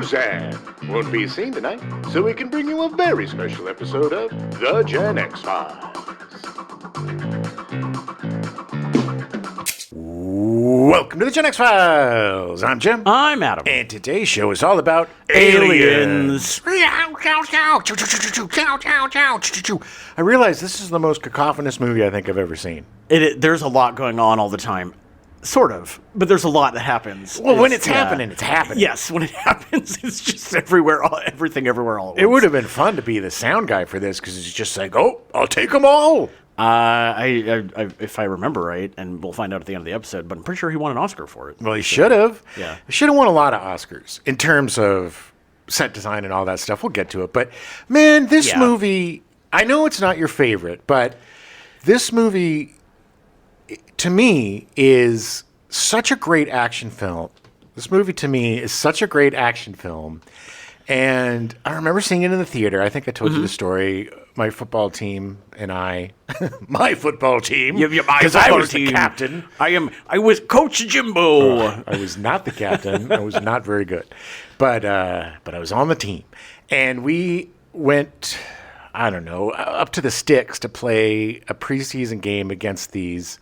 Suzanne won't be seen tonight, so we can bring you a very special episode of The Gen X Files. Welcome to The Gen X Files. I'm Jim. I'm Adam. And today's show is all about Aliens. I realize this is the most cacophonous movie I think I've ever seen. There's a lot going on all the time. Sort of. But there's a lot that happens. Well, when it's happening, it's happening. Yes, when it happens, it's just everywhere, everything everywhere all at once. It would have been fun to be the sound guy for this because it's just like, oh, I'll take them all. If I remember right, and we'll find out at the end of the episode, but I'm pretty sure he won an Oscar for it. Well, he should have. Yeah. He should have won a lot of Oscars in terms of set design and all that stuff. We'll get to it. But, man, this movie, I know it's not your favorite, but this movie, to me, is such a great action film. This movie, to me, is such a great action film. And I remember seeing it in the theater. I think I told you the story. My football team and I, my football team, because I was the captain. I was Coach Jimbo. I was not the captain. I was not very good, but I was on the team, and we went, I don't know, up to the sticks to play a preseason game against these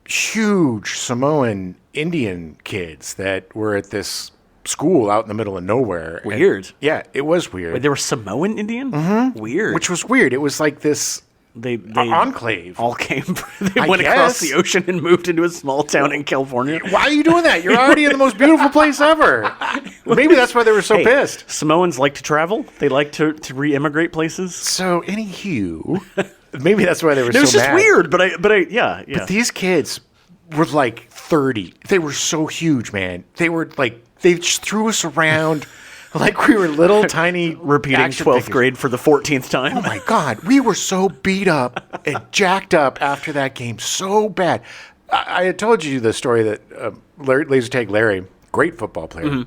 huge Samoan Indian kids that were at this school out in the middle of nowhere. Weird. Yeah, it was weird. Wait, they were Samoan Indian? Mm-hmm. Weird. Which was weird. It was like this they enclave. All came. They went across the ocean and moved into a small town in California. Why are you doing that? You're already in the most beautiful place ever. Maybe that's why they were so pissed. Samoans like to travel. They like to re-immigrate places. So, anywho, maybe that's why they were so mad. It was just weird, but yeah. But these kids were like 30. They were so huge, man. They were like, they just threw us around like we were little tiny repeating 12th grade for the 14th time. Oh my God. We were so beat up and jacked up after that game. So bad. I had told you the story that Laser Tag Larry, great football player,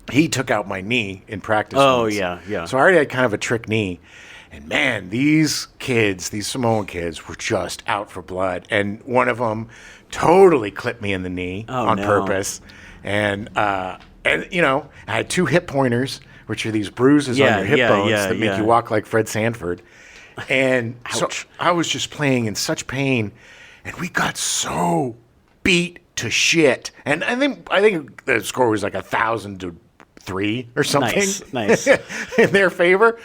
he took out my knee in practice. Oh, once. yeah. So I already had kind of a trick knee. And man, these kids, these Samoan kids, were just out for blood. And one of them totally clipped me in the knee on purpose. And you know, I had 2 hip pointers, which are these bruises on your hip bones that make you walk like Fred Sanford. And so I was just playing in such pain, and we got so beat to shit. And I think the score was like 1,000-3 or something. Nice. In their favor.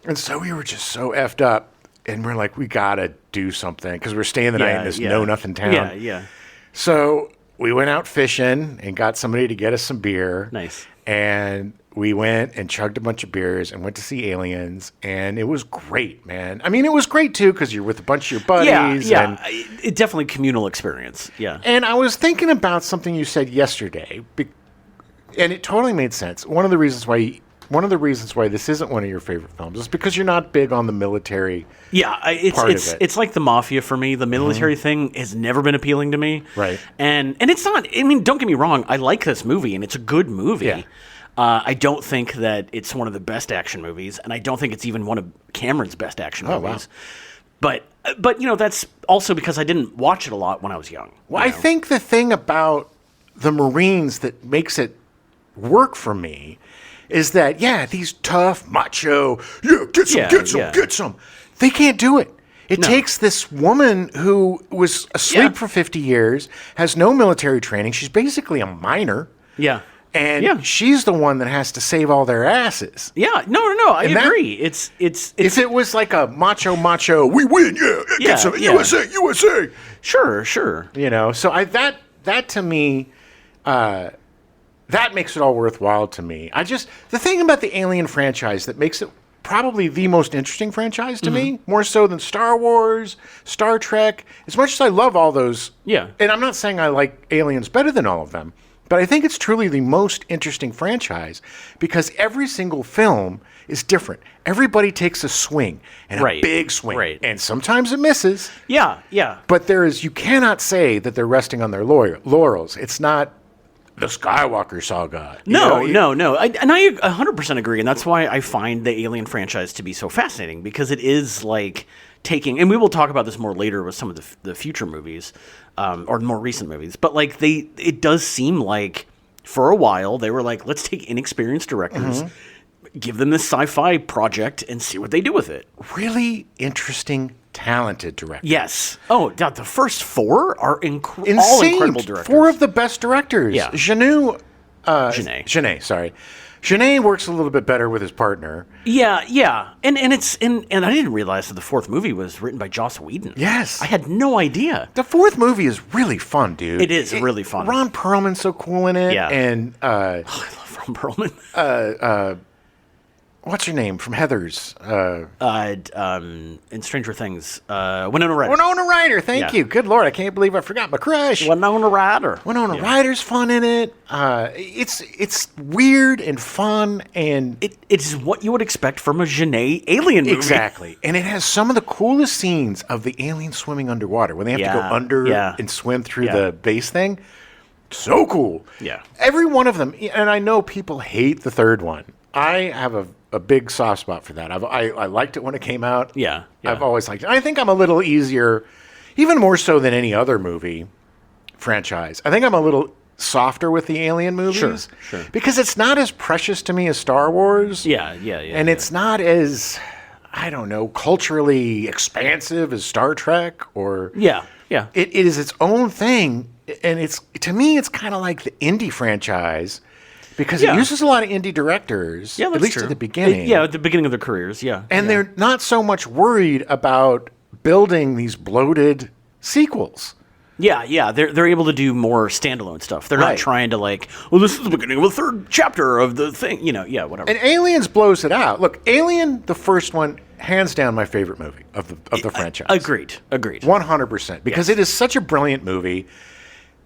And so we were just so effed up, and we're like, we gotta do something because we're staying the night in this know-nothing town. Yeah. So we went out fishing and got somebody to get us some beer. Nice. And we went and chugged a bunch of beers and went to see Aliens, and it was great, man. I mean, it was great, too, because you're with a bunch of your buddies. Yeah. And it definitely communal experience, yeah. And I was thinking about something you said yesterday, and it totally made sense. One of the reasons why this isn't one of your favorite films is because you're not big on the military. Yeah, it's like the mafia for me. The military thing has never been appealing to me. Right. And it's not. I mean, don't get me wrong. I like this movie, and it's a good movie. Yeah. I don't think that it's one of the best action movies, and I don't think it's even one of Cameron's best action movies. Wow. But you know, that's also because I didn't watch it a lot when I was young. Well, I think the thing about the Marines that makes it work for me is that, these tough, macho, get some. They can't do it. It takes this woman who was asleep for 50 years, has no military training. She's basically a minor. Yeah. And she's the one that has to save all their asses. Yeah. No. I agree. It's if it was like a macho, we win, get some, USA. Sure. You know, so that to me, that makes it all worthwhile to me. The thing about the Alien franchise that makes it probably the most interesting franchise to me, more so than Star Wars, Star Trek, as much as I love all those. Yeah. And I'm not saying I like Aliens better than all of them, but I think it's truly the most interesting franchise because every single film is different. Everybody takes a swing, and a big swing. Right. And sometimes it misses. Yeah. But you cannot say that they're resting on their laurels. It's not the Skywalker saga. No. I 100% agree, and that's why I find the Alien franchise to be so fascinating, because it is like taking, and we will talk about this more later with some of the future movies, or more recent movies, but like it does seem like for a while, they were like, let's take inexperienced directors, give them this sci-fi project, and see what they do with it. Really interesting, talented directors. Yes. Oh, the first 4 are all incredible directors. 4 of the best directors. Yeah. Genet, Genet. Genet works a little bit better with his partner. Yeah. And I didn't realize that the 4th movie was written by Joss Whedon. Yes. I had no idea. The 4th movie is really fun, dude. It is really fun. Ron Perlman's so cool in it. Yeah. And I love Ron Perlman. What's her name from Heathers? In Stranger Things, Winona Ryder. Winona Ryder, thank you. Good Lord, I can't believe I forgot my crush. Winona Ryder. Winona Ryder's fun in it. It's weird and fun, and it's what you would expect from a Genet alien movie. Exactly. And it has some of the coolest scenes of the aliens swimming underwater when they have to go under and swim through the base thing. So cool. Yeah. Every one of them, and I know people hate the 3rd one. I have a big soft spot for that. I liked it when it came out. Yeah. I've always liked it. I think I'm a little easier, even more so than any other movie franchise. I think I'm a little softer with the Alien movies. Sure. Because it's not as precious to me as Star Wars. Yeah. And it's not as, I don't know, culturally expansive as Star Trek or... Yeah. It is its own thing. And to me, it's kind of like the indie franchise. Because it uses a lot of indie directors, at least at the beginning. At the beginning of their careers, yeah. And they're not so much worried about building these bloated sequels. Yeah. They're able to do more standalone stuff. They're not trying to this is the beginning of the 3rd chapter of the thing. Whatever. And Aliens blows it out. Look, Alien, the first one, hands down my favorite movie of the franchise. Agreed. 100%. Because it is such a brilliant movie.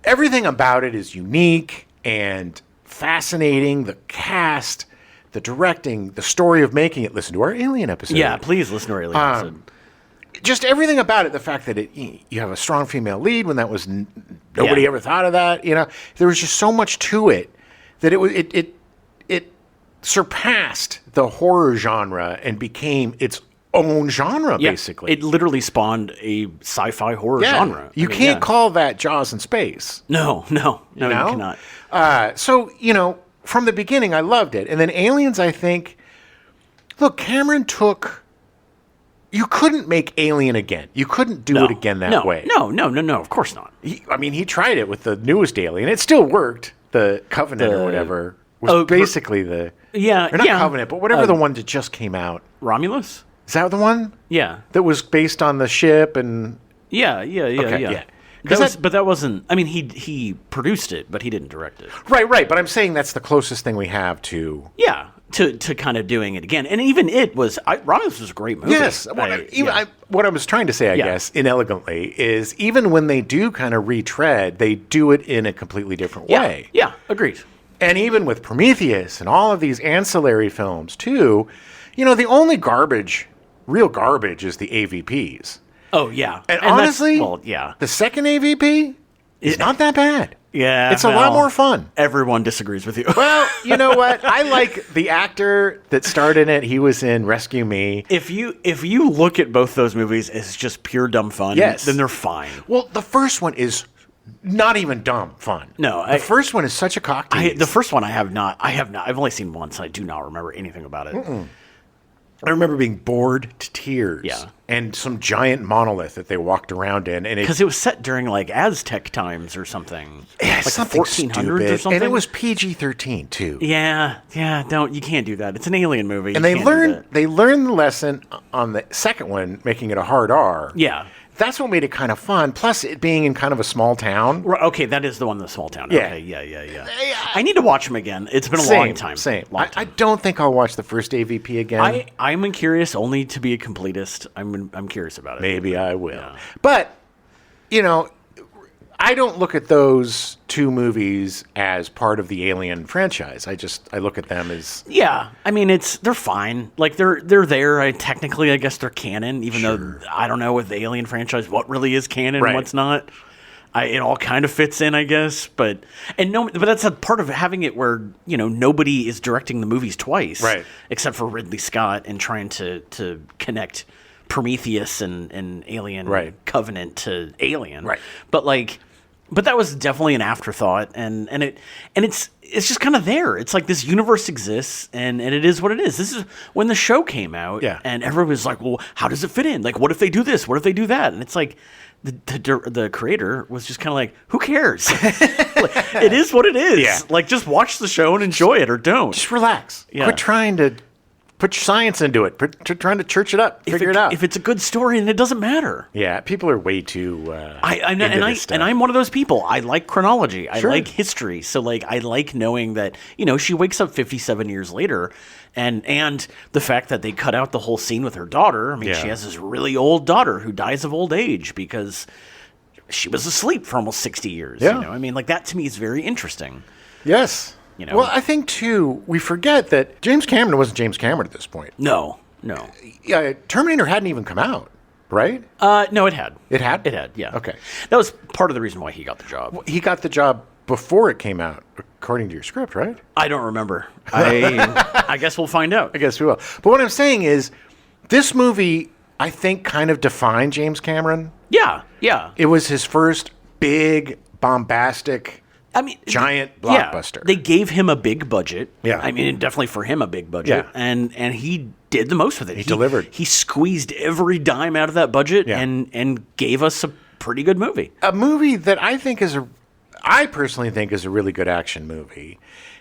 Everything about it is unique and fascinating. The cast, the directing, the story of making it. Listen to our Alien episode. Yeah, please listen to our Alien episode. Just everything about it. The fact that you have a strong female lead when that was nobody ever thought of that. There was just so much to it that it surpassed the horror genre and became its own genre. Basically, it literally spawned a sci-fi horror genre. You can't call that Jaws in space. No, you cannot. So, from the beginning, I loved it. And then Aliens, I think, look, Cameron took... You couldn't make Alien again. You couldn't do it again that way. No, of course not. He tried it with the newest Alien. It still worked. The Covenant or whatever was basically the... Yeah, or not Covenant, but whatever the one that just came out. Romulus? Is that the one? Yeah. That was based on the ship and... Yeah. But that wasn't. I mean, he produced it, but he didn't direct it. Right. But I'm saying that's the closest thing we have to. Yeah, to kind of doing it again, and even it was. Romulus was a great movie. Yes. What I was trying to say, I guess, inelegantly, is even when they do kind of retread, they do it in a completely different way. Yeah. Agreed. And even with Prometheus and all of these ancillary films too, the only real garbage, is the AVPs. Oh, yeah. And honestly, the second AVP is not that bad. Yeah. It's a lot more fun. Everyone disagrees with you. Well, you know what? I like the actor that starred in it. He was in Rescue Me. If you look at both those movies as just pure dumb fun, then they're fine. Well, the first one is not even dumb fun. No. The first one is such a cock tease. The first one I have not. I've only seen once. I do not remember anything about it. I remember being bored to tears. Yeah. And some giant monolith that they walked around in. Because it was set during Aztec times or something. Yeah, like something 1400s stupid. or something. And it was PG-13 too. Yeah. You can't do that. It's an alien movie. And they learned the lesson on the second one, making it a hard R. Yeah. That's what made it kind of fun. Plus, it being in kind of a small town. Okay, that is the one in the small town. Yeah. Okay, yeah. I need to watch them again. It's been a long time. I don't think I'll watch the first AVP again. I'm curious only to be a completist. I'm curious about it. Maybe I will. Yeah. But, I don't look at those two movies as part of the Alien franchise. I look at them as... Yeah, I mean, they're fine. They're there. Technically, I guess they're canon, even though I don't know with the Alien franchise what really is canon and what's not. It all kind of fits in, I guess. But that's a part of having it where, nobody is directing the movies twice. Right. Except for Ridley Scott and trying to connect Prometheus and Alien Covenant to Alien. Right. But, But that was definitely an afterthought, and it's just kind of there. It's like this universe exists, and it is what it is. This is when the show came out, and everyone was like, "Well, how does it fit in? Like, what if they do this? What if they do that?" And it's like the creator was just kind of like, "Who cares? Like, it is what it is. Yeah. Like, just watch the show and enjoy it, or don't. Just relax. Yeah. Quit trying to put science into it. Trying to church it up. Figure it out. If it's a good story, and it doesn't matter." Yeah, people are way too. And I'm one of those people. I like chronology. I like history. So like, I like knowing that she wakes up 57 years later, and the fact that they cut out the whole scene with her daughter. I mean, she has this really old daughter who dies of old age because she was asleep for almost 60 years. Yeah. I mean, like, that to me is very interesting. Yes. Well, I think too we forget that James Cameron wasn't James Cameron at this point. No. Yeah, Terminator hadn't even come out, right? No, it had. It had? It had, yeah. Okay. That was part of the reason why he got the job. Well, he got the job before it came out, according to your script, right? I don't remember. I guess we'll find out. I guess we will. But what I'm saying is, this movie, I think, kind of defined James Cameron. Yeah. It was his first big, bombastic, giant blockbuster. They gave him a big budget. Yeah. I mean, definitely for him, a big budget. Yeah. And he did the most with it. He delivered. He squeezed every dime out of that budget and gave us a pretty good movie. A movie that I personally think is a really good action movie,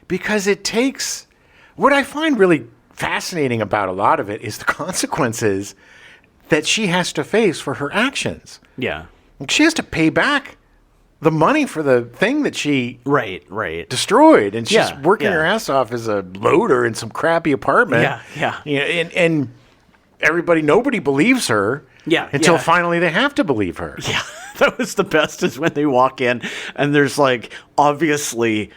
because it takes, what I find really fascinating about a lot of it is the consequences that she has to face for her actions. Yeah. She has to pay back the money for the thing that she destroyed, and she's working her ass off as a loader in some crappy apartment. Yeah. And nobody believes her. Yeah. Until finally they have to believe her. Yeah. That was the best, is when they walk in and there's like, obviously,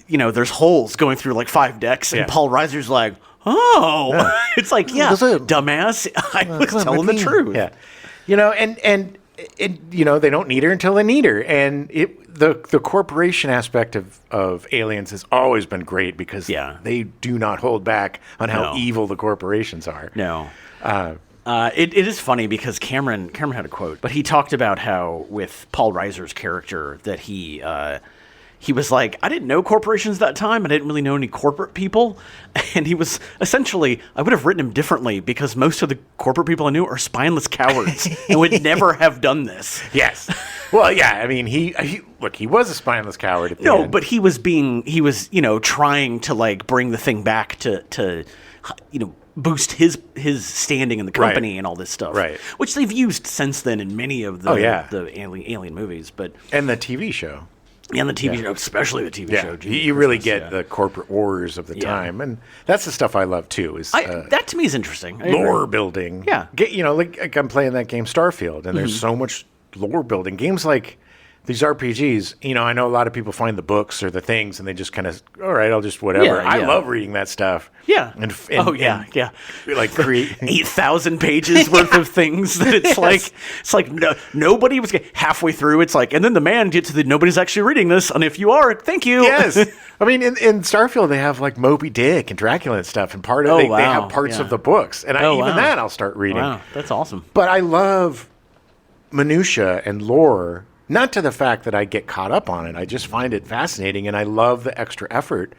there's holes going through like 5 decks, and Paul Reiser's like, oh, it's like, dumbass, I was telling the truth. Yeah. And they don't need her until they need her. And the corporation aspect of Aliens has always been great, because they do not hold back on how evil the corporations are. No. It is funny because Cameron had a quote, but he talked about how with Paul Reiser's character that he was like, I didn't know corporations that time. I didn't really know any corporate people. And he was essentially, I would have written him differently, because most of the corporate people I knew are spineless cowards and would never have done this. Yes. Well, yeah. I mean, he was a spineless coward at the end. But he was trying to like bring the thing back to boost his standing in the company and all this stuff. Right. Which they've used since then in many of the alien movies. And the TV show. And the TV show, especially the TV show. You really get the corporate wars of the time. And that's the stuff I love, too. That to me is interesting. Lore building. Yeah. Like I'm playing that game Starfield, and there's so much lore building. Games like these RPGs, I know a lot of people find the books or the things, and they just kind of, all right, I'll just whatever. Yeah. I love reading that stuff. Yeah. And like create 8,000 pages worth of things that it's like nobody was halfway through. It's like, and then the man gets to the, nobody's actually reading this. And if you are, thank you. Yes. I mean, in Starfield, they have like Moby Dick and Dracula and stuff. And they have parts of the books. And that I'll start reading. Wow. That's awesome. But I love minutia and lore. Not to the fact that I get caught up on it. I just find it fascinating, and I love the extra effort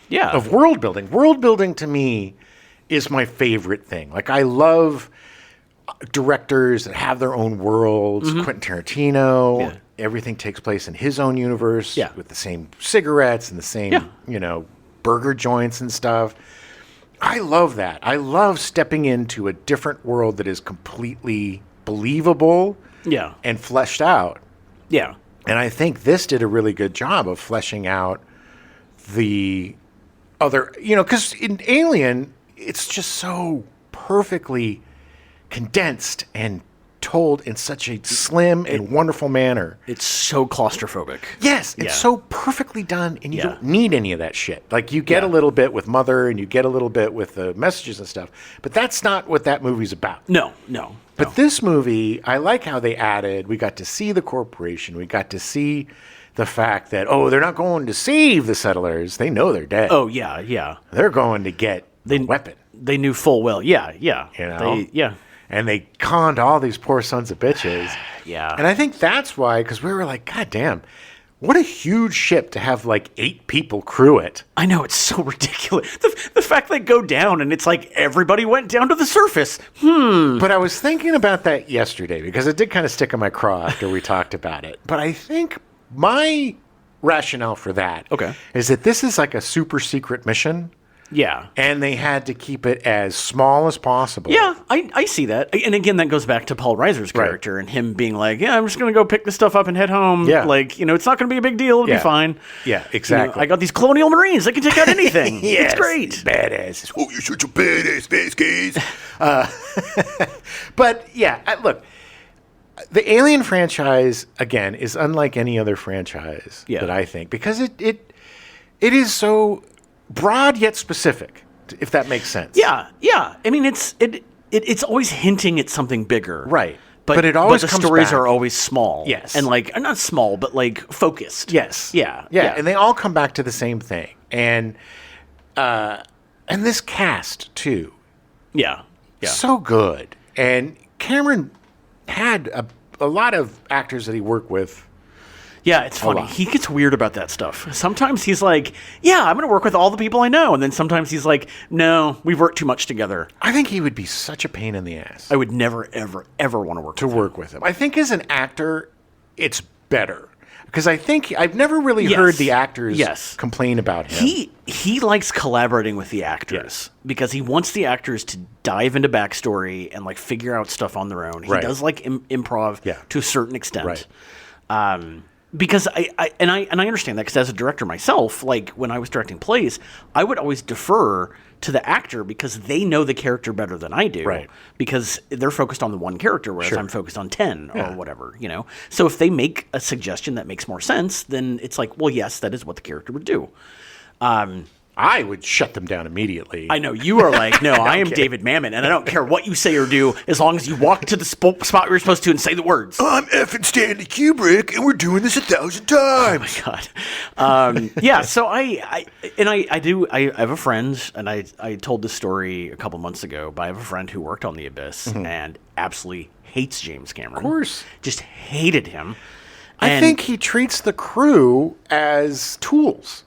of world building. World building, to me, is my favorite thing. Like, I love directors that have their own worlds. Quentin Tarantino, everything takes place in his own universe with the same cigarettes and the same, burger joints and stuff. I love that. I love stepping into a different world that is completely believable and fleshed out. Yeah. And I think this did a really good job of fleshing out the other, because in Alien, it's just so perfectly condensed and told in such a slim and wonderful manner. It's so claustrophobic. Yes, it's so perfectly done, and you don't need any of that shit. Like, you get a little bit with Mother, and you get a little bit with the messages and stuff, but that's not what that movie's about. No. But this movie, I like how they added, we got to see the corporation, we got to see the fact that, they're not going to save the settlers. They know they're dead. Oh, yeah. They're going to get the weapon. They knew full well. Yeah. And they conned all these poor sons of bitches. Yeah. And I think that's why, because we were like, God damn, what a huge ship to have like 8 people crew it. I know, it's so ridiculous. The fact they go down and it's like everybody went down to the surface. But I was thinking about that yesterday because it did kind of stick in my craw after we talked about it. But I think my rationale for that is that this is like a super secret mission. Yeah. And they had to keep it as small as possible. Yeah, I see that. And again, that goes back to Paul Reiser's character and him being like, yeah, I'm just going to go pick this stuff up and head home. Yeah. Like, it's not going to be a big deal. It'll be fine. Yeah, exactly. I got these colonial Marines. They can take out anything. Yes, it's great. Badass. Oh, you're such a badass, Vasquez. But, yeah, look, the Alien franchise, again, is unlike any other franchise that I think. Because it is so broad yet specific, if that makes sense. Yeah. I mean, it's always hinting at something bigger. Right. But it always the comes stories back. are always small. Yes. And like, not small, but like focused. Yes. Yeah. And they all come back to the same thing. And this cast, too. Yeah. So good. And Cameron had a lot of actors that he worked with. Yeah, it's funny. He gets weird about that stuff. Sometimes he's like, yeah, I'm going to work with all the people I know. And then sometimes he's like, no, we've worked too much together. I think he would be such a pain in the ass. I would never, ever, ever want to work with him. I think as an actor, it's better. Because I think I've never really heard the actors complain about him. He likes collaborating with the actors because he wants the actors to dive into backstory and like figure out stuff on their own. He does like improv to a certain extent. Right. Because I understand that because as a director myself, like when I was directing plays, I would always defer to the actor because they know the character better than I do. Right. Because they're focused on the one character, whereas I'm focused on 10 or whatever, So if they make a suggestion that makes more sense, then it's like, well, yes, that is what the character would do. I would shut them down immediately. I know. You are like, no, I am David Mamet, and I don't care what you say or do as long as you walk to the spot you're supposed to and say the words. I'm effing Stanley Kubrick, and we're doing this 1,000 times. Oh, my God. So I have a friend, and I told this story a couple months ago, but I have a friend who worked on The Abyss and absolutely hates James Cameron. Of course. Just hated him. I think he treats the crew as tools.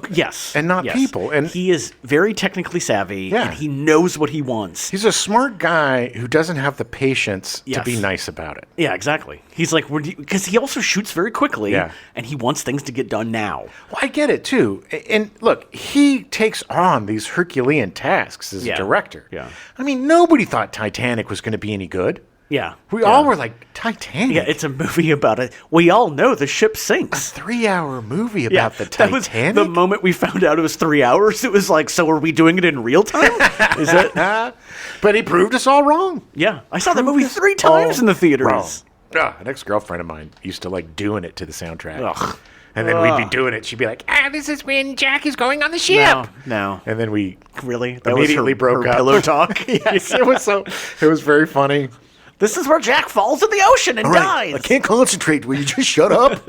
Yes. And not people. And he is very technically savvy, and he knows what he wants. He's a smart guy who doesn't have the patience to be nice about it. Yeah, exactly. He's like, because he also shoots very quickly, and he wants things to get done now. Well, I get it, too. And look, he takes on these Herculean tasks as a director. Yeah. I mean, nobody thought Titanic was going to be any good. Yeah. We all were like, Titanic? Yeah, it's a movie about it. We all know the ship sinks. A 3-hour movie about the Titanic? That was the moment we found out it was 3 hours. It was like, so are we doing it in real time? Is it? But he proved us all wrong. Yeah. I saw that movie 3 times in the theaters. An ex-girlfriend of mine used to like doing it to the soundtrack. Ugh. And then we'd be doing it. She'd be like, this is when Jack is going on the ship. No. And then we really immediately broke up. Pillow talk. Yes, it was very funny. This is where Jack falls in the ocean and dies. I can't concentrate. Will you just shut up?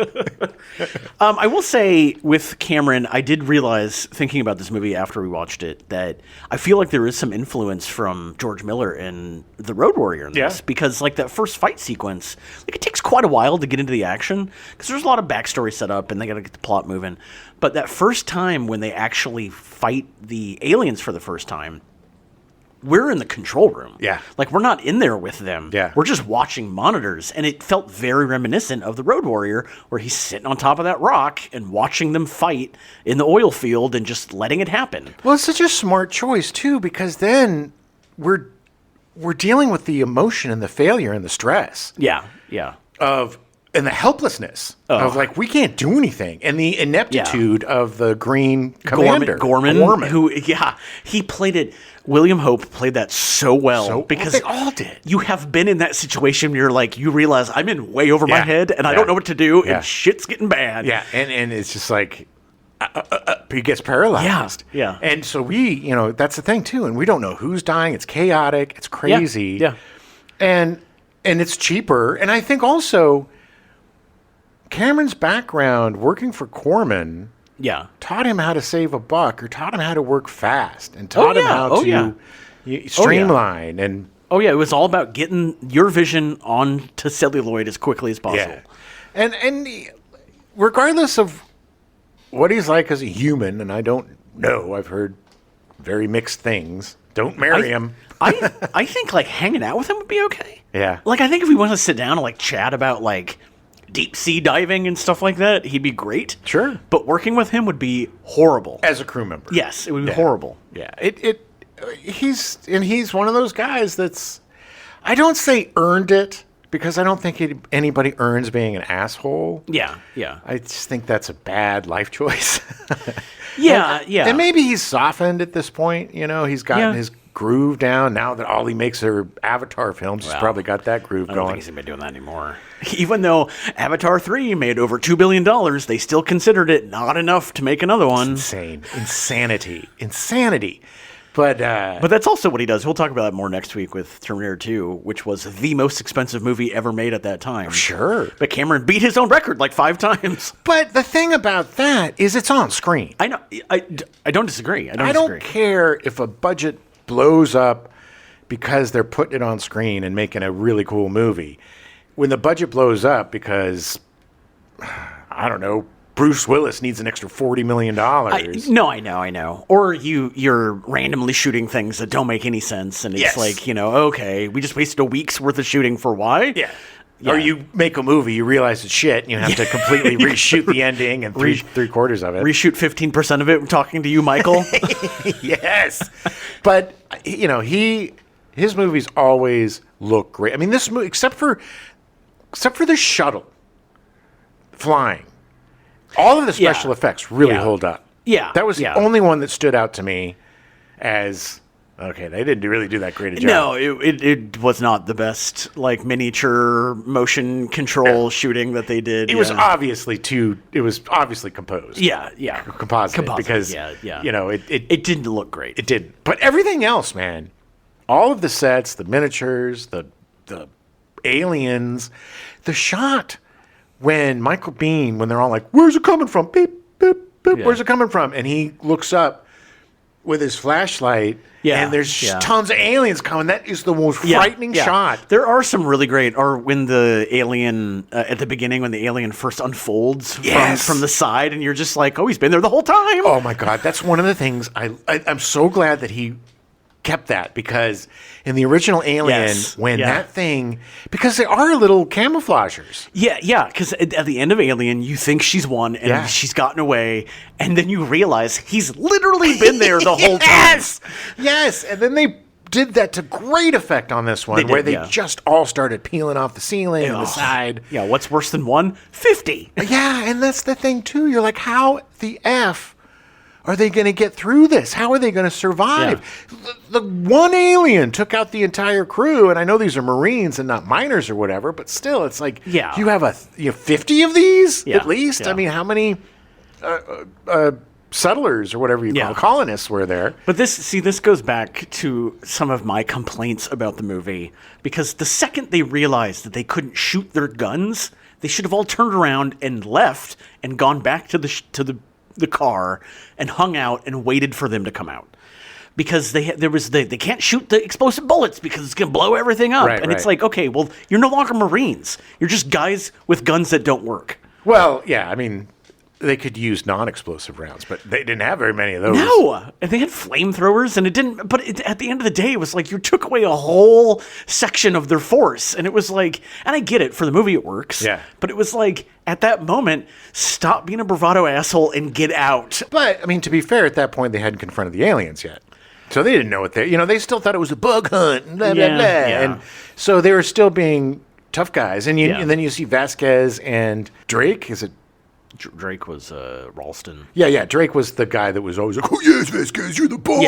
I will say with Cameron, I did realize, thinking about this movie after we watched it, that I feel like there is some influence from George Miller in The Road Warrior in this. Because like that first fight sequence, like it takes quite a while to get into the action because there's a lot of backstory set up and they got to get the plot moving. But that first time when they actually fight the aliens for the first time, we're in the control room. Yeah. Like, we're not in there with them. Yeah. We're just watching monitors. And it felt very reminiscent of The Road Warrior, where he's sitting on top of that rock and watching them fight in the oil field and just letting it happen. Well, it's such a smart choice, too, because then we're dealing with the emotion and the failure and the stress. Yeah. And the helplessness of, like, we can't do anything. And the ineptitude of the Green Commander. Gorman. Who, he played it. William Hope played that so well. Because they all did. You have been in that situation where you're like, you realize I'm in way over my head and I don't know what to do and shit's getting bad. Yeah, and it's just like, he gets paralyzed. Yeah. And so that's the thing, too. And we don't know who's dying. It's chaotic. It's crazy. Yeah. And it's cheaper. And I think also Cameron's background working for Corman taught him how to save a buck or taught him how to work fast and taught him how to streamline. And Oh, yeah, it was all about getting your vision onto celluloid as quickly as possible. Yeah. And regardless of what he's like as a human, and I don't know, I've heard very mixed things. Don't marry him. I think, like, hanging out with him would be okay. Yeah. Like, I think if we want to sit down and, like, chat about, like, deep sea diving and stuff like that, he'd be great. Sure. But working with him would be horrible. As a crew member. Yes, it would be horrible. Yeah. He's one of those guys that's, I don't say earned it, because I don't think anybody earns being an asshole. Yeah. I just think that's a bad life choice. Yeah. And maybe he's softened at this point. He's gotten his groove down. Now that all he makes are Avatar films, he's probably got that groove I don't going. think he's been doing that anymore. Even though Avatar 3 made over $2 billion, they still considered it not enough to make another one. Insane. Insanity. But that's also what he does. We'll talk about that more next week with Terminator 2, which was the most expensive movie ever made at that time. Sure. But Cameron beat his own record like 5 times. But the thing about that is it's on screen. I know. I don't disagree. I don't care if a budget blows up because they're putting it on screen and making a really cool movie. When the budget blows up because, I don't know, Bruce Willis needs an extra $40 million. I know. Or you're randomly shooting things that don't make any sense, and it's like, okay, we just wasted a week's worth of shooting for why? Yeah. Or you make a movie, you realize it's shit, and you have to completely reshoot the ending and three-quarters of it. Reshoot 15% of it. I'm talking to you, Michael. Yes. But, his movies always look great. I mean, this movie, except for the shuttle flying, all of the special effects really hold up. Yeah. That was the only one that stood out to me as, okay, they didn't really do that great a job. No, it was not the best, like, miniature motion control shooting that they did. It was obviously composed. Yeah. Composite. Because, it didn't look great. It didn't. But everything else, man, all of the sets, the miniatures, the aliens, the shot when Michael Biehn, when they're all like, where's it coming from? Beep, beep, beep. Yeah. Where's it coming from? And he looks up with his flashlight, and there's tons of aliens coming. That is the most frightening shot. There are some really great, or when the alien, at the beginning, when the alien first unfolds from the side, and you're just like, oh, he's been there the whole time. Oh, my God. That's one of the things. I'm so glad that he kept that, because in the original Alien, that thing, because they are little camouflagers. Yeah, because at the end of Alien, you think she's won and she's gotten away, and then you realize he's literally been there the whole time. Yes, and then they did that to great effect on this one, where they just all started peeling off the ceiling and the side. Yeah, what's worse than 150? Yeah, and that's the thing, too. You're like, how the F are they going to get through this? How are they going to survive? Yeah. The one alien took out the entire crew, and I know these are Marines and not miners or whatever, but still, it's like you have 50 of these at least. Yeah. I mean, how many settlers or whatever you call colonists were there? But this goes back to some of my complaints about the movie, because the second they realized that they couldn't shoot their guns, they should have all turned around and left and gone back to the car and hung out and waited for them to come out, because they can't shoot the explosive bullets because it's going to blow everything up. It's like, okay, well, you're no longer Marines. You're just guys with guns that don't work. Well, yeah, I mean, they could use non-explosive rounds, but they didn't have very many of those. No, and they had flamethrowers, and it didn't. But at the end of the day, it was like you took away a whole section of their force, and it was like, and I get it, for the movie it works. Yeah. But it was like, at that moment, stop being a bravado asshole and get out. But I mean, to be fair, at that point they hadn't confronted the aliens yet, so they didn't know what they still thought it was a bug hunt, and blah blah blah, and so they were still being tough guys. And and then you see Vasquez and Drake. Is it? Drake was Ralston. Yeah. Drake was the guy that was always like, "Oh yes, Vasquez, you're the bomb."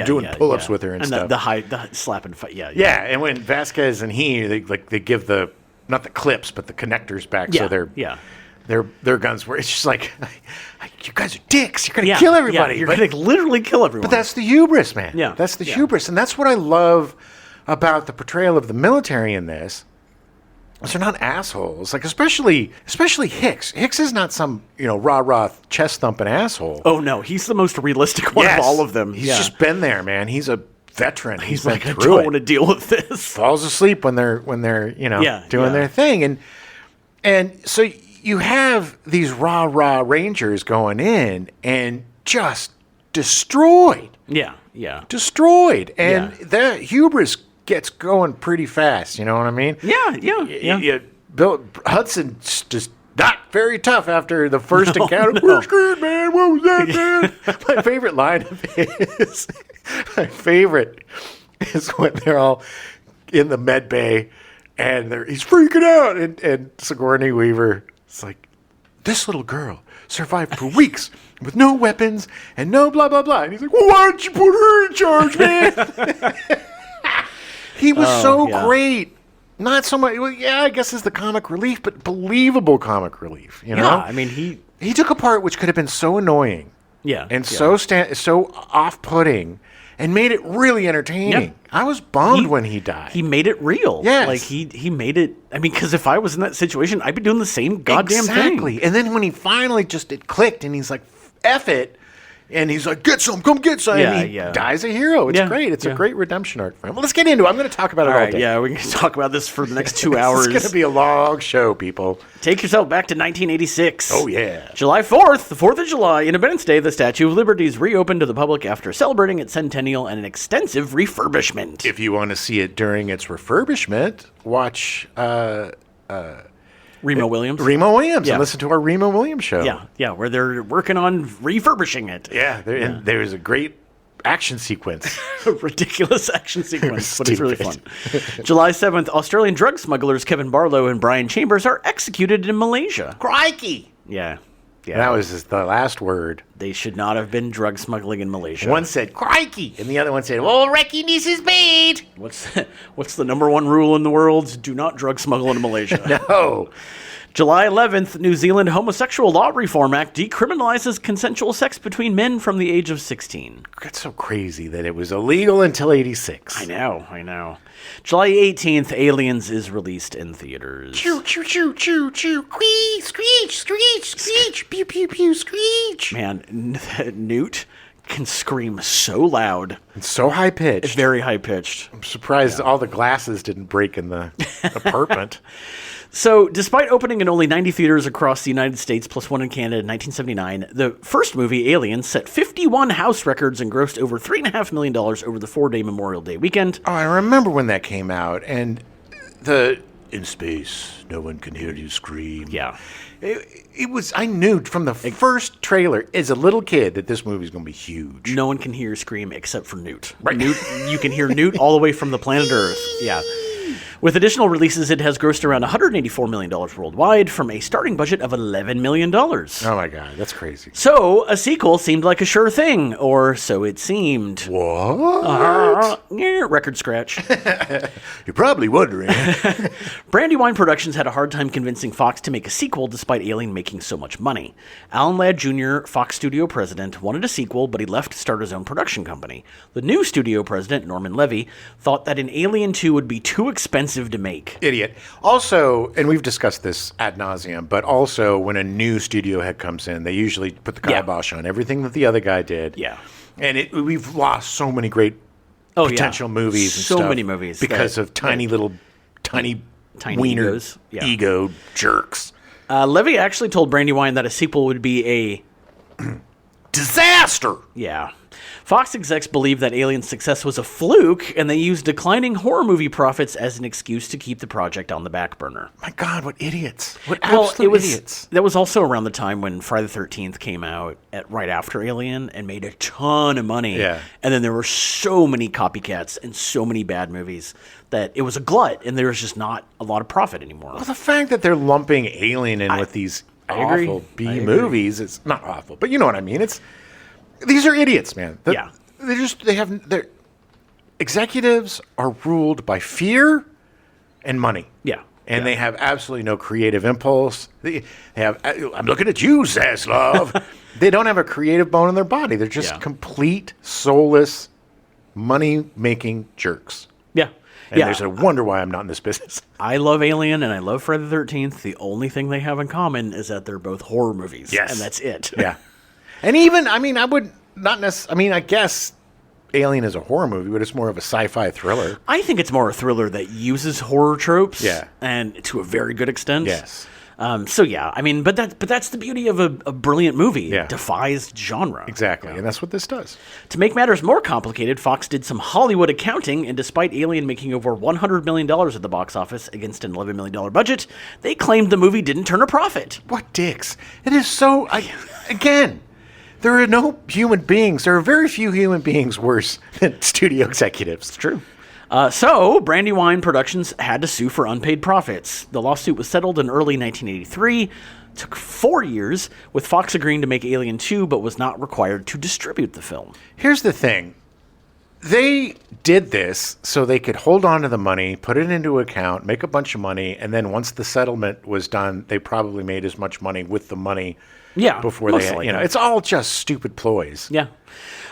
Doing pull-ups with her and stuff. The slapping fight. Yeah. And when Vasquez and they give the, not the clips but the connectors back, so their guns were. It's just like, you guys are dicks. You're gonna kill everybody. You're gonna literally kill everyone. But that's the hubris, man. Yeah, that's the hubris, and that's what I love about the portrayal of the military in this. They're not assholes. Like, especially Hicks. Hicks is not some, rah-rah, chest-thumping asshole. Oh, no. He's the most realistic one of all of them. He's just been there, man. He's a veteran. He's been like, I through don't it. want to deal with this. Falls asleep when they're doing their thing, and so you have these rah Rangers going in and just destroyed. Yeah. And the hubris gets going pretty fast. You know what I mean? Yeah. Bill Hudson's just not very tough after the first encounter. No. We're screwed, man. What was that, man? My favorite line of his, is when they're all in the med bay and he's freaking out, and Sigourney Weaver is like, this little girl survived for weeks with no weapons and no blah blah blah, and he's like, well, why don't you put her in charge, man? He was great. Not so much. Well, yeah, I guess it's the comic relief, but believable comic relief. You know, yeah. I mean, he took a part which could have been so annoying, so off-putting, and made it really entertaining. Yep. I was bummed when he died. He made it real. Yes. Like he made it. I mean, because if I was in that situation, I'd be doing the same goddamn thing. Exactly. And then when he finally it clicked, and he's like, "F it." And he's like, get some, come get some. And he dies a hero. It's great. It's a great redemption arc for him. Well, let's get into it. I'm going to talk about it all day. Yeah, we can talk about this for the next 2 hours. It's going to be a long show, people. Take yourself back to 1986. Oh, yeah. July 4th, the 4th of July, Independence Day, the Statue of Liberty is reopened to the public after celebrating its centennial and an extensive refurbishment. If you want to see it during its refurbishment, watch... Remo Williams, and listen to our Remo Williams show. Yeah, where they're working on refurbishing it. Yeah, and there's a great action sequence. A ridiculous action sequence, but it's really fun. July 7th, Australian drug smugglers Kevin Barlow and Brian Chambers are executed in Malaysia. Crikey! Yeah. That was the last word. They should not have been drug smuggling in Malaysia. One said, crikey, and the other one said, well, reckon this is bad. What's the number one rule in the world? Do not drug smuggle in Malaysia. No. July 11th, New Zealand Homosexual Law Reform Act decriminalizes consensual sex between men from the age of 16. That's so crazy that it was illegal until 86. I know. July 18th, Aliens is released in theaters. Choo, choo, choo, choo, choo, squeak, screech, screech, screech, pew, pew, pew, screech. Man, Newt can scream so loud. It's so high-pitched. It's very high-pitched. I'm surprised all the glasses didn't break in the apartment. So, despite opening in only 90 theaters across the United States, plus one in Canada in 1979, the first movie, Aliens, set 51 house records and grossed over $3.5 million over the 4-day Memorial Day weekend. Oh, I remember when that came out, and in space, no one can hear you scream. Yeah. It was, I knew from the first trailer as a little kid that this movie was going to be huge. No one can hear you scream except for Newt. Right. Newt, you can hear Newt all the way from the planet Earth. Yeah. With additional releases, it has grossed around $184 million worldwide from a starting budget of $11 million. Oh my God, that's crazy. So, a sequel seemed like a sure thing, or so it seemed. What? Record scratch. You're probably wondering. Brandywine Productions had a hard time convincing Fox to make a sequel despite Alien making so much money. Alan Ladd Jr., Fox studio president, wanted a sequel, but he left to start his own production company. The new studio president, Norman Levy, thought that an Alien 2 would be too expensive to make. Idiot. Also, and we've discussed this ad nauseum, but also when a new studio head comes in, they usually put the kibosh on everything that the other guy did. Yeah. And we've lost so many great potential movies and so stuff many movies because of tiny wiener egos. Yeah. ego jerks. Levy actually told Brandywine that a sequel would be a disaster. Yeah. Fox execs believed that Alien's success was a fluke, and they used declining horror movie profits as an excuse to keep the project on the back burner. My God, what idiots. What absolute idiots. That was also around the time when Friday the 13th came out right after Alien and made a ton of money. Yeah. And then there were so many copycats and so many bad movies that it was a glut, and there was just not a lot of profit anymore. Well, the fact that they're lumping Alien in with these awful B movies, it's not awful, but you know what I mean. These are idiots, man. Their executives are ruled by fear and money. Yeah. And they have absolutely no creative impulse. They have, I'm looking at you, Zaslav. They don't have a creative bone in their body. They're just complete, soulless, money-making jerks. Yeah. And there's a wonder why I'm not in this business. I love Alien and I love Friday the 13th. The only thing they have in common is that they're both horror movies. Yes. And that's it. Yeah. And even, I mean, I would not necessarily, I mean, I guess Alien is a horror movie, but it's more of a sci-fi thriller. I think it's more a thriller that uses horror tropes, Yeah. and to a very good extent. Yes. So yeah, I mean, but that's the beauty of a brilliant movie. Yeah. It defies genre. Exactly, and that's what this does. To make matters more complicated, Fox did some Hollywood accounting, and despite Alien making over $100 million at the box office against an $11 million budget, they claimed the movie didn't turn a profit. What dicks! It is so. Again, there are no human beings. There are very few human beings worse than studio executives. It's true. So, Brandywine Productions had to sue for unpaid profits. The lawsuit was settled in early 1983. Took 4 years, with Fox agreeing to make Alien 2, but was not required to distribute the film. Here's the thing. They did this so they could hold on to the money, put it into account, make a bunch of money, and then once the settlement was done, they probably made as much money with the money before they, it's all just stupid ploys. Yeah.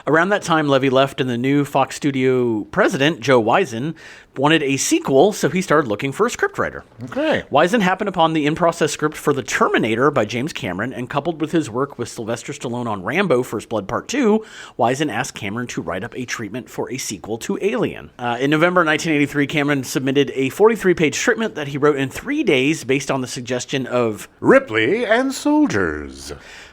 Around that time, Levy left, and the new Fox studio president, Joe Wiesen, wanted a sequel, so he started looking for a scriptwriter. Okay. Wiesen happened upon the in-process script for The Terminator by James Cameron, and coupled with his work with Sylvester Stallone on Rambo: First Blood Part 2, Wiesen asked Cameron to write up a treatment for a sequel to Alien. In November 1983, Cameron submitted a 43-page treatment that he wrote in 3 days based on the suggestion of Ripley and soldiers.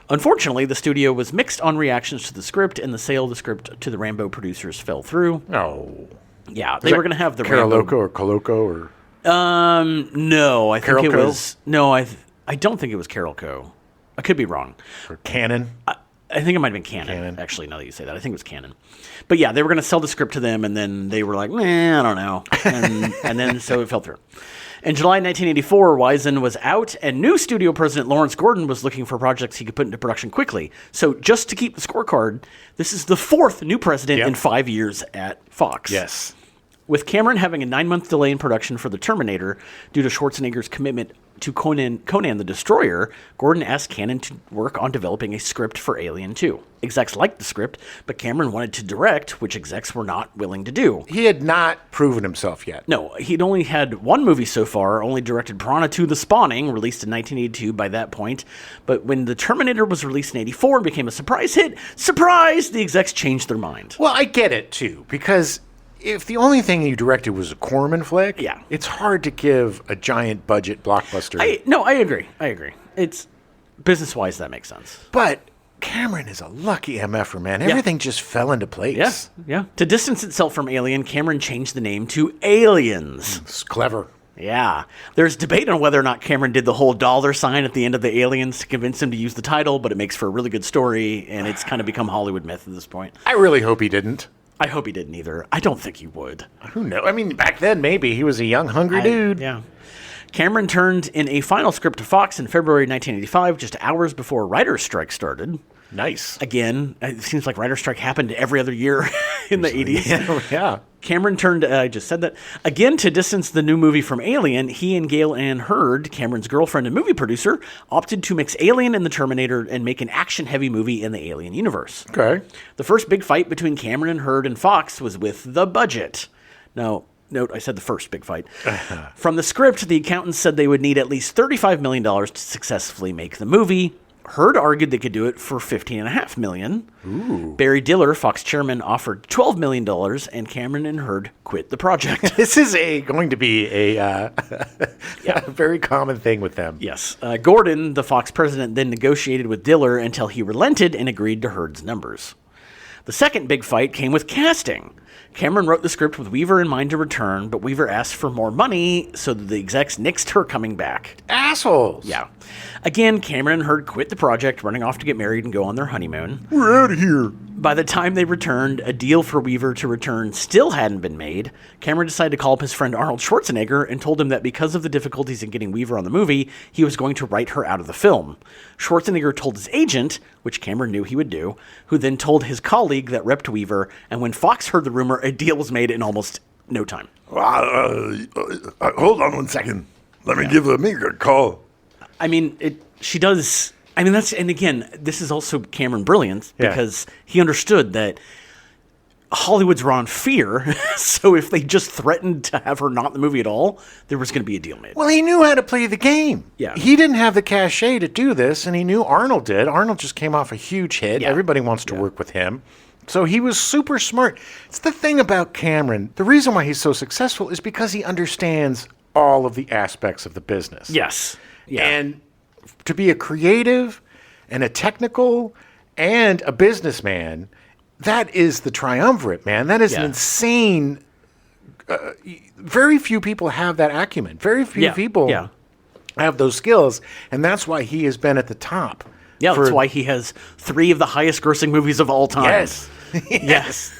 Unfortunately, the studio was mixed on reactions to the script, and the sale of the script to the Rambo producers fell through. Oh. Yeah, they were going to have the Caroloco or Coloco or... No, I think it Carolco? was... No, I don't think it was Carolco. I could be wrong. Or Cannon? I think it might have been Canon, actually, now that you say that. I think it was Canon. But yeah, they were going to sell the script to them, and then they were like, I don't know. And then so it fell through. In July 1984, Wiesen was out, and new studio president Lawrence Gordon was looking for projects he could put into production quickly. So just to keep the scorecard, this is the fourth new president in 5 years at Fox. Yes. With Cameron having a 9-month delay in production for The Terminator due to Schwarzenegger's commitment to Conan the Destroyer, Gordon asked Cannon to work on developing a script for Alien 2. Execs liked the script, but Cameron wanted to direct, which execs were not willing to do. He had not proven himself yet. No, he'd only had one movie so far, only directed Piranha 2: The Spawning, released in 1982 by that point. But when The Terminator was released in 84 and became a surprise hit, surprise, the execs changed their mind. Well, I get it, too, because if the only thing you directed was a Corman flick, it's hard to give a giant budget blockbuster. I agree. It's business-wise, that makes sense. But Cameron is a lucky MFer, man. Everything just fell into place. Yeah. To distance itself from Alien, Cameron changed the name to Aliens. It's clever. Yeah. There's debate on whether or not Cameron did the whole $sign at the end of the Aliens to convince him to use the title, but it makes for a really good story, and it's kind of become Hollywood myth at this point. I really hope he didn't. I hope he didn't either. I don't think he would. Who knows? I mean, back then, maybe. He was a young, hungry dude. Yeah. Cameron turned in a final script to Fox in February 1985, just hours before writer's strike started. Nice. Again, it seems like writer's strike happened every other year in the 80s. Yeah. Cameron turned, I just said that, again to distance the new movie from Alien. He and Gail Ann Hurd, Cameron's girlfriend and movie producer, opted to mix Alien and The Terminator and make an action-heavy movie in the Alien universe. Okay. The first big fight between Cameron and Hurd and Fox was with the budget. Now, note, I said the first big fight. From the script, the accountants said they would need at least $35 million to successfully make the movie. Hurd argued they could do it for $15.5 million. Ooh. Barry Diller, Fox chairman, offered $12 million, and Cameron and Hurd quit the project. This is going to be a very common thing with them. Yes. Gordon, the Fox president, then negotiated with Diller until he relented and agreed to Hurd's numbers. The second big fight came with casting. Cameron wrote the script with Weaver in mind to return, but Weaver asked for more money, so the execs nixed her coming back. Assholes! Yeah. Again, Cameron and Hurd quit the project, running off to get married and go on their honeymoon. We're out of here. By the time they returned, a deal for Weaver to return still hadn't been made. Cameron decided to call up his friend Arnold Schwarzenegger and told him that because of the difficulties in getting Weaver on the movie, he was going to write her out of the film. Schwarzenegger told his agent, which Cameron knew he would do, who then told his colleague that repped Weaver, and when Fox heard the rumor, a deal was made in almost no time. Hold on one second. Let me give Amiga a call. I mean, she does... I mean, and again, this is also Cameron brilliance because he understood that Hollywood's raw on fear. So if they just threatened to have her not in the movie at all, there was going to be a deal made. Well, he knew how to play the game. Yeah. He didn't have the cachet to do this, and he knew Arnold did. Arnold just came off a huge hit. Yeah. Everybody wants to work with him. So he was super smart. It's the thing about Cameron. The reason why he's so successful is because he understands all of the aspects of the business. Yes. Yeah. And to be a creative and a technical and a businessman, that is the triumvirate, man. That is an insane. Very few people have that acumen. Very few people have those skills, and that's why he has been at the top. Yeah, that's why he has 3 of the highest grossing movies of all time. Yes. Yes.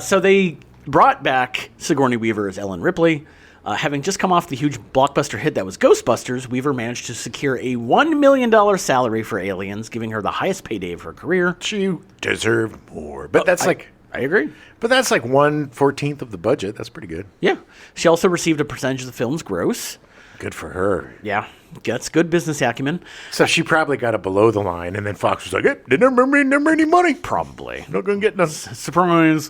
So they brought back Sigourney Weaver as Ellen Ripley. Having just come off the huge blockbuster hit that was Ghostbusters, Weaver managed to secure a $1 million salary for Aliens, giving her the highest payday of her career. She deserved more, but I agree. But that's like 1/14 of the budget. That's pretty good. Yeah. She also received a percentage of the film's gross. Good for her. Yeah. That's good business acumen. So she probably got a below the line, and then Fox was like, "Hey, didn't never any money. Probably. Not going to get none." Surprise.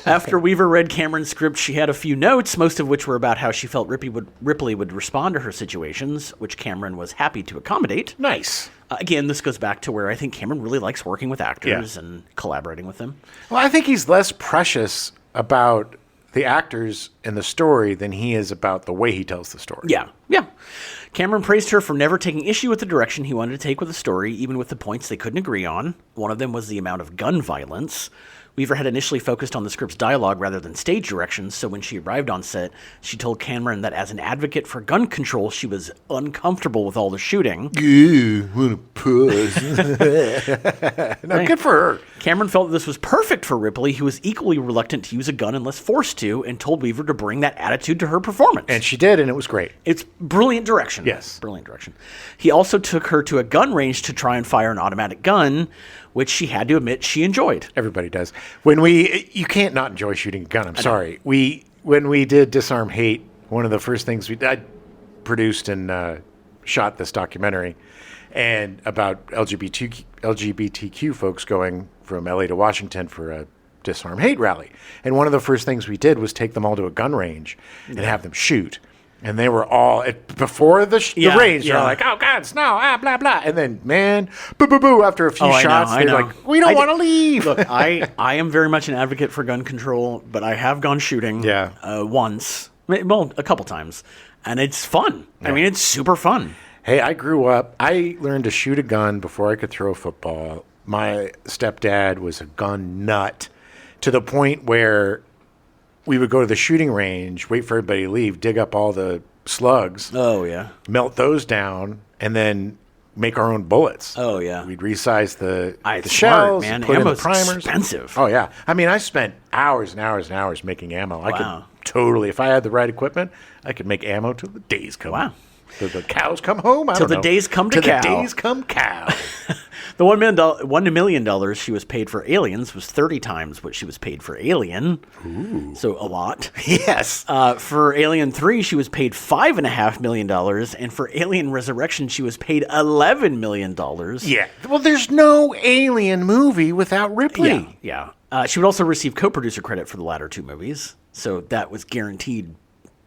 After Weaver read Cameron's script, she had a few notes, most of which were about how she felt Ripley would respond to her situations, which Cameron was happy to accommodate. Nice. Again, this goes back to where I think Cameron really likes working with actors and collaborating with them. Well, I think he's less precious about the actors and the story than he is about the way he tells the story. Yeah. Cameron praised her for never taking issue with the direction he wanted to take with the story, even with the points they couldn't agree on. One of them was the amount of gun violence. Weaver had initially focused on the script's dialogue rather than stage directions, so when she arrived on set, she told Cameron that as an advocate for gun control, she was uncomfortable with all the shooting. Ew, what a puss. Good for her. Cameron felt that this was perfect for Ripley, who was equally reluctant to use a gun unless forced to, and told Weaver to bring that attitude to her performance. And she did, and it was great. It's brilliant direction. Yes. Brilliant direction. He also took her to a gun range to try and fire an automatic gun, which she had to admit she enjoyed. Everybody does. You can't not enjoy shooting a gun. I'm sorry. When we did Disarm Hate, one of the first things I produced and shot this documentary, and about LGBTQ folks going from LA to Washington for a Disarm Hate rally. And one of the first things we did was take them all to a gun range and have them shoot. And they were all, before the range, they're like, "Oh, God, snow, blah, blah." And then, man, boo, after a few shots, they're like, "We don't want to leave." Look, I am very much an advocate for gun control, but I have gone shooting once. Well, a couple times. And it's fun. Yeah. I mean, it's super fun. Hey, I grew up, I learned to shoot a gun before I could throw a football. My stepdad was a gun nut to the point where we would go to the shooting range, wait for everybody to leave, dig up all the slugs. Oh, yeah. Melt those down, and then make our own bullets. Oh, yeah. We'd resize the smart, shells, man. put Ammo's in the primers. Expensive. Oh, yeah. I mean, I spent hours and hours and hours making ammo. Wow. I could totally, if I had the right equipment, I could make ammo till the days come. Wow. Till the cows come home? Till the days come to cow. Till the days come cow. The $1 million she was paid for Aliens was 30 times what she was paid for Alien. Ooh. So a lot. Yes. For Alien 3, she was paid $5.5 million. And for Alien Resurrection, she was paid $11 million. Yeah. Well, there's no Alien movie without Ripley. Yeah. She would also receive co-producer credit for the latter 2 movies. So that was guaranteed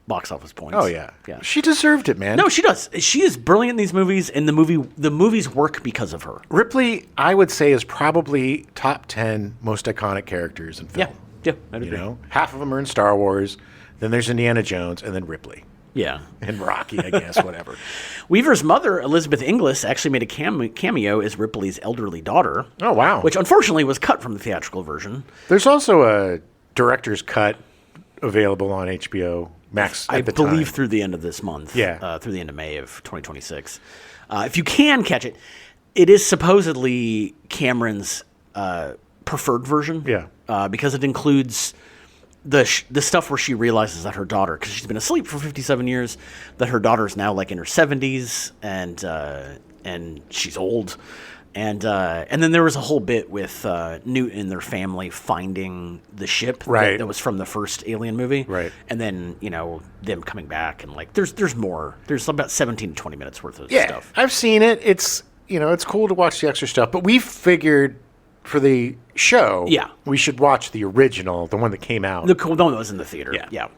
box office points. Oh, yeah. She deserved it, man. No, she does. She is brilliant in these movies, and the movies work because of her. Ripley, I would say, is probably top 10 most iconic characters in film. Yeah, I'd agree. You know, half of them are in Star Wars, then there's Indiana Jones, and then Ripley. Yeah. And Rocky, I guess, whatever. Weaver's mother, Elizabeth Inglis, actually made a cameo as Ripley's elderly daughter. Oh, wow. Which, unfortunately, was cut from the theatrical version. There's also a director's cut available on HBO Max at the time. I believe through the end of this month. Yeah. Through the end of May of 2026. If you can catch it, it is supposedly Cameron's preferred version. Yeah. Because it includes the stuff where she realizes that her daughter, because she's been asleep for 57 years, that her daughter is now like in her 70s and she's old. And then there was a whole bit with Newt and their family finding the ship that was from the first Alien movie. Right. And then, them coming back and like there's more. There's about 17 to 20 minutes worth of Yeah, stuff. I've seen it. It's it's cool to watch the extra stuff, but we figured for the show, we should watch the original, the one that came out. The one that was in the theater. Yeah.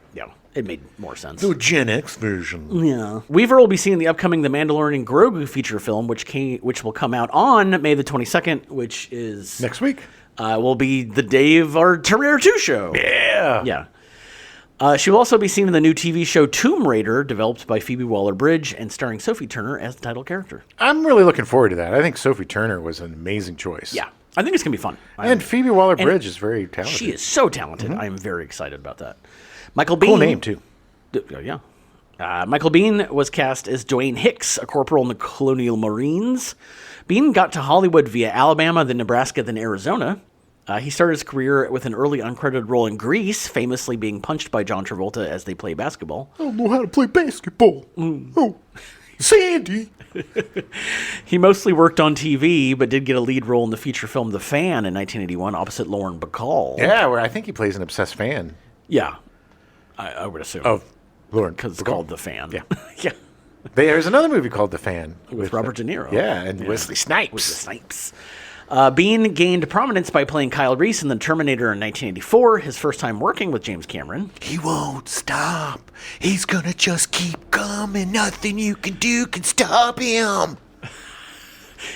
It made more sense. The Gen X version. Yeah. Weaver will be seeing the upcoming The Mandalorian Grogu feature film, which will come out on May the 22nd, which is next week. will be the day of our Terminator 2 show. Yeah. Yeah. She will also be seen in the new TV show Tomb Raider, developed by Phoebe Waller-Bridge and starring Sophie Turner as the title character. I'm really looking forward to that. I think Sophie Turner was an amazing choice. Yeah. I think it's going to be fun. And Phoebe Waller-Bridge is very talented. She is so talented. I am very excited about that. Michael Biehn. Cool name, too. Yeah. Michael Biehn was cast as Dwayne Hicks, a corporal in the Colonial Marines. Biehn got to Hollywood via Alabama, then Nebraska, then Arizona. He started his career with an early uncredited role in Grease, famously being punched by John Travolta as they play basketball. I don't know how to play basketball. Oh, Sandy. He mostly worked on TV, but did get a lead role in the feature film The Fan in 1981, opposite Lauren Bacall. Yeah, where I think he plays an obsessed fan. Yeah, I would assume. Of Lauren. Because it's called The Fan. Yeah. Yeah. There's another movie called The Fan. With Robert De Niro. Yeah, and Wesley Snipes. With the Snipes. Biehn gained prominence by playing Kyle Reese in The Terminator in 1984, his first time working with James Cameron. He won't stop. He's gonna just keep coming. Nothing you can do can stop him.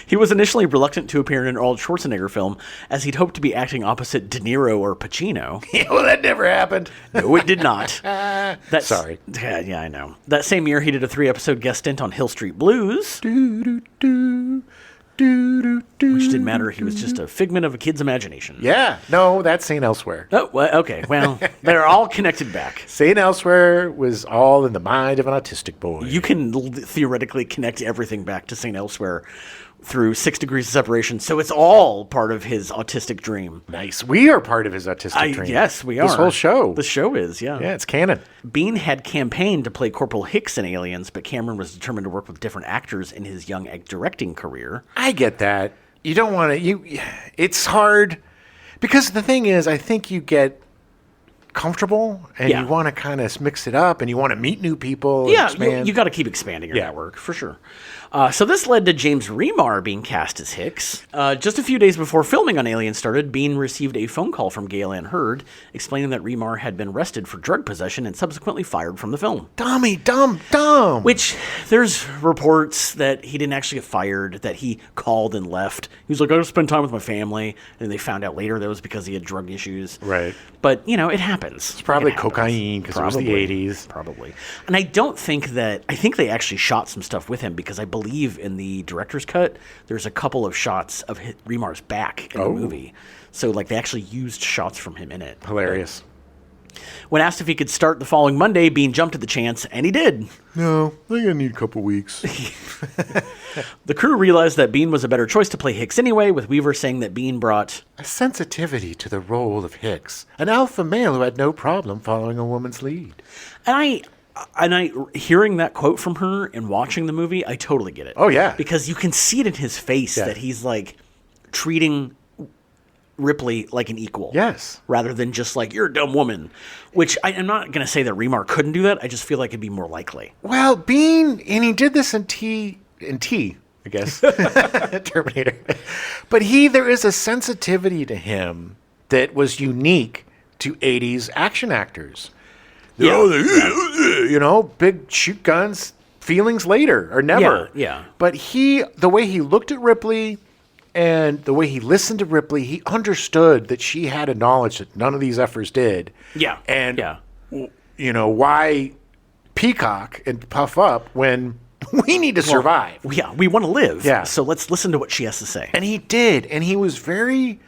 He was initially reluctant to appear in an Arnold Schwarzenegger film, as he'd hoped to be acting opposite De Niro or Pacino. Yeah, well, that never happened. No, it did not. Sorry. Yeah, I know. That same year, he did a 3-episode guest stint on Hill Street Blues. Which didn't matter. He was just a figment of a kid's imagination. Yeah. No, that's St. Elsewhere. Oh, well, okay. Well, they're all connected back. St. Elsewhere was all in the mind of an autistic boy. You can theoretically connect everything back to St. Elsewhere through 6 degrees of separation, so it's all part of his autistic dream. Nice. We are part of his autistic dream. Yes, we are. This whole show. The show is, yeah. Yeah, it's canon. Biehn had campaigned to play Corporal Hicks in Aliens, but Cameron was determined to work with different actors in his young directing career. I get that. You don't want to... It's hard. Because the thing is, I think you get comfortable and you want to kind of mix it up and you want to meet new people. Yeah, you got to keep expanding your network, for sure. So this led to James Remar being cast as Hicks. Just a few days before filming on Alien started, Biehn received a phone call from Gale Ann Hurd explaining that Remar had been arrested for drug possession and subsequently fired from the film. Dumb. Which, there's reports that he didn't actually get fired, that he called and left. He was like, I just spend time with my family. And they found out later that was because he had drug issues. Right. But, it happens. It's probably cocaine because it was the 80s. Probably. And I don't think that... I think they actually shot some stuff with him because I believe in the director's cut, there's a couple of shots of Remar's back in the movie. So, they actually used shots from him in it. Hilarious. When asked if he could start the following Monday, Biehn jumped at the chance, and he did. No, I think I need a couple weeks. The crew realized that Biehn was a better choice to play Hicks anyway, with Weaver saying that Biehn brought... a sensitivity to the role of Hicks, an alpha male who had no problem following a woman's lead. And I hearing that quote from her and watching the movie, I totally get it. Oh, yeah. Because you can see it in his face that he's, treating Ripley like an equal. Yes. Rather than just you're a dumb woman. Which I'm not going to say that Remar couldn't do that. I just feel like it'd be more likely. Well, Biehn, and he did this in T, I guess. Terminator. But there is a sensitivity to him that was unique to 80s action actors. Yeah. Big shoot guns, feelings later or never. Yeah. But the way he looked at Ripley and the way he listened to Ripley, he understood that she had a knowledge that none of these effers did. Yeah. And, why peacock and puff up when we need to survive? Yeah, we want to live. Yeah. So let's listen to what she has to say. And he did. And he was very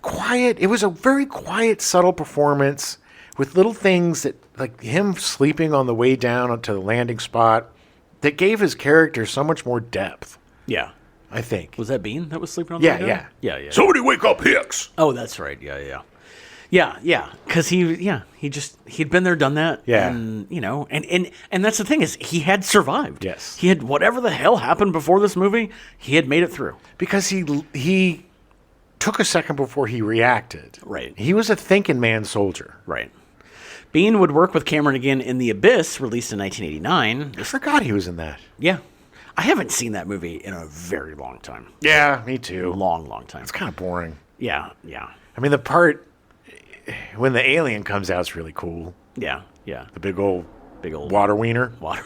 quiet. It was a very quiet, subtle performance with little things that, like him sleeping on the way down to the landing spot, that gave his character so much more depth. Yeah. I think. Was that Biehn that was sleeping on the way down? Yeah. Somebody wake up Hicks! Oh, that's right. Yeah. Because he'd been there, done that. Yeah. And, and that's the thing is he had survived. Yes. He had, whatever the hell happened before this movie, he had made it through. Because he took a second before he reacted. Right. He was a thinking man soldier. Right. Biehn would work with Cameron again in The Abyss, released in 1989. I forgot he was in that. Yeah. I haven't seen that movie in a very long time. Yeah, me too. Long time. It's kind of boring. Yeah. I mean, the part when the alien comes out is really cool. Yeah. The big old water water wiener. Water.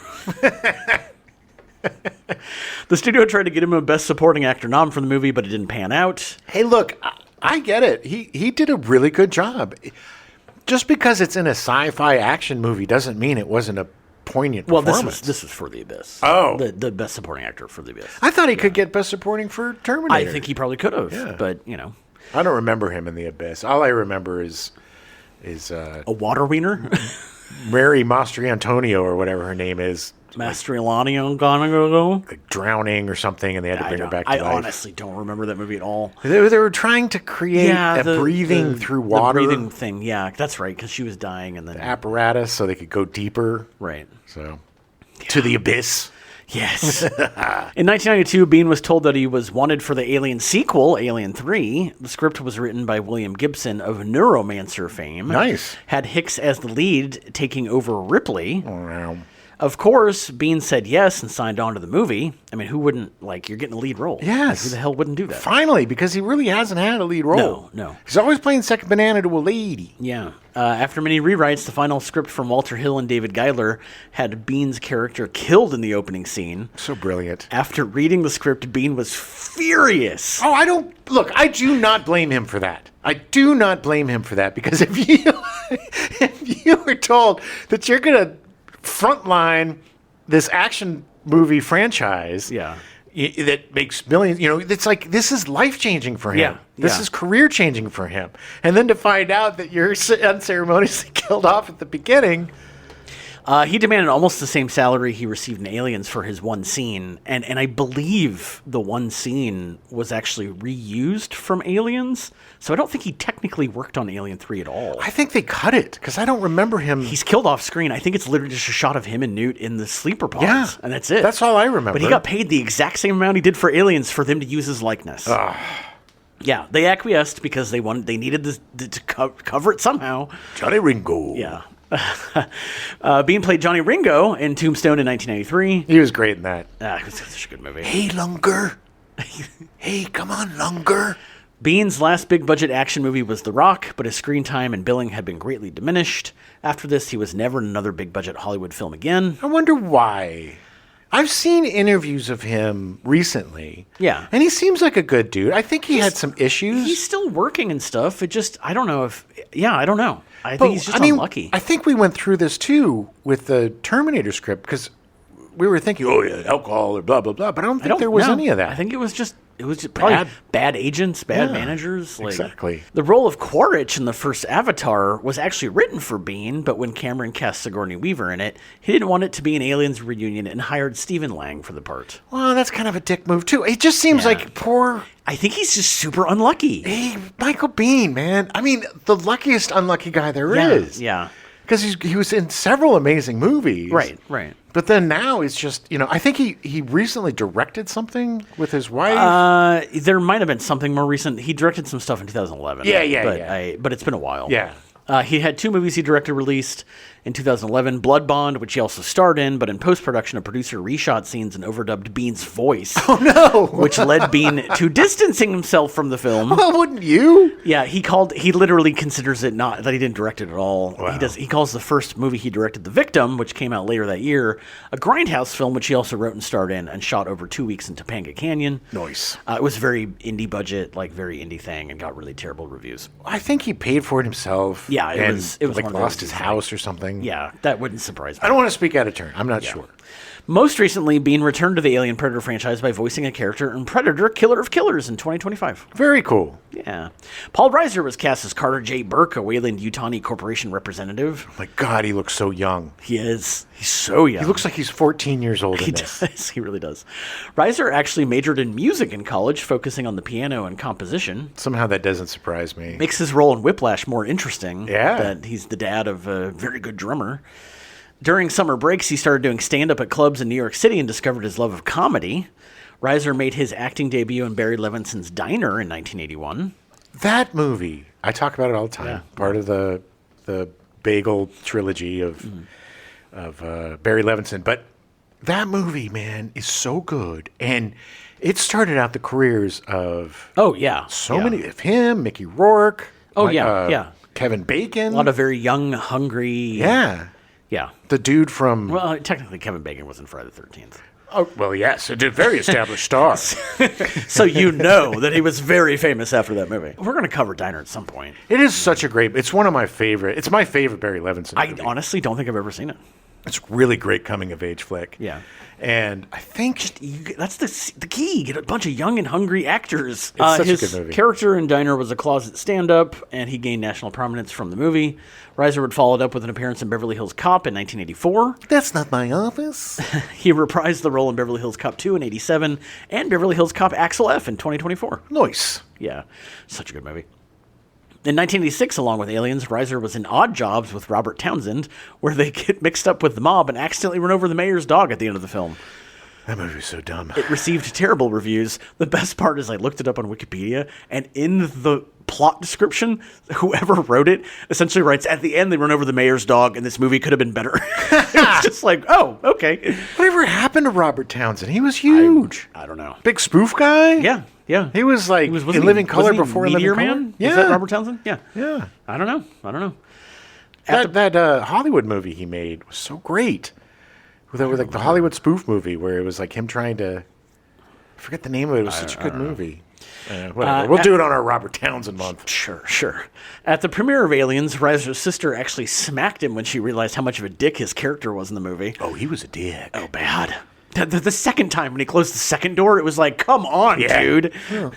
The studio tried to get him a Best Supporting Actor nom for the movie, but it didn't pan out. Hey, look, I get it. He did a really good job. Just because it's in a sci-fi action movie doesn't mean it wasn't a poignant performance. This was for The Abyss. Oh. The Best Supporting Actor for The Abyss. I thought he could get Best Supporting for Terminator. I think he probably could have, but, I don't remember him in The Abyss. All I remember is a water wiener? Mary Mastriantonio or whatever her name is. Mastrilanio gonna go? Like drowning or something, and they had to bring her back to life. I honestly don't remember that movie at all. They were trying to create breathing through water. The breathing thing, yeah, that's right, because she was dying. And then apparatus so they could go deeper. Right. So, to the abyss. Yes. In 1992, Biehn was told that he was wanted for the Alien sequel, Alien 3. The script was written by William Gibson of Neuromancer fame. Nice. Had Hicks as the lead, taking over Ripley. Oh, wow. Of course, Biehn said yes and signed on to the movie. I mean, who wouldn't, you're getting a lead role. Yes. Who the hell wouldn't do that? Finally, because he really hasn't had a lead role. No. He's always playing second banana to a lady. Yeah. After many rewrites, the final script from Walter Hill and David Giler had Bihn's character killed in the opening scene. So brilliant. After reading the script, Biehn was furious. Oh, I do not blame him for that. I do not blame him for that, because if you were told that you're going to frontline this action movie franchise that makes millions, it's like, this is life-changing for him. Yeah. This is career-changing for him. And then to find out that you're unceremoniously killed off at the beginning. He demanded almost the same salary he received in Aliens for his one scene, and I believe the one scene was actually reused from Aliens, so I don't think he technically worked on Alien 3 at all. I think they cut it, because I don't remember him. He's killed off screen. I think it's literally just a shot of him and Newt in the sleeper pods, yeah, and that's it. That's all I remember. But he got paid the exact same amount he did for Aliens for them to use his likeness. Yeah, they acquiesced because they needed to cover it somehow. Johnny Ringo. Yeah. Biehn played Johnny Ringo in Tombstone in 1993. He was great in that. It was such a good movie. Hey, Lunger. Hey, come on, Lunger. Bihn's last big-budget action movie was The Rock, but his screen time and billing had been greatly diminished. After this, he was never in another big-budget Hollywood film again. I wonder why. I've seen interviews of him recently. Yeah. And he seems like a good dude. I think he had some issues. He's still working and stuff. I don't know. I think he's just unlucky. I think we went through this too with the Terminator script, because we were thinking, alcohol or blah, blah, blah. But I don't think there was any of that. I think it was just probably bad agents, bad managers. Exactly. The role of Quaritch in the first Avatar was actually written for Biehn, but when Cameron cast Sigourney Weaver in it, he didn't want it to be an Aliens reunion and hired Stephen Lang for the part. Well, that's kind of a dick move too. It just seems like poor... I think he's just super unlucky. Hey, Michael Biehn, man. I mean, the luckiest unlucky guy there is. Yeah. Because he was in several amazing movies. Right. But then now it's just, I think he recently directed something with his wife. There might have been something more recent. He directed some stuff in 2011. But it's been a while. Yeah. He had 2 movies he directed released in 2011, Blood Bond, which he also starred in, but in post-production, a producer reshot scenes and overdubbed Bihn's voice. Oh, no! Which led Biehn to distancing himself from the film. Well, wouldn't you? Yeah, he literally considers it not, that he didn't direct it at all. Wow. He calls the first movie he directed, The Victim, which came out later that year, a grindhouse film, which he also wrote and starred in and shot over 2 weeks in Topanga Canyon. Nice. It was very indie budget, very indie thing, and got really terrible reviews. I think he paid for it himself. Yeah, it was lost his house or something. Yeah, that wouldn't surprise me. I don't want to speak out of turn. I'm not sure. Most recently, Biehn returned to the Alien Predator franchise by voicing a character in Predator: Killer of Killers in 2025. Very cool. Yeah. Paul Reiser was cast as Carter J. Burke, a Weyland-Yutani Corporation representative. Oh my God, he looks so young. He is. He's so young. He looks like he's 14 years old in this. He does. He really does. Reiser actually majored in music in college, focusing on the piano and composition. Somehow that doesn't surprise me. Makes his role in Whiplash more interesting. Yeah. That he's the dad of a very good drummer. During summer breaks, he started doing stand-up at clubs in New York City and discovered his love of comedy. Reiser made his acting debut in Barry Levinson's Diner in 1981. That movie, I talk about it all the time. Yeah. Part of the Bagel trilogy of Barry Levinson. But that movie, man, is so good. And it started out the careers of many of him, Mickey Rourke. Kevin Bacon. A lot of very young, hungry. Yeah. Yeah. The dude from... Well, technically Kevin Bacon was in Friday the 13th. Oh, well, yes. A very established star. So you know that he was very famous after that movie. We're going to cover Diner at some point. It is such a great... It's one of my favorite... It's my favorite Barry Levinson movie. I honestly don't think I've ever seen it. It's a really great coming-of-age flick. Yeah. And I think... That's the key. You get a bunch of young and hungry actors. It's such his a good movie. Character in Diner was a closet stand-up, and he gained national prominence from the movie. Reiser would follow it up with an appearance in Beverly Hills Cop in 1984. That's not my office. He reprised the role in Beverly Hills Cop 2 in 87, and Beverly Hills Cop Axel F in 2024. Nice. Yeah, such a good movie. In 1986, along with Aliens, Reiser was in Odd Jobs with Robert Townsend, where they get mixed up with the mob and accidentally run over the mayor's dog at the end of the film. That movie was so dumb. It received terrible reviews. The best part is I looked it up on Wikipedia, and in the plot description, whoever wrote it essentially writes, at the end they run over the mayor's dog, and this movie could have been better. It's just like, oh, okay. Whatever happened to Robert Townsend? He was huge. I don't know. Big spoof guy? Yeah. He was like in Living Color before in Meteor Living Color. Man? Yeah. Was that Robert Townsend? Yeah. Yeah. I don't know. That Hollywood movie he made was so great. That was like the Hollywood spoof movie where it was like him trying to... I forget the name of it. It was such a good movie. Whatever. We'll do it on our Robert Townsend month. Sure. At the premiere of Aliens, Reiser's sister actually smacked him when she realized how much of a dick his character was in the movie. Oh, he was a dick. Oh, bad. The second time when he closed the second door, it was like, come on, dude. Yeah.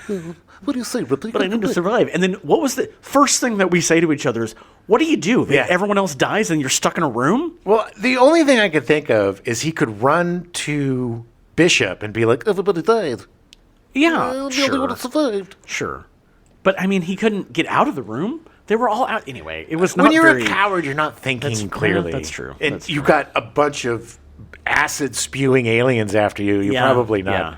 What do you say, Ripley? But I need to survive. And then what was the first thing that we say to each other is, what do you do? Everyone else dies and you're stuck in a room? Well, the only thing I could think of is he could run to Bishop and be like, everybody died. Yeah, the only one that survived. Sure. But, I mean, he couldn't get out of the room. They were all out. Anyway, it was not When you're very... a coward, you're not thinking clearly. That's true. And you've got a bunch of acid-spewing aliens after you. You're probably not... Yeah.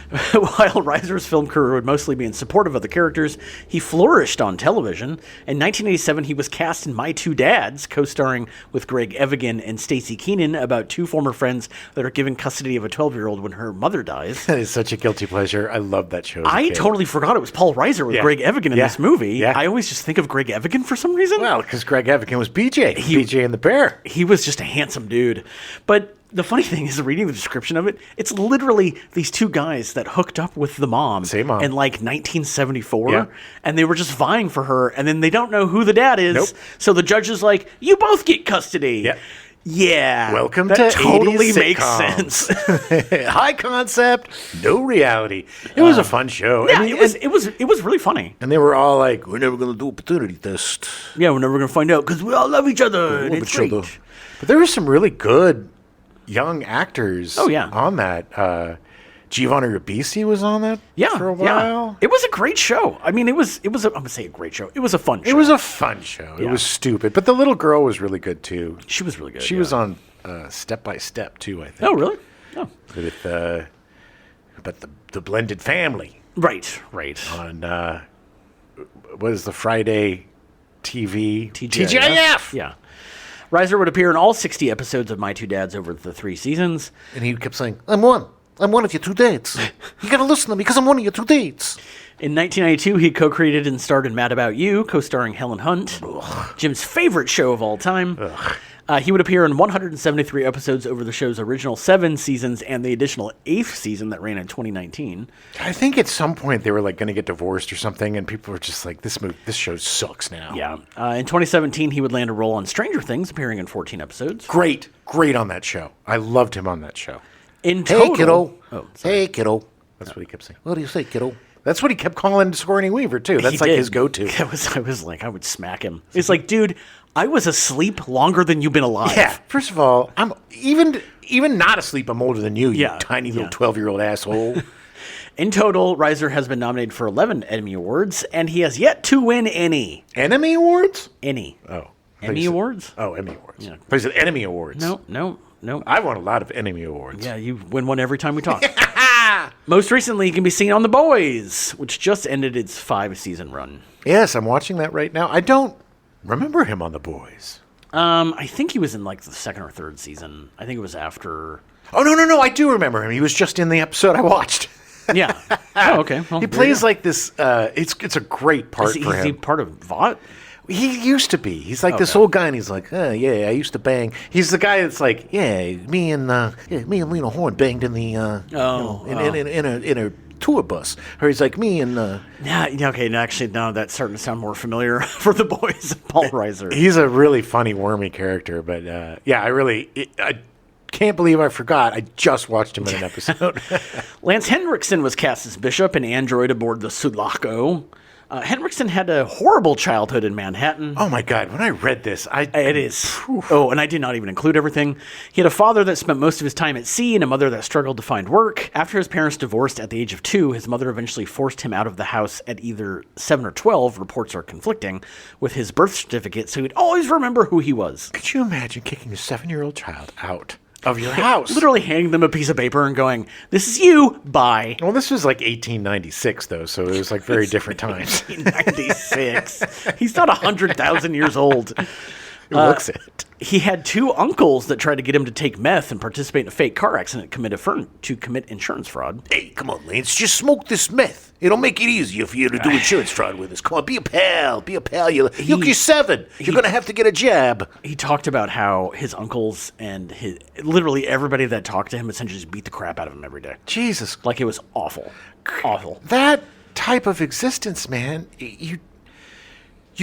While Reiser's film career would mostly be in support of other characters, he flourished on television. In 1987, he was cast in My Two Dads, co-starring with Greg Evigan and Stacey Keenan about two former friends that are given custody of a 12-year-old when her mother dies. That is such a guilty pleasure. I love that show. I totally forgot it was Paul Reiser with Greg Evigan in this movie. Yeah. I always just think of Greg Evigan for some reason. Well, because Greg Evigan was BJ. BJ and the Bear. He was just a handsome dude. But the funny thing is, reading the description of it, it's literally these two guys that hooked up with the mom Same mom. in like 1974, and they were just vying for her, and then they don't know who the dad is. Nope. So the judge is like, you both get custody. Yep. Yeah. Welcome that to totally 80s makes sitcoms. sense. High concept, no reality. It was a fun show. Yeah, and, it was really funny. And they were all like, we're never going to do a paternity test. Yeah, we're never going to find out because we all love each other. And it's great. But there were some really good young actors on that. Giovanni Ribisi was on that for a while. Yeah. It was a great show. I mean, I'm going to say a great show. It was a fun show. It was a fun show. It was stupid. But the little girl was really good, too. She was really good. She was on Step by Step, too, I think. Oh, really? Oh. With the blended family. Right. On, what is the Friday TV? TGIF. Yeah. Reiser would appear in all 60 episodes of My Two Dads over the 3 seasons. And he kept saying, I'm one of your two dates. You got to listen to me because I'm one of your two dates. In 1992, he co-created and starred in Mad About You, co-starring Helen Hunt, Jim's favorite show of all time. He would appear in 173 episodes over the show's original 7 seasons and the additional 8th season that ran in 2019. I think at some point they were like going to get divorced or something, and people were just like, this show sucks now. Yeah. In 2017, he would land a role on Stranger Things, appearing in 14 episodes. Great on that show. I loved him on that show. In total, hey, kiddo. Oh, hey, kiddo. That's what he kept saying. What do you say, kiddo? That's what he kept calling Sigourney Weaver, too. That's like his go-to. I was like, I would smack him. It's like, dude, I was asleep longer than you've been alive. Yeah. First of all, I'm even not asleep. I'm older than you, you tiny little 12-year-old asshole. In total, Reiser has been nominated for 11 Emmy Awards, and he has yet to win any. Enemy Awards? Any. Oh. Emmy Awards? Oh, Emmy Awards. Yeah. He said Enemy Awards. No. I won a lot of Enemy Awards. Yeah, you win one every time we talk. Most recently, he can be seen on The Boys, which just ended its 5-season run. Yes, I'm watching that right now. I don't remember him on The Boys. I think he was in like the 2nd or 3rd season. I think it was after... Oh, no, I do remember him. He was just in the episode I watched. Yeah. Oh, okay. Well, he plays like this, it's a great part for him. Is he part of Vought? He used to be. He's like this old guy, and he's like, yeah, I used to bang. He's the guy that's like, me and Lena Horne banged in the in a tour bus. Or he's like, me and actually, no, that's starting to sound more familiar for the boys of Paul Reiser. He's a really funny, wormy character, but I can't believe I forgot. I just watched him in an episode. Lance Henriksen was cast as Bishop, an android aboard the Sulaco. Henriksen had a horrible childhood in Manhattan. Oh my God! When I read this, it is. Oh, and I did not even include everything. He had a father that spent most of his time at sea and a mother that struggled to find work. After his parents divorced at the age of 2, his mother eventually forced him out of the house at either 7 or 12. Reports are conflicting with his birth certificate, so he'd always remember who he was. Could you imagine kicking a 7-year-old child out of your house? Literally handing them a piece of paper and going, "This is you, bye." Well, this was like 1896, though, so it was like very different times. 1896. He's not 100,000 years old. He looks it. He had 2 uncles that tried to get him to take meth and participate in a fake car accident to commit insurance fraud. Hey, come on, Lance, just smoke this meth. It'll make it easier for you to do insurance fraud with us. Come on, be a pal. You're 7. You're going to have to get a jab. He talked about how his uncles and literally everybody that talked to him essentially just beat the crap out of him every day. Jesus. Like, it was awful. Awful. That type of existence, man, you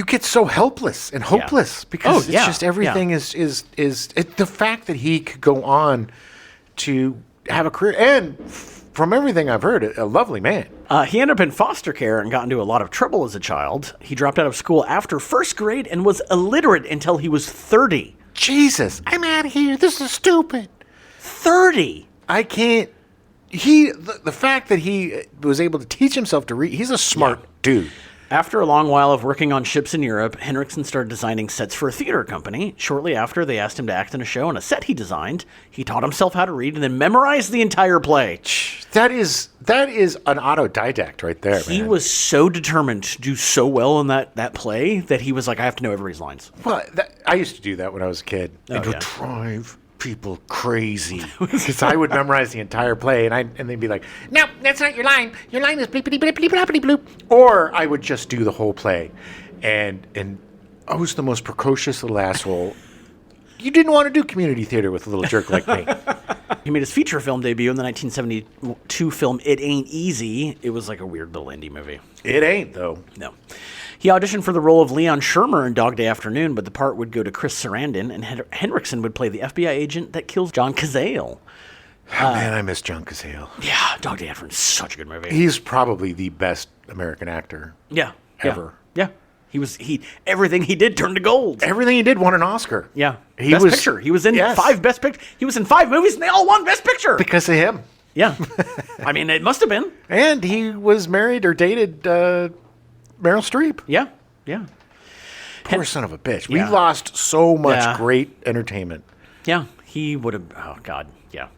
get so helpless and hopeless because it's just everything is the fact that he could go on to have a career and from everything I've heard, a lovely man. He ended up in foster care and got into a lot of trouble as a child. He dropped out of school after 1st grade and was illiterate until he was 30. Jesus, I'm out of here. This is stupid. 30. I can't. The fact that he was able to teach himself to read, he's a smart dude. After a long while of working on ships in Europe, Henriksen started designing sets for a theater company. Shortly after, they asked him to act in a show on a set he designed. He taught himself how to read and then memorized the entire play. That is an autodidact right there, man. He was so determined to do so well in that play that he was like, I have to know everybody's lines. Well, I used to do that when I was a kid. It would drive people crazy because I would memorize the entire play and they'd be like, no, that's not your line. Your line is bleepity bleepity bleepity bloop. Or I would just do the whole play, and I was the most precocious little asshole. You didn't want to do community theater with a little jerk like me. He made his feature film debut in the 1972 film It Ain't Easy. It was like a weird little indie movie. It ain't, though. No. He auditioned for the role of Leon Shermer in Dog Day Afternoon, but the part would go to Chris Sarandon, and Henriksen would play the FBI agent that kills John Cazale. Man, I miss John Cazale. Yeah, Dog Day Afternoon is such a good movie. He's probably the best American actor ever. Yeah. Everything he did turned to gold. Everything he did won an Oscar. Yeah. Best Picture. He was in 5 Best Picture. He was in 5 movies, and they all won Best Picture. Because of him. Yeah. I mean, it must have been. And he was married or dated Meryl Streep. Yeah. Poor son of a bitch. We lost so much great entertainment. Yeah. He would have... Oh, God. Yeah.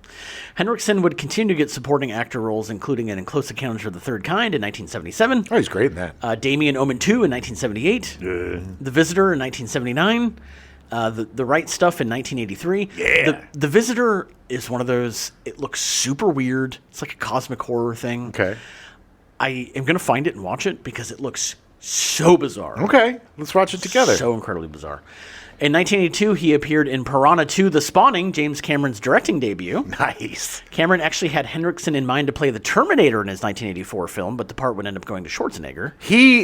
Henriksen would continue to get supporting actor roles, including in Close Encounters of the Third Kind in 1977. Oh, he's great in that. Damien Omen 2 in 1978. The Visitor in 1979. The Right Stuff in 1983. Yeah. The Visitor is one of those, it looks super weird. It's like a cosmic horror thing. Okay. I am going to find it and watch it because it looks so bizarre. Okay. Let's watch it together. So incredibly bizarre. In 1982, he appeared in Piranha 2: The Spawning, James Cameron's directing debut. Nice. Cameron actually had Henriksen in mind to play the Terminator in his 1984 film, but the part would end up going to Schwarzenegger.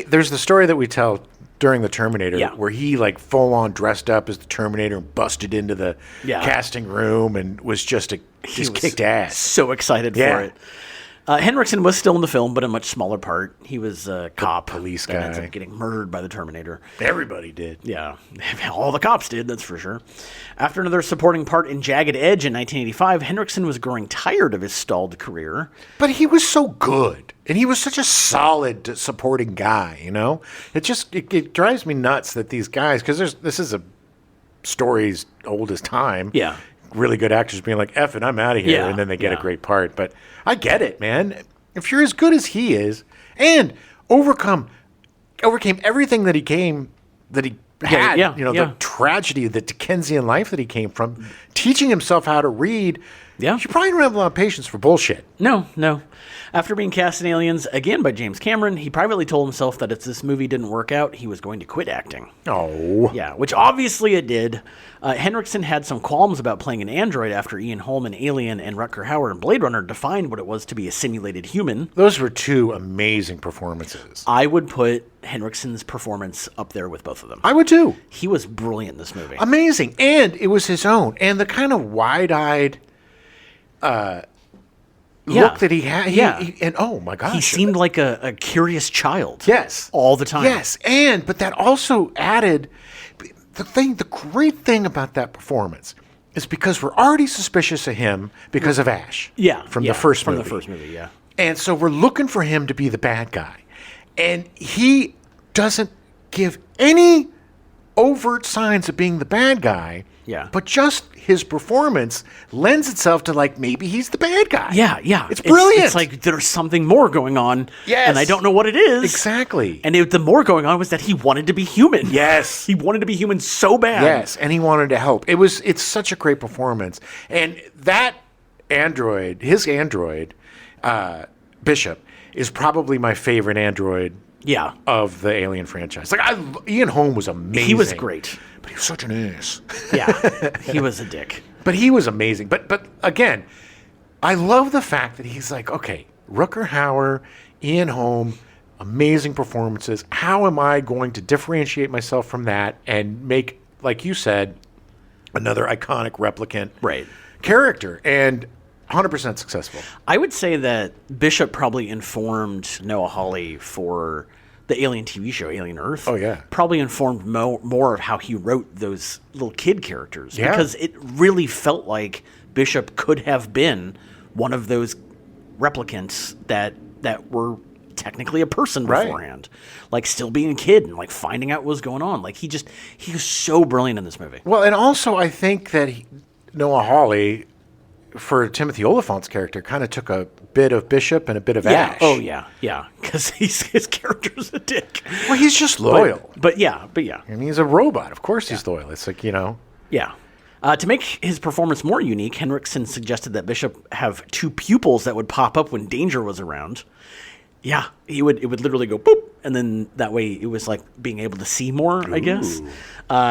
There's the story that we tell during the Terminator where he like full on dressed up as the Terminator and busted into the casting room and was just kicked ass. So excited for it. Henriksen was still in the film, but a much smaller part. He was a cop, police that guy, ends up getting murdered by the Terminator. Everybody did. Yeah, all the cops did, that's for sure. After another supporting part in Jagged Edge in 1985, Henriksen was growing tired of his stalled career. But he was so good, and he was such a solid supporting guy, you know? It drives me nuts that these guys, because this is a story's old as time. Yeah. Really good actors being like, F it, I'm out of here, and then they get a great part. But I get it, man. If you're as good as he is, and overcame everything that he had, the tragedy, the Dickensian life that he came from, teaching himself how to read, Yeah. You probably don't have a lot of patience for bullshit. No. After being cast in Aliens again by James Cameron, he privately told himself that if this movie didn't work out, he was going to quit acting. Oh. Yeah, which obviously it did. Henriksen had some qualms about playing an android after Ian Holm in Alien and Rutger Hauer in Blade Runner defined what it was to be a simulated human. Those were two amazing performances. I would put Henriksen's performance up there with both of them. I would too. He was brilliant in this movie. Amazing. And it was his own. And the kind of wide-eyed look that he had. And oh my gosh. He seemed like a curious child. Yes. All the time. Yes. But that also added the great thing about that performance is because we're already suspicious of him because of Ash. From the first movie. Yeah. And so we're looking for him to be the bad guy. And he doesn't give any overt signs of being the bad guy. Yeah. But just his performance lends itself to, like, maybe he's the bad guy. Yeah. It's brilliant. It's like there's something more going on. Yes. And I don't know what it is. Exactly. And the more going on was that he wanted to be human. Yes. He wanted to be human so bad. Yes, and he wanted to help. It's such a great performance. And that android, his android, Bishop, is probably my favorite android of the Alien franchise. Like, Ian Holm was amazing. He was great. But he was such an ass. Yeah, he was a dick. But he was amazing. But again, I love the fact that he's like, okay, Rutger Hauer, Ian Holm, amazing performances. How am I going to differentiate myself from that and make, like you said, another iconic replicant character? And 100% successful. I would say that Bishop probably informed Noah Hawley for the Alien TV show, Alien Earth. Oh, yeah. Probably informed more of how he wrote those little kid characters. Yeah. Because it really felt like Bishop could have been one of those replicants that were technically a person beforehand. Like, still being a kid and, like, finding out what was going on. Like, he was so brilliant in this movie. Well, and also I think that Noah Hawley, for Timothy Oliphant's character, kind of took a bit of Bishop and a bit of Ash. Oh, yeah. Because his character's a dick. Well, he's just loyal. But yeah. I mean, he's a robot. Of course he's loyal. It's like, Yeah. To make his performance more unique, Henriksen suggested that Bishop have two pupils that would pop up when danger was around. Yeah, it would literally go boop, and then that way it was like being able to see more, I guess.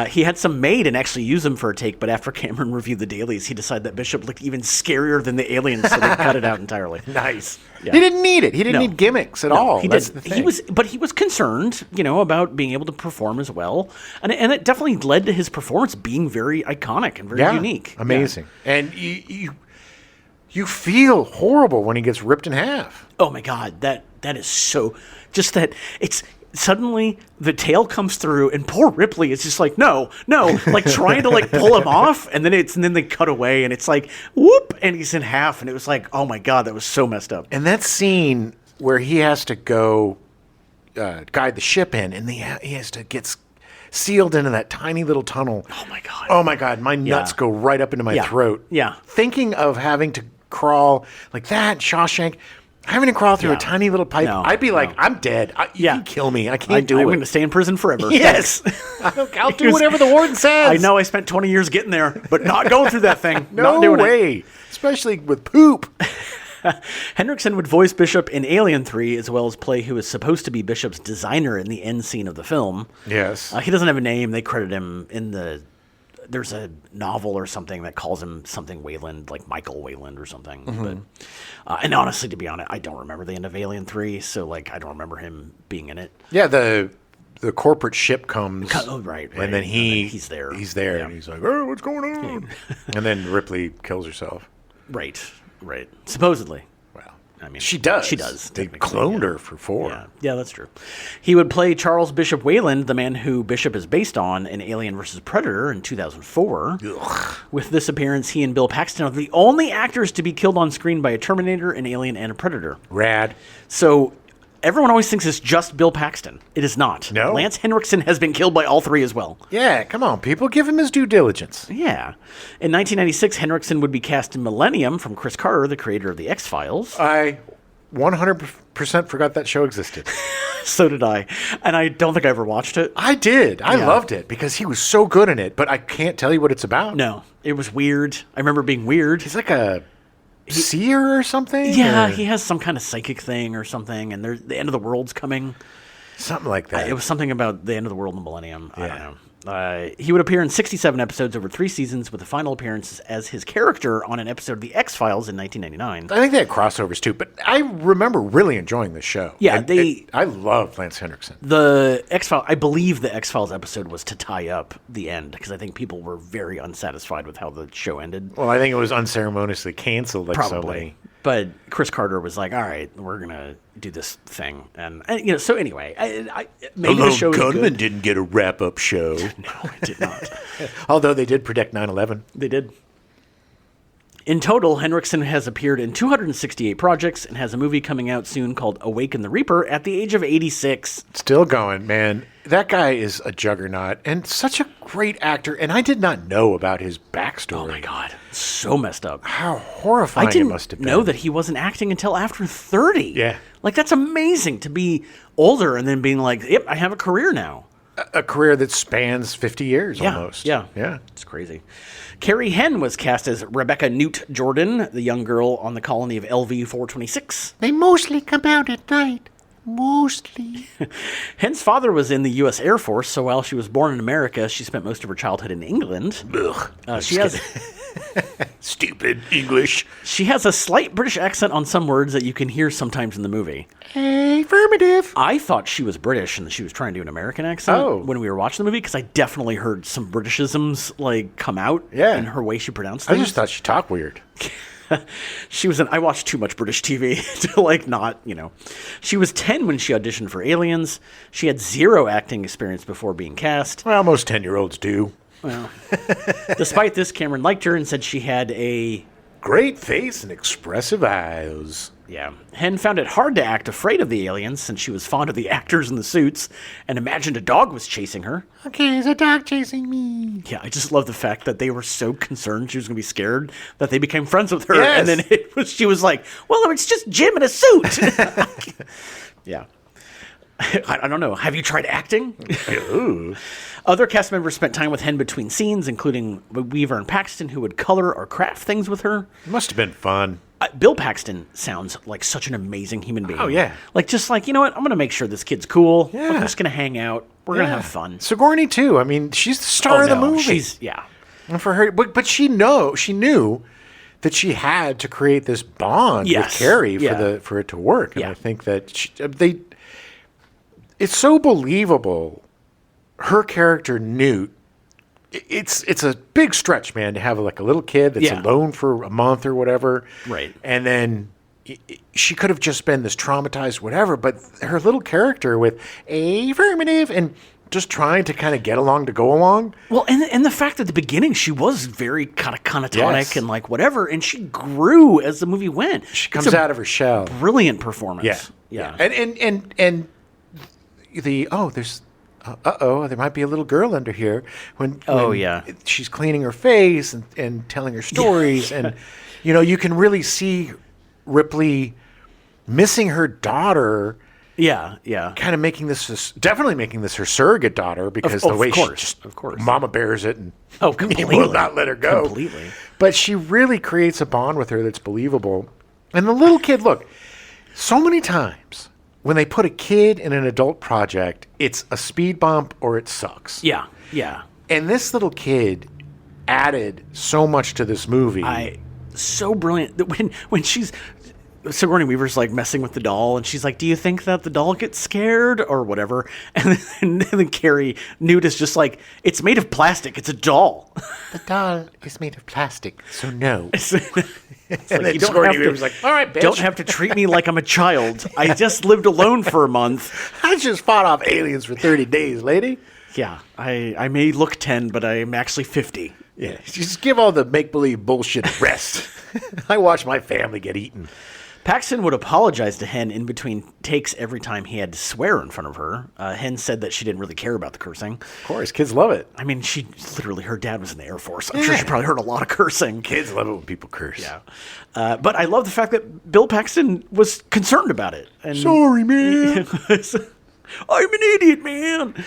He had some made and actually used them for a take, but after Cameron reviewed the dailies, he decided that Bishop looked even scarier than the aliens, so they cut it out entirely. Nice. Yeah. He didn't need it. He didn't need gimmicks at all. That's the thing. He was concerned, about being able to perform as well, and it definitely led to his performance being very iconic and very unique. Amazing. Yeah. And you feel horrible when he gets ripped in half. Oh my God, that is so. Just that it's suddenly the tail comes through, and poor Ripley is just like no, like trying to like pull him off, and then they cut away, and it's like whoop, and he's in half, and it was like, oh my God, that was so messed up. And that scene where he has to go guide the ship in, and he has to get sealed into that tiny little tunnel. Oh my God, my nuts go right up into my throat. Yeah, thinking of having to crawl like that, Shawshank. Having to crawl through a tiny little pipe, I'd be like, I'm dead. You can kill me. I can't do it. I'm going to stay in prison forever. Yes. I'll do whatever the warden says. I know I spent 20 years getting there, but not going through that thing. No way. Especially with poop. Henriksen would voice Bishop in Alien 3, as well as play who is supposed to be Bishop's designer in the end scene of the film. Yes. He doesn't have a name. They credit him in there's a novel or something that calls him something Wayland, like Michael Wayland or something. Mm-hmm. But and honestly, to be honest, I don't remember the end of Alien 3, so like I don't remember him being in it. Yeah, the corporate ship comes. Right. And then he's there. He's there, and he's like, oh, what's going on? And then Ripley kills herself. Right. Supposedly. I mean, she does. They cloned her for 4. Yeah, that's true. He would play Charles Bishop Wayland, the man who Bishop is based on, in Alien vs. Predator in 2004. Ugh. With this appearance, he and Bill Paxton are the only actors to be killed on screen by a Terminator, an Alien, and a Predator. Rad. So everyone always thinks it's just Bill Paxton. It is not. No. Lance Henriksen has been killed by all 3 as well. Yeah, come on, people. Give him his due diligence. Yeah. In 1996, Henriksen would be cast in Millennium from Chris Carter, the creator of The X-Files. I 100% forgot that show existed. So did I. And I don't think I ever watched it. I did. I loved it because he was so good in it, but I can't tell you what it's about. No. It was weird. I remember being weird. He's like a seer or something? Yeah, or? he has some kind of psychic thing or something, and the end of the world's coming. Something like that. It was something about the end of the world in the millennium. Yeah. I don't know. He would appear in 67 episodes over 3 seasons, with the final appearance as his character on an episode of The X-Files in 1999. I think they had crossovers too, but I remember really enjoying the show. Yeah, I love Lance Henriksen. The X-Files, I believe the X-Files episode was to tie up the end, because I think people were very unsatisfied with how the show ended. Well, I think it was unceremoniously canceled. Like Probably. But Chris Carter was like, all right, we're going to do this thing. And so anyway, maybe the show Gunman didn't get a wrap-up show. No, it did not. Although they did predict 9/11. They did. In total, Henriksen has appeared in 268 projects and has a movie coming out soon called Awaken the Reaper at the age of 86. Still going, man. That guy is a juggernaut and such a great actor. And I did not know about his backstory. Oh, my God. So messed up. How horrifying it must have been. I didn't know that he wasn't acting until after 30. Yeah. Like, that's amazing to be older and then being like, yep, I have a career now. A career that spans 50 years almost. Yeah. It's crazy. Carrie Henn was cast as Rebecca Newt Jordan, the young girl on the colony of LV-426. They mostly come out at night. Mostly. Henn's father was in the U.S. Air Force, so while she was born in America, she spent most of her childhood in England. She has stupid English. She has a slight British accent on some words that you can hear sometimes in the movie. Affirmative. I thought she was British and that she was trying to do an American accent when we were watching the movie, because I definitely heard some Britishisms come out in her way she pronounced things. I just thought she talked weird. She was I watched too much British TV to not. She was 10 when she auditioned for Aliens. She had 0 acting experience before being cast. Well, most 10-year-olds do. Well, despite this, Cameron liked her and said she had a great face and expressive eyes. Yeah. Henn found it hard to act afraid of the aliens since she was fond of the actors in the suits and imagined a dog was chasing her. Okay, there's a dog chasing me. Yeah, I just love the fact that they were so concerned she was going to be scared that they became friends with her. Yes. And then she was like, well, it's just Jim in a suit. Yeah. I don't know. Have you tried acting? Other cast members spent time with Henn between scenes, including Weaver and Paxton, who would color or craft things with her. It must have been fun. Bill Paxton sounds like such an amazing human being. Oh, yeah. You know what? I'm going to make sure this kid's cool. Yeah. We're just going to hang out. We're going to have fun. Sigourney, too. I mean, she's the star of the movie. And for her, but she knew that she had to create this bond with Carrie for it to work. And I think that it's so believable. Her character, Newt, it's a big stretch, man, to have a little kid that's alone for a month or whatever. Right. And then she could have just been this traumatized whatever, but her little character with affirmative and just trying to kind of get along to go along. Well, and the fact that at the beginning she was very kind of catatonic and whatever, and she grew as the movie went. She comes out of her shell. Brilliant performance. Yeah. And there's there might be a little girl under here when she's cleaning her face and telling her stories and you can really see Ripley missing her daughter. Kind of making this her surrogate daughter because the way of course mama bears it and completely will not let her go completely. But she really creates a bond with her that's believable. And the little kid, look, so many times when they put a kid in an adult project, it's a speed bump or it sucks. Yeah. And this little kid added so much to this movie. So brilliant that when Sigourney Weaver's messing with the doll, and she's like, "Do you think that the doll gets scared or whatever?" And then Carrie Newt is just like, "It's made of plastic. It's a doll." The doll is made of plastic, so no. It's like, you don't "All right, bitch. Don't have to treat me like I'm a child. I just lived alone for a month. I just fought off aliens for 30 days, lady." Yeah, I may look 10, but I'm actually 50. Yeah, just give all the make-believe bullshit a rest. I watch my family get eaten. Paxton would apologize to Henn in between takes every time he had to swear in front of her. Henn said that she didn't really care about the cursing. Of course, kids love it. I mean, her dad was in the Air Force. I'm sure she probably heard a lot of cursing. Kids love it when people curse. Yeah. But I love the fact that Bill Paxton was concerned about it. And sorry, man. I'm an idiot, man.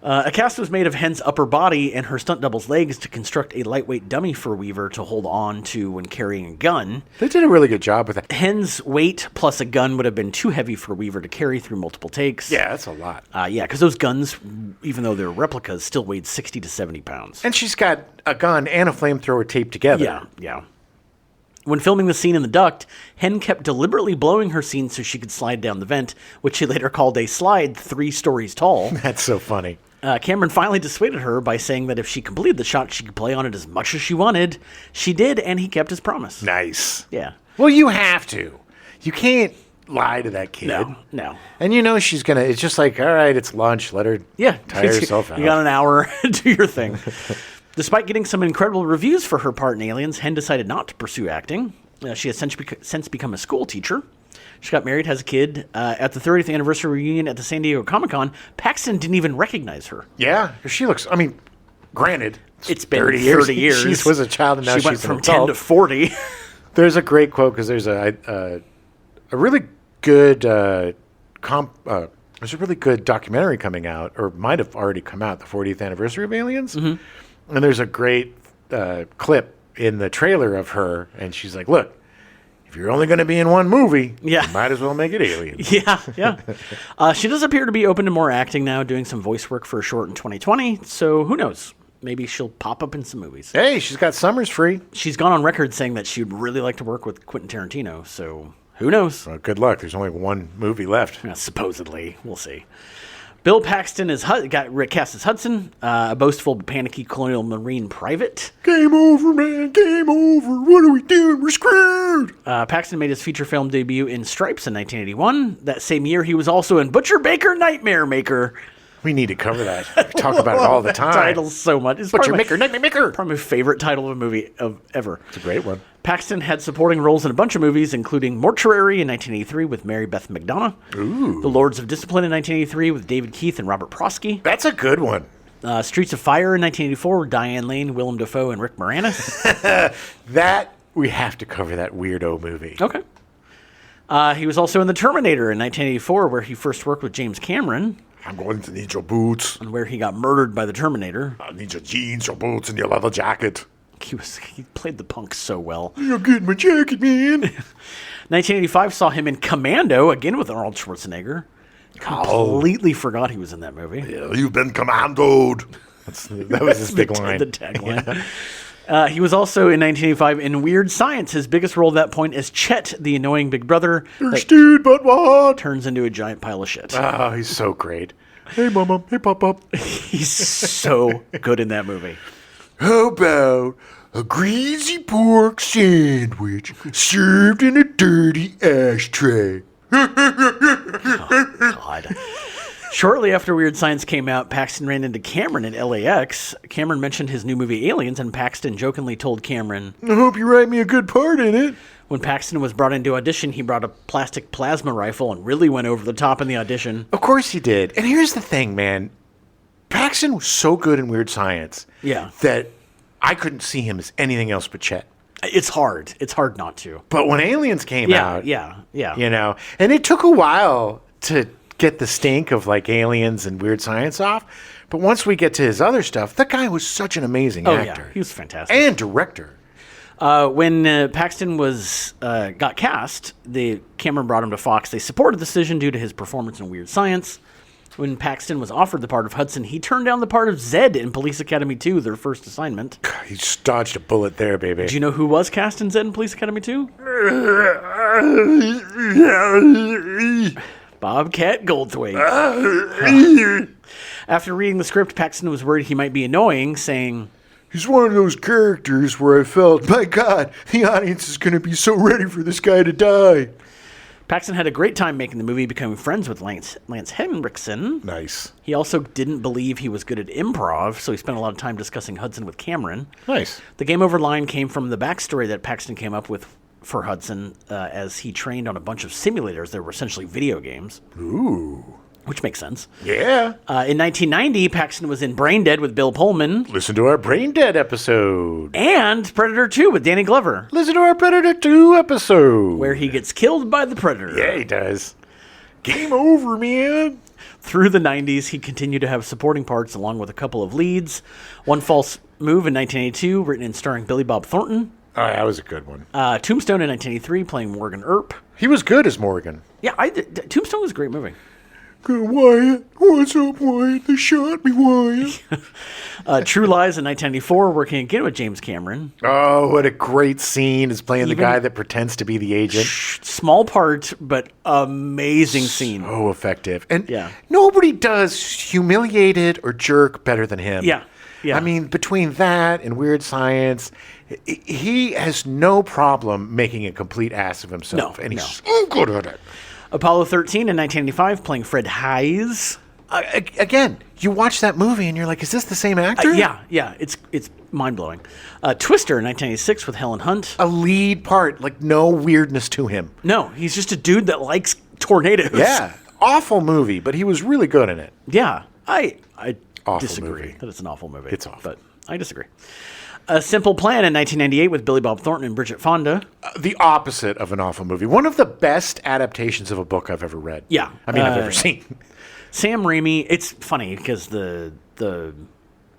A cast was made of Henn's upper body and her stunt double's legs to construct a lightweight dummy for Weaver to hold on to when carrying a gun. They did a really good job with that. Henn's weight plus a gun would have been too heavy for Weaver to carry through multiple takes. Yeah, that's a lot. Yeah, because those guns, even though they're replicas, still weighed 60 to 70 pounds. And she's got a gun and a flamethrower taped together. Yeah. When filming the scene in the duct, Henn kept deliberately blowing her scene so she could slide down the vent, which she later called a slide 3 stories tall. That's so funny. Cameron finally dissuaded her by saying that if she completed the shot, she could play on it as much as she wanted. She did, and he kept his promise. Nice. Yeah. Well, you have to. You can't lie to that kid. No. And you know she's going to, it's just like, all right, it's lunch. Let her tire herself out. You got an hour. Do your thing. Despite getting some incredible reviews for her part in Aliens, Henn decided not to pursue acting. She has since become a school teacher. She got married, has a kid. At the 30th anniversary reunion at the San Diego Comic-Con, Paxton didn't even recognize her. Yeah, she looks, I mean, granted, it's been 30 years. She was a child and now she's went from an adult. 10 to 40. There's a great quote because there's a really good there's a really good documentary coming out, or might have already come out, the 40th anniversary of Aliens. Mm-hmm. And there's a great clip in the trailer of her, and she's like, look, if you're only going to be in one movie, you might as well make it Aliens. Yeah. She does appear to be open to more acting now, doing some voice work for a short in 2020. So who knows? Maybe she'll pop up in some movies. Hey, she's got summers free. She's gone on record saying that she would really like to work with Quentin Tarantino. So who knows? Well, good luck. There's only one movie left. Yeah, supposedly. We'll see. Bill Paxton got cast as Hudson, a boastful, panicky colonial marine private. Game over, man. Game over. What are we doing? We're screwed. Paxton made his feature film debut in Stripes in 1981. That same year, he was also in Butcher Baker Nightmare Maker. We need to cover that. We talk about it all the time. Titles so much. It's Butcher Baker Nightmare Maker. Probably my favorite title of a movie ever. It's a great one. Paxton had supporting roles in a bunch of movies, including Mortuary in 1983 with Mary Beth McDonough. Ooh. The Lords of Discipline in 1983 with David Keith and Robert Prosky. That's a good one. Streets of Fire in 1984 with Diane Lane, Willem Dafoe, and Rick Moranis. We have to cover that weirdo movie. Okay. He was also in The Terminator in 1984, where he first worked with James Cameron. I'm going to need your boots. And where he got murdered by the Terminator. I need your jeans, your boots, and your leather jacket. He played the punk so well. You're getting my jacket, man. 1985 saw him in Commando, again with Arnold Schwarzenegger. Completely forgot he was in that movie. Yeah, you've been commandoed. That was his big line. The tagline. Yeah. He was also in 1985 in Weird Science, his biggest role at that point as Chet, the annoying big brother. Thirsty, but what? Turns into a giant pile of shit. Oh, he's so great. Hey, Mama. Hey, Papa. He's so good in that movie. How about a greasy pork sandwich served in a dirty ashtray? Oh, God. Shortly after Weird Science came out, Paxton ran into Cameron at LAX. Cameron mentioned his new movie Aliens, and Paxton jokingly told Cameron, I hope you write me a good part in it. When Paxton was brought into audition, he brought a plastic plasma rifle and really went over the top in the audition. Of course he did. And here's the thing, man. Paxton was so good in Weird Science that I couldn't see him as anything else but Chet. It's hard. It's hard not to. But when Aliens came out, you know, and it took a while to get the stink of like Aliens and Weird Science off. But once we get to his other stuff, that guy was such an amazing actor. Yeah. He was fantastic. And director. When Paxton got cast, Cameron brought him to Fox. They supported the decision due to his performance in Weird Science. When Paxton was offered the part of Hudson, he turned down the part of Zed in Police Academy 2, their first assignment. He dodged a bullet there, baby. Do you know who was cast in Zed in Police Academy 2? Bobcat Goldthwait. After reading the script, Paxton was worried he might be annoying, saying, he's one of those characters where I felt, my God, the audience is going to be so ready for this guy to die. Paxton had a great time making the movie, becoming friends with Lance Henriksen. Nice. He also didn't believe he was good at improv, so he spent a lot of time discussing Hudson with Cameron. Nice. The game over line came from the backstory that Paxton came up with for Hudson as he trained on a bunch of simulators that were essentially video games. Ooh. Which makes sense. Yeah. In 1990, Paxton was in Brain Dead with Bill Pullman. Listen to our Brain Dead episode. And Predator 2 with Danny Glover. Listen to our Predator 2 episode. Where he gets killed by the Predator. Yeah, he does. Game over, man. Through the 90s, he continued to have supporting parts along with a couple of leads. One False Move in 1982, written and starring Billy Bob Thornton. Oh, that was a good one. Tombstone in 1983, playing Morgan Earp. He was good as Morgan. Yeah, Tombstone was a great movie. Good, Wyatt. What's up, Wyatt? They shot me, Wyatt. True Lies in 1994, working again with James Cameron. Oh, what a great scene is playing the guy that pretends to be the agent. Small part, but amazing scene. So effective. And nobody does humiliated or jerk better than him. Yeah. Yeah. I mean, between that and Weird Science, he has no problem making a complete ass of himself. And he's so good at it. Apollo 13 in 1985, playing Fred Hayes. Again, you watch that movie and you're like, is this the same actor? Yeah. It's mind-blowing. Twister in 1986 with Helen Hunt. A lead part, like no weirdness to him. No, he's just a dude that likes tornadoes. Yeah. Awful movie, but he was really good in it. Yeah. I disagree movie. that it's an awful movie. It's awful. But I disagree. A Simple Plan in 1998 with Billy Bob Thornton and Bridget Fonda. The opposite of an awful movie. One of the best adaptations of a book I've ever read. Yeah. I've ever seen. Sam Raimi, it's funny because the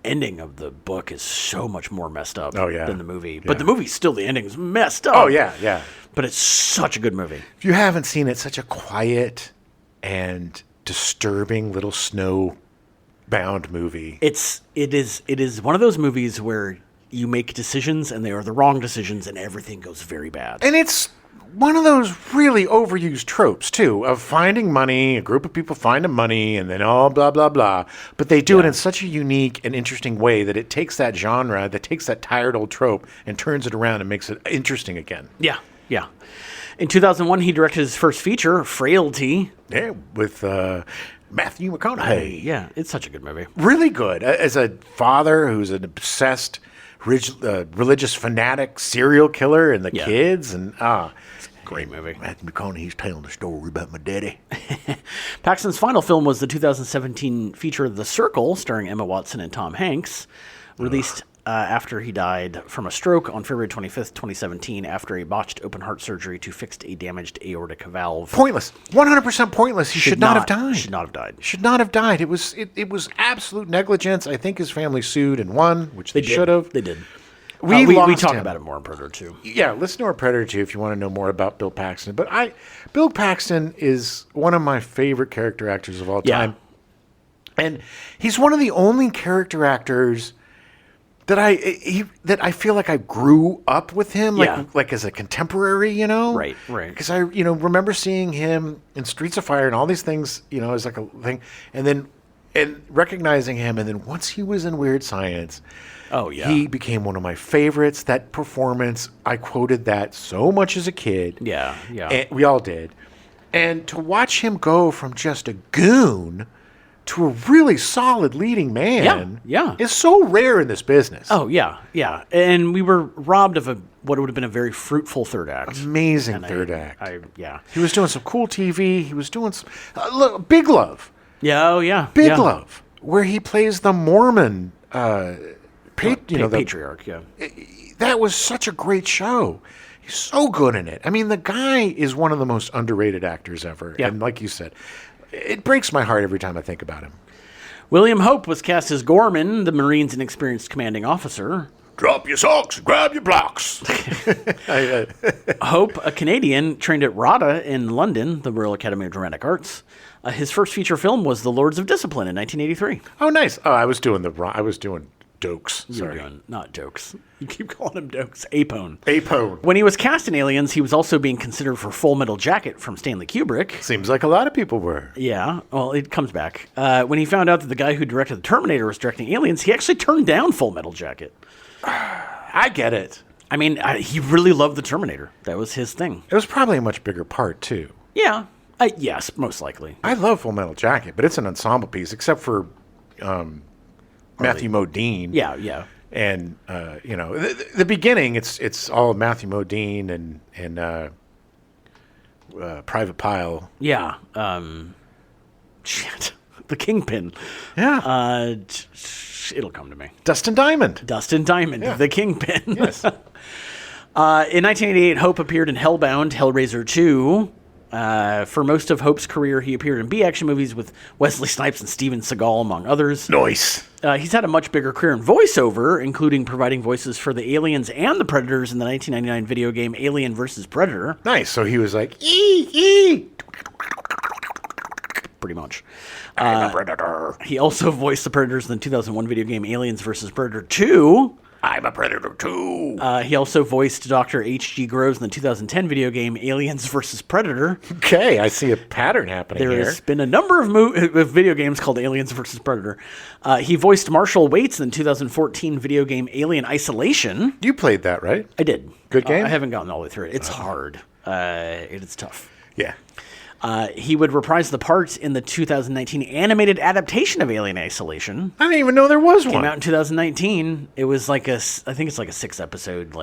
ending of the book is so much more messed up than the movie. But the movie still, the ending's messed up. Oh, yeah. But it's such a good movie. If you haven't seen it, such a quiet and disturbing little snow-bound movie. It is one of those movies where you make decisions and they are the wrong decisions and everything goes very bad. And it's one of those really overused tropes, too, of finding money, a group of people finding money, and then blah, blah, blah. But they do it in such a unique and interesting way that it takes that genre, that takes that tired old trope, and turns it around and makes it interesting again. Yeah. In 2001, he directed his first feature, Frailty. Yeah, with Matthew McConaughey. Yeah, it's such a good movie. Really good. As a father who's an obsessed religious fanatic serial killer and the kids, and it's a great movie. Matthew McConaughey's telling the story about my daddy. Paxton's final film was the 2017 feature The Circle, starring Emma Watson and Tom Hanks, released after he died from a stroke on February 25th, 2017, after a botched open heart surgery to fix a damaged aortic valve. Pointless. 100% pointless. He should not have died. Should not have died. Should not have died. It was absolute negligence. I think his family sued and won, which they should have. They did. We talk about it more in Predator 2. Yeah, listen to our Predator 2 if you want to know more about Bill Paxton. But Bill Paxton is one of my favorite character actors of all time. And he's one of the only character actors that I feel like I grew up with him, like as a contemporary, you know? Right. Because I remember seeing him in Streets of Fire and all these things, as like a thing, and recognizing him, and then once he was in Weird Science, he became one of my favorites. That performance, I quoted that so much as a kid. Yeah. And we all did. And to watch him go from just a goon to a really solid leading man is so rare in this business. Oh, yeah. And we were robbed of what would have been a very fruitful third act. Amazing third act. He was doing some cool TV. He was doing some... look, Big Love. Yeah. Big Love, where he plays the Mormon... patriarch, That was such a great show. He's so good in it. I mean, the guy is one of the most underrated actors ever. Yeah. And like you said... It breaks my heart every time I think about him. William Hope was cast as Gorman, the Marine's inexperienced commanding officer. Drop your socks, grab your blocks. Hope, a Canadian, trained at RADA in London, the Royal Academy of Dramatic Arts. His first feature film was The Lords of Discipline in 1983. Oh, nice. Oh, I was doing Dokes. Sorry. You're doing, not jokes. You keep calling him Dokes. Apone. Apone. When he was cast in Aliens, he was also being considered for Full Metal Jacket from Stanley Kubrick. Seems like a lot of people were. Yeah. Well, it comes back. When he found out that the guy who directed The Terminator was directing Aliens, he actually turned down Full Metal Jacket. I get it. I mean, he really loved The Terminator. That was his thing. It was probably a much bigger part, too. Yeah. Yes, most likely. I love Full Metal Jacket, but it's an ensemble piece, except for Matthew Modine. Yeah. And the beginning, it's all Matthew Modine and Private Pile. Yeah. The Kingpin. Yeah. It'll come to me. Dustin Diamond, the Kingpin. Yes. In 1988, Hope appeared in Hellbound, Hellraiser 2. For most of Hope's career, he appeared in B-action movies with Wesley Snipes and Steven Seagal, among others. Nice. He's had a much bigger career in voiceover, including providing voices for the Aliens and the Predators in the 1999 video game Alien vs. Predator. Nice. So he was like, ee. Pretty much. I'm a Predator. He also voiced the Predators in the 2001 video game Aliens vs. Predator 2. I'm a Predator too. He also voiced Dr. H.G. Groves in the 2010 video game Aliens vs. Predator. Okay, I see a pattern happening here. There has been a number of video games called Aliens vs. Predator. He voiced Marshall Waits in the 2014 video game Alien Isolation. You played that, right? I did. Good game? I haven't gotten all the way through it. It's hard. It is tough. Yeah. He would reprise the part in the 2019 animated adaptation of Alien Isolation. I didn't even know there was one. Came out in 2019. It was like I think it's like a 6-episode,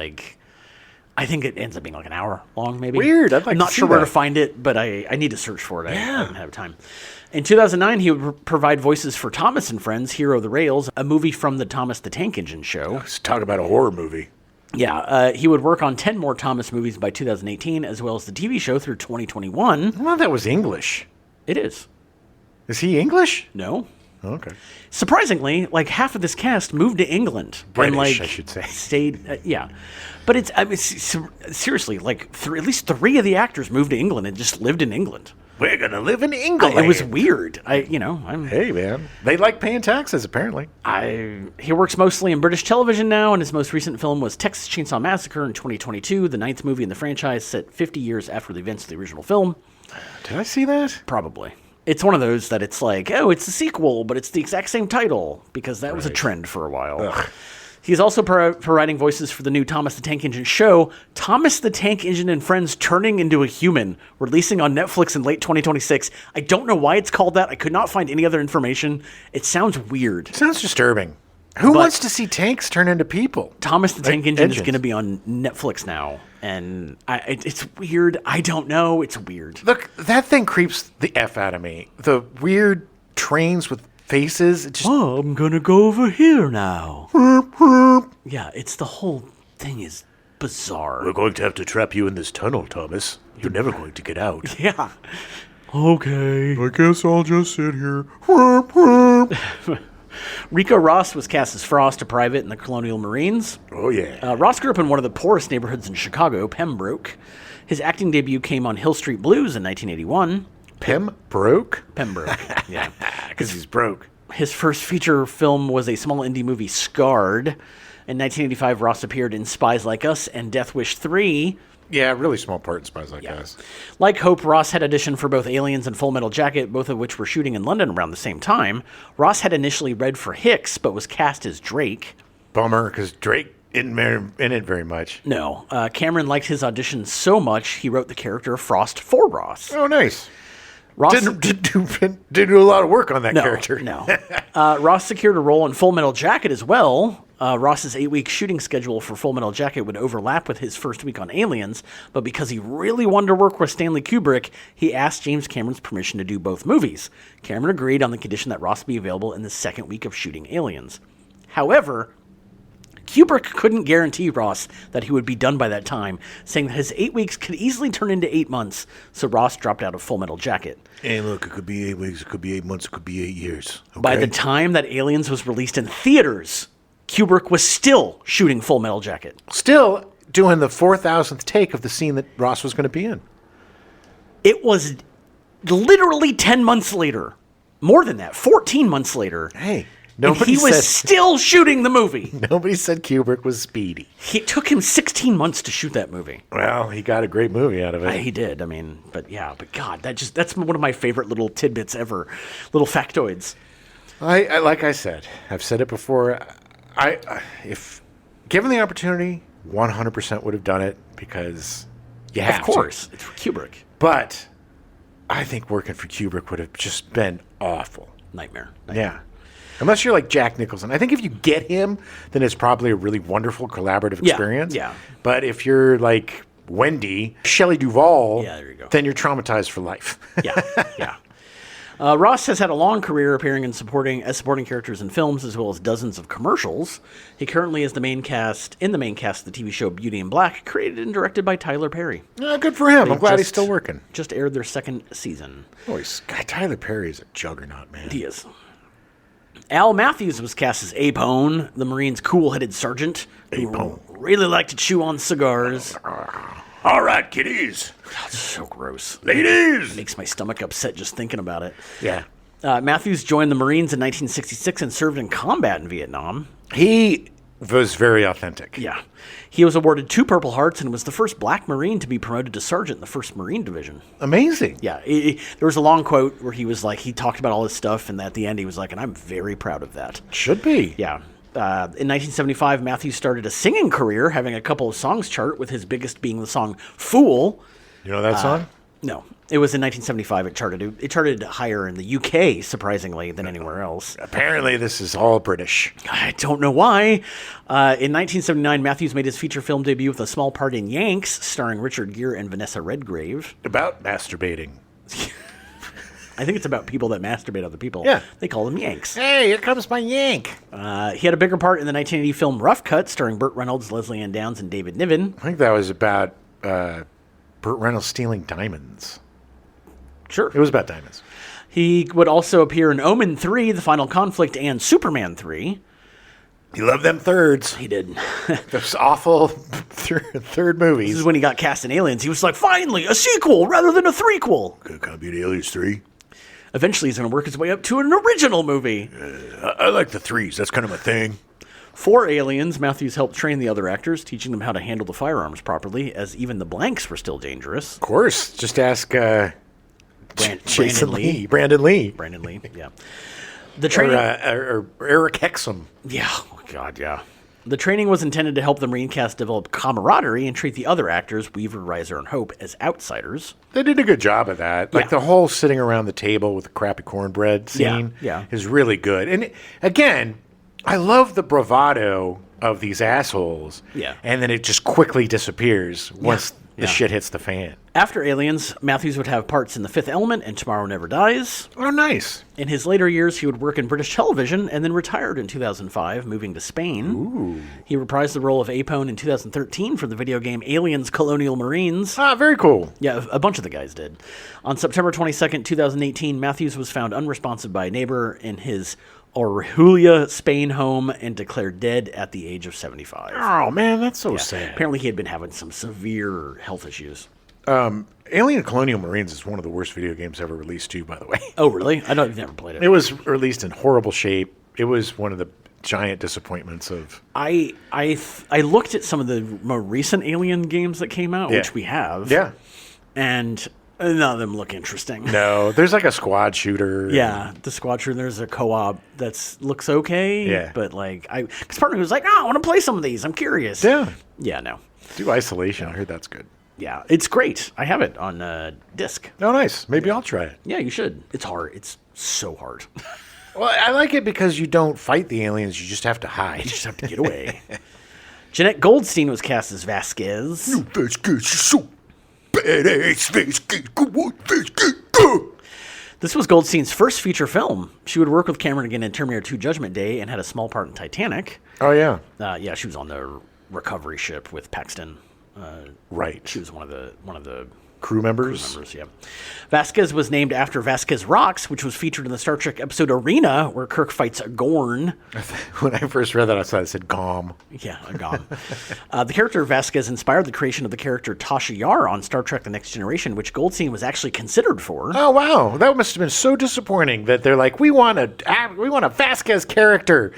I think it ends up being like an hour long, maybe. Weird. I'd like I'm not to see sure where that. to find it, but I need to search for it. I haven't had time. In 2009, he would provide voices for Thomas and Friends, Hero of the Rails, a movie from the Thomas the Tank Engine show. Let's talk about a horror movie. Yeah, he would work on 10 more Thomas movies by 2018, as well as the TV show through 2021. Well, that was English. It is. Is he English? No. Okay. Surprisingly, half of this cast moved to England. British, I should say. Stayed, yeah. But seriously, at least 3 of the actors moved to England and just lived in England. We're going to live in England. It was weird. Hey, man. They like paying taxes, apparently. He works mostly in British television now, and his most recent film was Texas Chainsaw Massacre in 2022, the 9th movie in the franchise, set 50 years after the events of the original film. Did I see that? Probably. It's one of those that it's like, oh, it's a sequel, but it's the exact same title, because that was a trend for a while. Ugh. He's also providing voices for the new Thomas the Tank Engine show, Thomas the Tank Engine and Friends Turning into a Human, releasing on Netflix in late 2026. I don't know why it's called that. I could not find any other information. It sounds weird. Sounds disturbing. Who wants to see tanks turn into people? Thomas the Tank Engine is going to be on Netflix now, and it's weird. I don't know. It's weird. Look, that thing creeps the F out of me. The weird trains with faces. It just... Oh, I'm going to go over here now. Yeah, it's the whole thing is bizarre. We're going to have to trap you in this tunnel, Thomas. You're never going to get out. Yeah. Okay. I guess I'll just sit here. Rico Ross was cast as Frost, a private in the Colonial Marines. Oh, yeah. Ross grew up in one of the poorest neighborhoods in Chicago, Pembroke. His acting debut came on Hill Street Blues in 1981. Pembroke? Pembroke, yeah. Because he's broke. His first feature film was a small indie movie, Scarred. In 1985, Ross appeared in Spies Like Us and Death Wish 3. Yeah, really small part in Spies Like Us. Like Hope, Ross had auditioned for both Aliens and Full Metal Jacket, both of which were shooting in London around the same time. Ross had initially read for Hicks, but was cast as Drake. Bummer, because Drake isn't in it very much. No. Cameron liked his audition so much, he wrote the character of Frost for Ross. Oh, nice. Ross Didn't do a lot of work on that character. No. Ross secured a role in Full Metal Jacket as well. Ross's 8-week shooting schedule for Full Metal Jacket would overlap with his first week on Aliens, but because he really wanted to work with Stanley Kubrick, he asked James Cameron's permission to do both movies. Cameron agreed on the condition that Ross be available in the second week of shooting Aliens. However, Kubrick couldn't guarantee Ross that he would be done by that time, saying that his 8 weeks could easily turn into 8 months, so Ross dropped out of Full Metal Jacket. Hey, look, it could be 8 weeks, it could be 8 months, it could be 8 years. Okay? By the time that Aliens was released in theaters, Kubrick was still shooting Full Metal Jacket. Still doing the 4,000th take of the scene that Ross was going to be in. It was literally 10 months later. More than that, 14 months later. Hey, and he was still shooting the movie. Nobody said Kubrick was speedy. It took him 16 months to shoot that movie. Well, he got a great movie out of it. He did. But God, that's one of my favorite little tidbits ever. Little factoids. I like I said, I've said it before. If given the opportunity, 100% would have done it because you have to. Of course, it's for Kubrick. But I think working for Kubrick would have just been awful. Nightmare. Yeah. Unless you're like Jack Nicholson. I think if you get him, then it's probably a really wonderful collaborative experience. Yeah. But if you're like Wendy, Shelley Duvall, there you go. then you're traumatized for life. Yeah. Ross has had a long career appearing as supporting characters in films as well as dozens of commercials. He currently is in the main cast of the TV show Beauty and Black, created and directed by Tyler Perry. Good for him. I'm glad he's still working. Just aired their second season. God, Tyler Perry is a juggernaut, man. He is. Al Matthews was cast as Biehn, the Marine's cool-headed sergeant who really liked to chew on cigars. All right, kiddies. That's so gross. Ladies. It makes my stomach upset just thinking about it. Yeah. Matthews joined the Marines in 1966 and served in combat in Vietnam. He was very authentic. Yeah. He was awarded 2 Purple Hearts and was the first black Marine to be promoted to sergeant in the 1st Marine Division. Amazing. Yeah. There was a long quote where he was like, he talked about all this stuff, and at the end he was like, and I'm very proud of that. Should be. Yeah. In 1975, Matthews started a singing career, having a couple of songs chart, with his biggest being the song Fool. You know that song? No. It was in 1975 it charted. It charted higher in the UK, surprisingly, than anywhere else. Apparently this is all British. I don't know why. In 1979, Matthews made his feature film debut with a small part in Yanks, starring Richard Gere and Vanessa Redgrave. About masturbating. I think it's about people that masturbate other people. Yeah. They call them Yanks. Hey, here comes my Yank. He had a bigger part in the 1980 film Rough Cut, starring Burt Reynolds, Leslie Ann Downs, and David Niven. I think that was about Burt Reynolds stealing diamonds. Sure. It was about diamonds. He would also appear in Omen 3, The Final Conflict, and Superman 3. He loved them thirds. He did. Those awful third movies. This is when he got cast in Aliens. He was like, finally, a sequel rather than a threequel. Could it be Aliens 3? Eventually, he's going to work his way up to an original movie. I like the threes. That's kind of my thing. For Aliens, Matthews helped train the other actors, teaching them how to handle the firearms properly, as even the blanks were still dangerous. Of course. Just ask Brandon Lee. Brandon Lee, yeah. The training... or Eric Hexum. Yeah. Oh, God, yeah. The training was intended to help the Marine cast develop camaraderie and treat the other actors, Weaver, Reiser, and Hope, as outsiders. They did a good job of that. Like the whole sitting around the table with the crappy cornbread scene is really good. And again, I love the bravado of these assholes. Yeah. And then it just quickly disappears once the shit hits the fan. After Aliens, Matthews would have parts in The Fifth Element and Tomorrow Never Dies. Oh, nice. In his later years, he would work in British television and then retired in 2005, moving to Spain. Ooh. He reprised the role of Biehn in 2013 for the video game Aliens Colonial Marines. Ah, very cool. Yeah, a bunch of the guys did. On September 22nd, 2018, Matthews was found unresponsive by a neighbor in his Orjuela, Spain home and declared dead at the age of 75. Oh, man, that's so sad. Apparently he had been having some severe health issues. Alien Colonial Marines is one of the worst video games ever released, too, by the way. Oh, really? I've never played it. It was released in horrible shape. It was one of the giant disappointments of... I looked at some of the more recent Alien games that came out, which we have. Yeah. And none of them look interesting. No, there's like a squad shooter. Yeah, the squad shooter. There's a co-op that looks okay. Yeah. But because part of me was like, I want to play some of these. I'm curious. Yeah. Yeah, no. Do Isolation. I heard that's good. Yeah, it's great. I have it on disc. Oh, nice. Maybe I'll try it. Yeah, you should. It's hard. It's so hard. Well, I like it because you don't fight the aliens. You just have to hide. You just have to get away. Jeanette Goldstein was cast as Vasquez. Vasquez, you're so badass. Vasquez, go on, Vasquez, go. This was Goldstein's first feature film. She would work with Cameron again in Terminator 2 Judgment Day and had a small part in Titanic. Oh, yeah. Yeah, she was on the recovery ship with Paxton. Right. She was one of the crew members. Yeah. Vasquez was named after Vasquez Rocks, which was featured in the Star Trek episode Arena, where Kirk fights a Gorn. When I first read that, I thought it said Gom. Yeah, a Gom. The character Vasquez inspired the creation of the character Tasha Yar on Star Trek The Next Generation, which Goldstein was actually considered for. Oh, wow. That must have been so disappointing that they're like, we want a Vasquez character,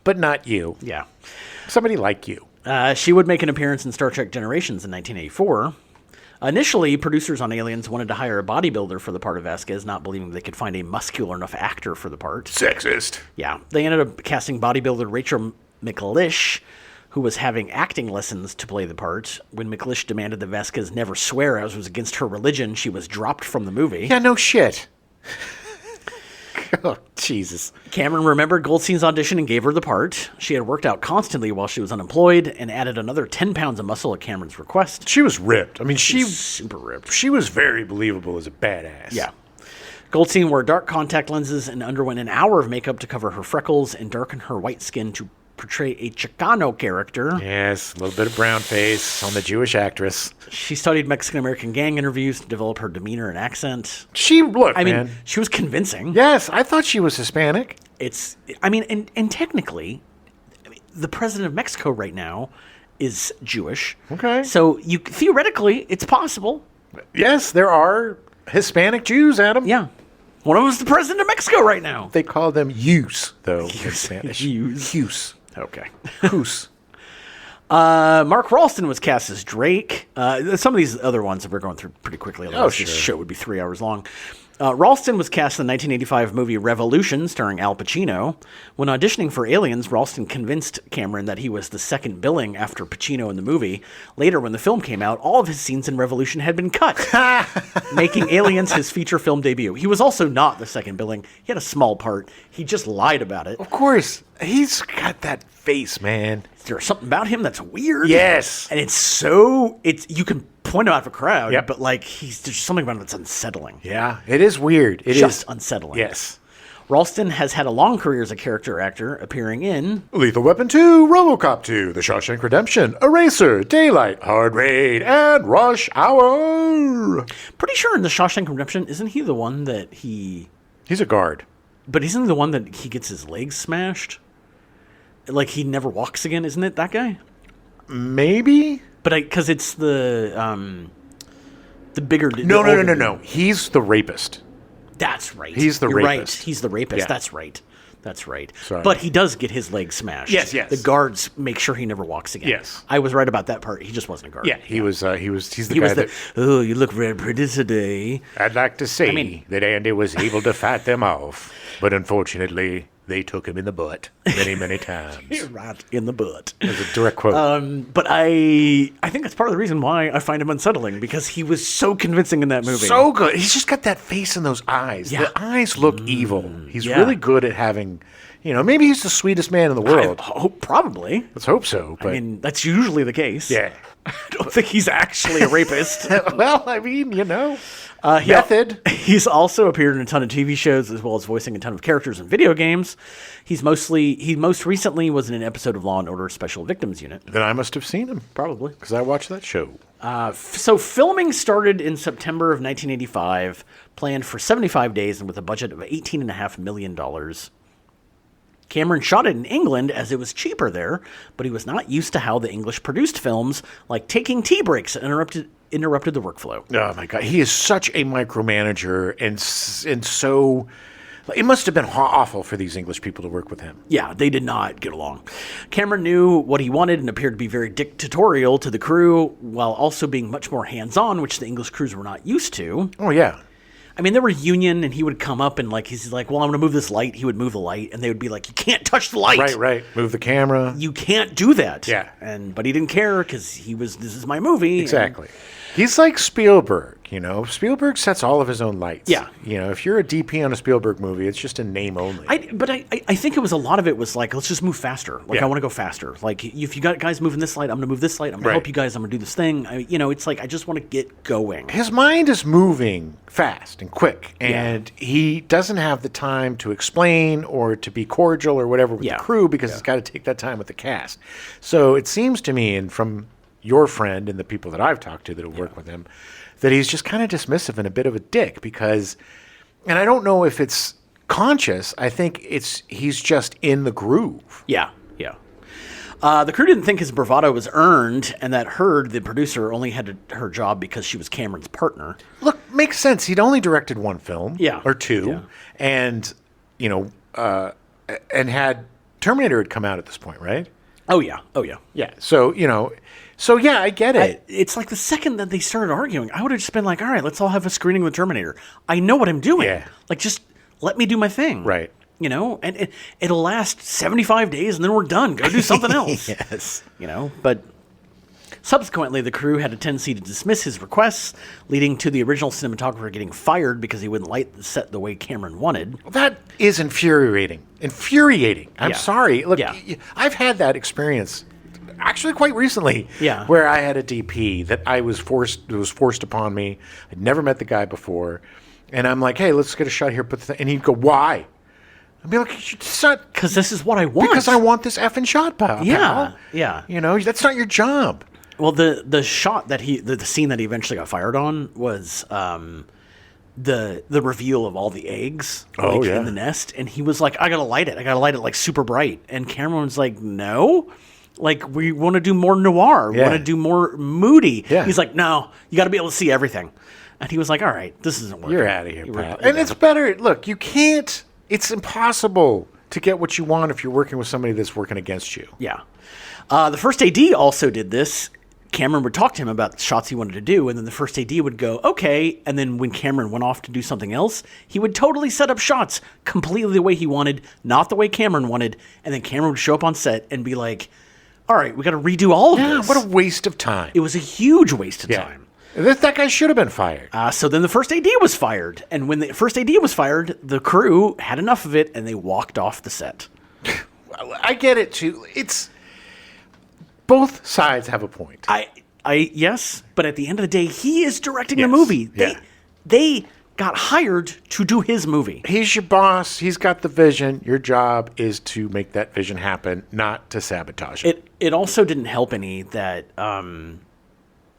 but not you. Yeah. Somebody like you. She would make an appearance in Star Trek Generations in 1984. Initially, producers on Aliens wanted to hire a bodybuilder for the part of Vasquez, not believing they could find a muscular enough actor for the part. Sexist. Yeah. They ended up casting bodybuilder Rachel McLish, who was having acting lessons to play the part. When McLish demanded that Vasquez never swear, as was against her religion, she was dropped from the movie. Yeah, no shit. Oh, Jesus. Cameron remembered Goldstein's audition and gave her the part. She had worked out constantly while she was unemployed and added another 10 pounds of muscle at Cameron's request. She was ripped. I mean, she was super ripped. She was very believable as a badass. Yeah. Goldstein wore dark contact lenses and underwent an hour of makeup to cover her freckles and darken her white skin to portray a Chicano character. Yes, a little bit of brown face on the Jewish actress. She studied Mexican-American gang interviews to develop her demeanor and accent. She Yes, I thought she was Hispanic. And technically, the president of Mexico right now is Jewish. Okay. So theoretically, it's possible. Yes, there are Hispanic Jews, Adam. Yeah. One of them is the president of Mexico right now. They call them Yus, though, in Yus. Spanish. Yus. Okay. Hus. Mark Ralston was cast as Drake. Some of these other ones we're going through pretty quickly. Otherwise, this show would be 3 hours long. Ralston was cast in the 1985 movie Revolution, starring Al Pacino. When auditioning for Aliens, Ralston convinced Cameron that he was the second billing after Pacino in the movie. Later, when the film came out, all of his scenes in Revolution had been cut, making Aliens his feature film debut. He was also not the second billing. He had a small part. He just lied about it. Of course. He's got that face, man. There's something about him that's weird. Yes. And you can point him out of a crowd, but there's something about him that's unsettling. Yeah, it is weird. It just is unsettling. Yes. Ralston has had a long career as a character actor, appearing in Lethal Weapon 2, RoboCop 2, The Shawshank Redemption, Eraser, Daylight, Hard Raid, and Rush Hour. Pretty sure in The Shawshank Redemption, isn't he the one that He's a guard. But isn't he the one that he gets his legs smashed? Like he never walks again, isn't it that guy? Maybe? But because it's the bigger... No. He's the rapist. That's right. He's the You're rapist. Right. He's the rapist. Yeah. That's right. Sorry. But he does get his leg smashed. Yes. The guards make sure he never walks again. Yes. I was right about that part. He just wasn't a guard. Yeah, he's the guy that... Oh, you look very pretty today. I'd like to say that Andy was able to fight them off, but unfortunately... they took him in the butt many, many times. Right in the butt. That's a direct quote. But I think that's part of the reason why I find him unsettling, because he was so convincing in that movie. So good. He's just got that face and those eyes. Yeah. The eyes look evil. He's really good at having, maybe he's the sweetest man in the world. Probably. Let's hope so. But that's usually the case. Yeah. I don't think he's actually a rapist. Well, method. He's also appeared in a ton of TV shows, as well as voicing a ton of characters in video games. He most recently was in an episode of Law & Order Special Victims Unit. Then I must have seen him. Probably. Because I watched that show. So filming started in September of 1985, planned for 75 days and with a budget of $18.5 million. Cameron shot it in England as it was cheaper there, but he was not used to how the English produced films, like taking tea breaks that interrupted the workflow. Oh my God, he is such a micromanager, and so it must have been awful for these English people to work with him. Yeah, they did not get along. Cameron knew what he wanted and appeared to be very dictatorial to the crew, while also being much more hands-on, which the English crews were not used to. Oh yeah. They were union, and he would come up and he's like, well, I'm going to move this light. He would move the light, and they would be like, you can't touch the light. Right. Move the camera. You can't do that. Yeah. But he didn't care because this is my movie. Exactly. He's like Spielberg, Spielberg sets all of his own lights. Yeah. If you're a DP on a Spielberg movie, it's just a name only. I think a lot of it was like, let's just move faster. I want to go faster. Like, if you got guys moving this light, I'm going to move this light. I'm going to help you guys. I'm going to do this thing. It's like, I just want to get going. His mind is moving fast and quick, and he doesn't have the time to explain or to be cordial or whatever with the crew, because he's got to take that time with the cast. So it seems to me, and from your friend and the people that I've talked to that have worked with him, that he's just kind of dismissive and a bit of a dick because, and I don't know if it's conscious, I think he's just in the groove. Yeah. The crew didn't think his bravado was earned, and that Heard, the producer, only had her job because she was Cameron's partner. Look, makes sense. He'd only directed one film or two, and, and had Terminator had come out at this point, right? Oh, yeah. Yeah. So, I get it. It's like the second that they started arguing, I would have just been like, all right, let's all have a screening of the Terminator. I know what I'm doing. Yeah. Like, just let me do my thing. Right. And it'll last 75 days and then we're done. Go do something else. Yes. But subsequently, the crew had a tendency to dismiss his requests, leading to the original cinematographer getting fired because he wouldn't light the set the way Cameron wanted. Well, that is infuriating. I'm sorry. Look, I've had that experience actually quite recently, where I had a DP that was forced upon me. I'd never met the guy before, And I'm like, hey, let's get a shot here. And he'd go, why? I'd be like, it's not... Because this is what I want. Because I want this effing shot, pal. Yeah. You know, that's not your job. Well, the shot that the scene that he eventually got fired on was the reveal of all the eggs in the nest. And he was like, I got to light it. I got to light it like super bright. And Cameron's like, no. Like, we want to do more noir. We want to do more moody. Yeah. He's like, no, you got to be able to see everything. And he was like, all right, this isn't working. You're out of here, pal. And it's better. Look, you can't. It's impossible to get what you want if you're working with somebody that's working against you. Yeah. The first AD also did this. Cameron would talk to him about the shots he wanted to do, and then the first AD would go, okay. And then when Cameron went off to do something else, he would totally set up shots completely the way he wanted, not the way Cameron wanted. And then Cameron would show up on set and be like, all right, we got to redo all of this. What a waste of time. It was a huge waste of time. That guy should have been fired. So then the first AD was fired. And when the first AD was fired, the crew had enough of it, and they walked off the set. I get it, too. It's... Both sides have a point. Yes, but at the end of the day, he is directing the movie. They got hired to do his movie. He's your boss. He's got the vision. Your job is to make that vision happen, not to sabotage it. It also didn't help any that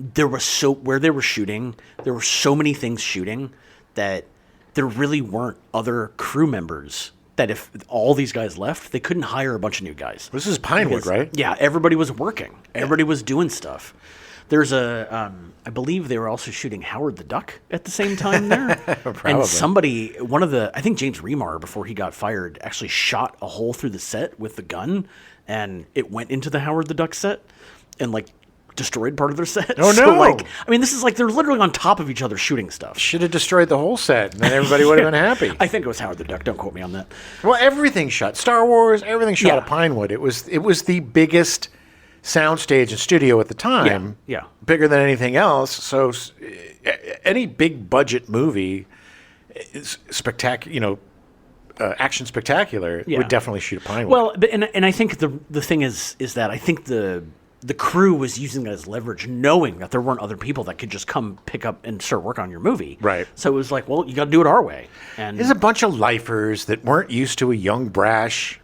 there was where they were shooting, there were so many things shooting that there really weren't other crew members. That if all these guys left, they couldn't hire a bunch of new guys. This is Pinewood, right? Yeah, everybody was working. Everybody was doing stuff. There's I believe they were also shooting Howard the Duck at the same time there. And somebody, I think James Remar, before he got fired, actually shot a hole through the set with the gun, and it went into the Howard the Duck set, and like destroyed part of their set. Oh, no. So, this is like they're literally on top of each other shooting stuff. Should have destroyed the whole set, and then everybody would have been happy. I think it was Howard the Duck. Don't quote me on that. Well, everything shot. Star Wars, everything shot at Pinewood. It was the biggest soundstage and studio at the time. Yeah. Bigger than anything else. So any big budget movie, spectacular, action spectacular, would definitely shoot at Pinewood. Well, and I think the thing is that I think the crew was using that as leverage, knowing that there weren't other people that could just come pick up and start work on your movie. Right. So it was like, well, you got to do it our way. And there's a bunch of lifers that weren't used to a young, brash,